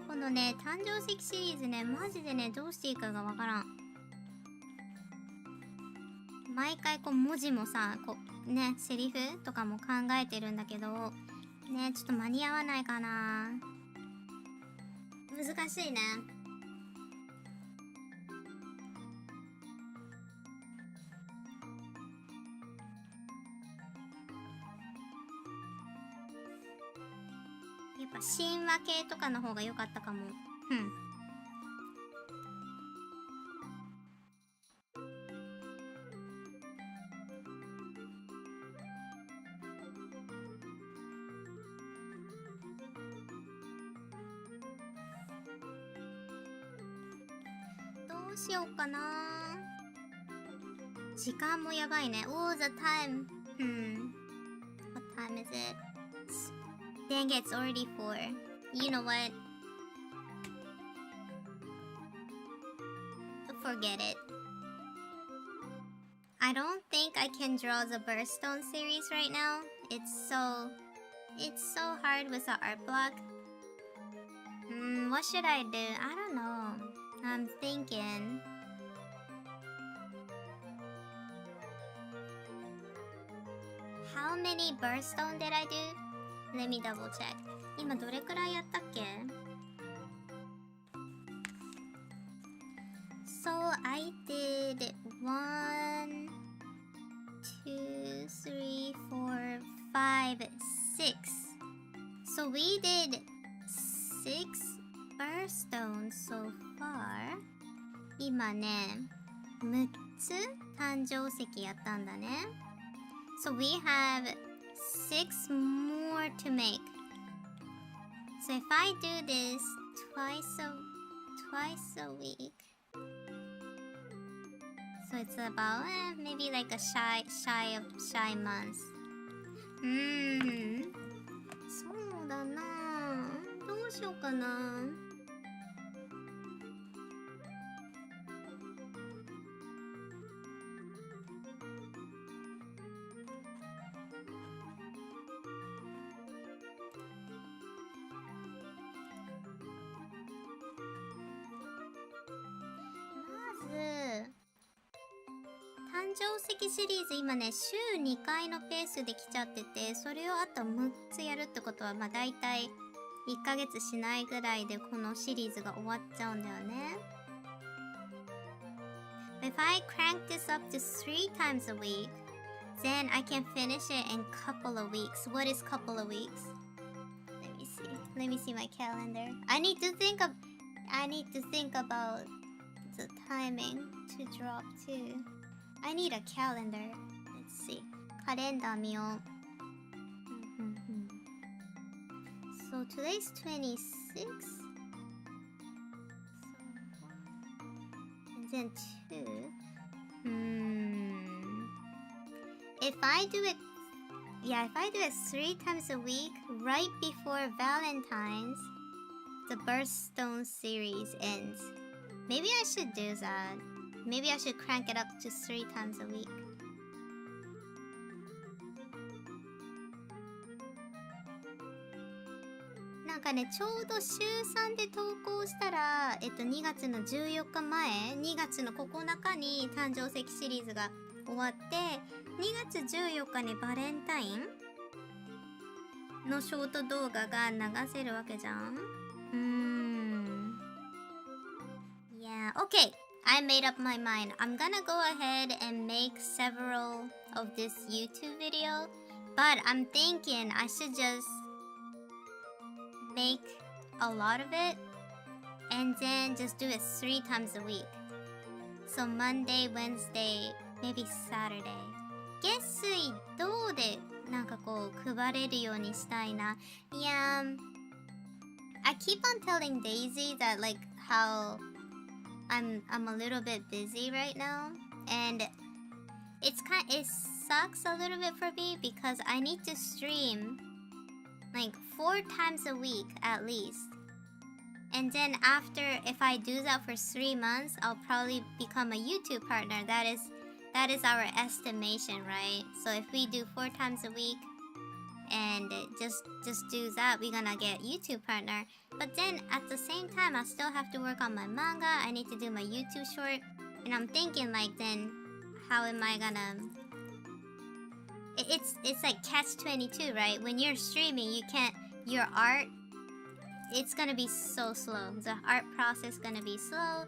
このね、誕生石シリーズね、マジでね、どうしていいかがわからん。毎回こう文字もさ、こうね、セリフとかも考えてるんだけど、ね、ちょっと間に合わないかな。難しいね。やっぱ神話系とかの方が良かったかも。どうしようかな。時間もやばいね。Oh, the time. What time is it? Dang it, it's already 4. You know what? Forget it. I don't think I can draw the Birthstone series right now. It's so hard with the art block. What should I do? I don't know. I'm thinking. How many Birthstone did I do? Let me double check. 今どれくらいやったっけ? So I did 1, 2, 3, 4, 5, 6. So we did 6 Birthstones so far. 今ね、6つ誕生石やったんだね。So we have 6 more to make. So if I do this twice a week, so it's about maybe like a shy month. そうだな。どうしようかな。誕生石シリーズ今ね、週2回のペースで来ちゃってて、それをあと6つやるってことはまあ大体1ヶ月しないぐらいでこのシリーズが終わっちゃうんだよね。If I crank this up to 3 times a week, then I can finish it in couple of weeks. What is couple of weeks? Let me see my calendar. I need to think about the timing to drop too. I need a calendar. Let's see. カレンダー見よう。So today's 26. And then 2. If I do it 3 times a week, right before Valentine's, the Birthstone series ends. Maybe I should do that. Maybe I should crank it up to 3 times a week. なんかね、ちょうど週3で投稿したら、2月の14日前、2月の9日に誕生石シリーズが終わって、2月14日にバレンタインのショート動画が流せるわけじゃん。Yeah, okay. I made up my mind. I'm gonna go ahead and make several of this YouTube video, but I'm thinking I should just make a lot of it and then just do it 3 times a week. So Monday, Wednesday, maybe Saturday. 月水土でなんかこう配れるようにしたいな。Yeah, I keep on telling Daisy that like how I'm a little bit busy right now, and it sucks a little bit for me because I need to stream like 4 times a week at least. And then after, if I do that for 3 months, I'll probably become a YouTube partner. That is our estimation, right? So if we do 4 times a week and just do that, we're gonna get YouTube partner. But then at the same time, I still have to work on my manga. I need to do my YouTube short, and I'm thinking like, then how am I gonna? It's like catch-22, right? When you're streaming, you can't. Your art, it's gonna be so slow. The art process is gonna be slow,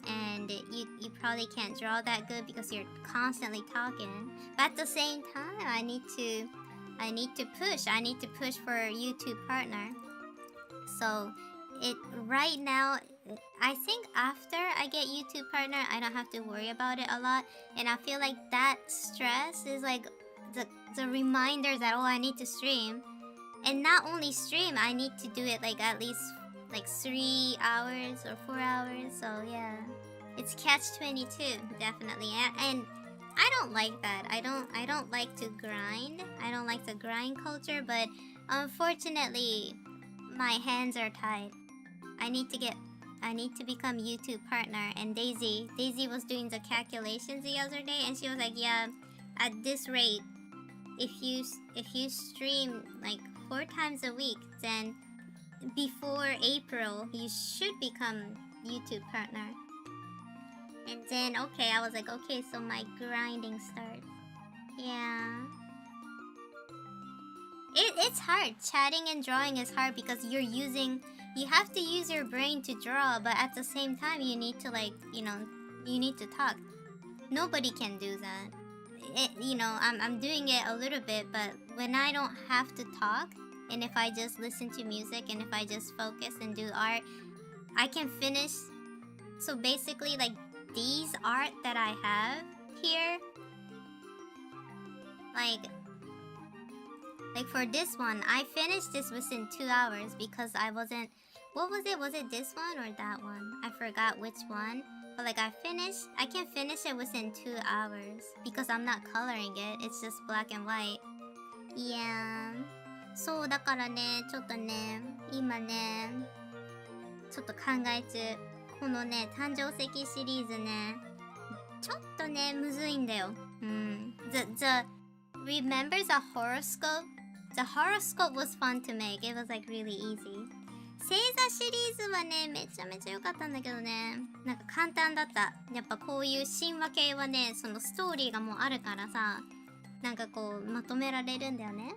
and you probably can't draw that good because you're constantly talking. But at the same time, I need to push. I need to push for a YouTube partner. So right now, I think after I get YouTube partner, I don't have to worry about it a lot. And I feel like that stress is like the reminder that I need to stream. And not only stream, I need to do it like at least like 3 hours or 4 hours. So yeah, it's catch-22 definitely. And I don't like that. I don't like to grind. I don't like the grind culture, but unfortunately my hands are tied. I need to become YouTube partner. And Daisy was doing the calculations the other day, and she was like, yeah, at this rate, if you stream like 4 times a week, then before April you should become YouTube partner. And then okay, I was like, okay, so my grinding starts. Yeah. It's hard. Chatting and drawing is hard because you have to use your brain to draw, but at the same time you need to you need to talk. Nobody can do that. I'm doing it a little bit, but when I don't have to talk, and if I just listen to music, and if I just focus and do art, I can finish. So basically, like these art that I have here, like for this one, I finished this within 2 hours because I wasn't. What was it? Was it this one or that one? I forgot which one. But like I can finish it within 2 hours because I'm not coloring it. It's just black and white. Yeah. そうだからね、ちょっとね、今ね、ちょっと考え中。このね、誕生石シリーズね、ちょっとね、むずいんだよ。Remember the horoscope? The horoscope was fun to make. It was like really easy. 星座シリーズはね、めちゃめちゃ良かったんだけどね、なんか簡単だった。やっぱこういう神話系はね、そのストーリーがもうあるからさ、なんかこうまとめられるんだよね。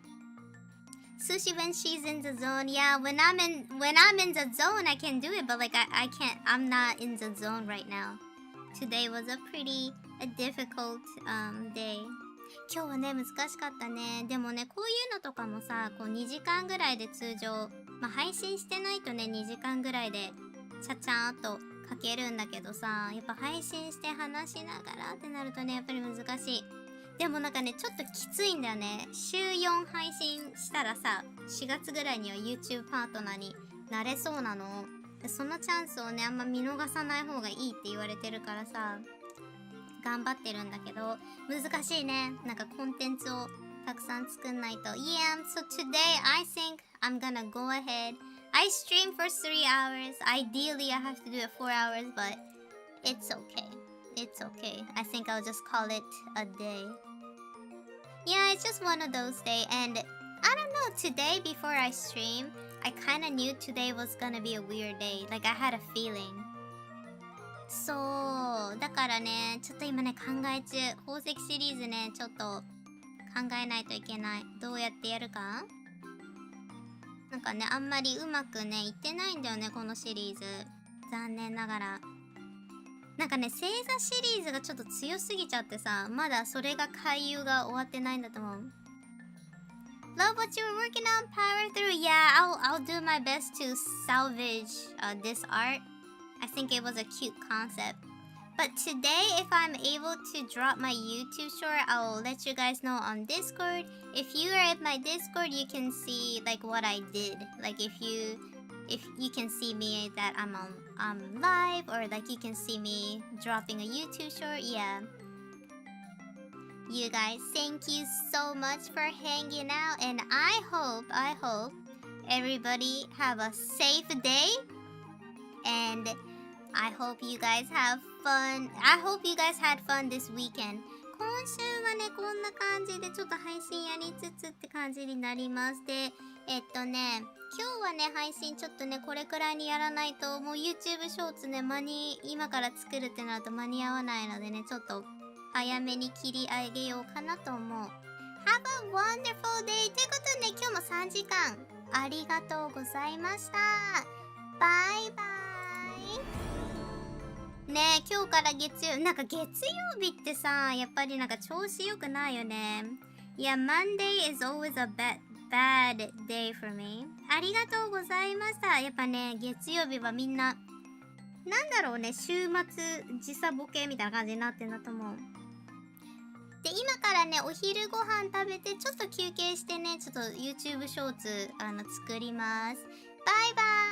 Sushi when she's in the zone, yeah. When I'm in the zone, I can do it, but like I can't. I'm not in the zone right now. Today was a difficult day. 今日はね難しかったね。でもねこういうのとかもさ、こう2時間ぐらいで通常、配信してないとね2時間ぐらいでちゃちゃーっと書けるんだけどさ、やっぱ配信して話しながらってなるとねやっぱり難しい。でもなんかねちょっときついんだよね。週4配信したらさ、4月ぐらいには YouTube パートナーになれそうなの。でそのチャンスをねあんま見逃さない方がいいって言われてるからさ、頑張ってるんだけど難しいね。なんかコンテンツをたくさん作んないと。Yeah, so today I think I'm gonna go ahead. I stream for 3 hours. Ideally I have to do it 4 hours, but it's okay. It's okay. I think I'll just call it a day. Yeah, it's just one of those days. And I don't know, today before I stream, I kind of knew today was gonna be a weird day. Like I had a feeling. そうだからね、ちょっと今ね考え中。宝石シリーズねちょっと考えないといけない。どうやってやるか。なんかね、あんまりうまくね、いってないんだよね、このシリーズ。残念ながら。なんかね、星座シリーズがちょっと強すぎちゃってさ、まだそれが回遊が終わってないんだと思う。Love what you were working on, power through. Yeah, I'll do my best to salvage this art. I think it was a cute concept. But today, if I'm able to drop my YouTube short, I'll let you guys know on Discord. If you are at my Discord, you can see like what I did. Like if you can see me that I'm live, or like you can see me dropping a YouTube short. Yeah. You guys, thank you so much for hanging out, and I hope everybody have a safe day, and I hope you guys have fun. I hope you guys had fun this weekend. 今週はね、こんな感じでちょっと配信やりつつって感じになります。で、今日はね、配信ちょっとね、これくらいにやらないと、もう YouTube ショーツね、今から作るってなると間に合わないのでね、ちょっと早めに切り上げようかなと思う。Have a wonderful day! ということでね、今日も3時間ありがとうございました。バイバイ。ねえ、今日から月曜日ってさ、やっぱりなんか調子良くないよね。いや、Monday is always a bad day for me. ありがとうございました。やっぱね、月曜日はみんな、なんだろうね、週末時差ボケみたいな感じになってんだと思う。で、今からね、お昼ご飯食べて、ちょっと休憩してね、ちょっと YouTube ショーツ作ります。バイバイ。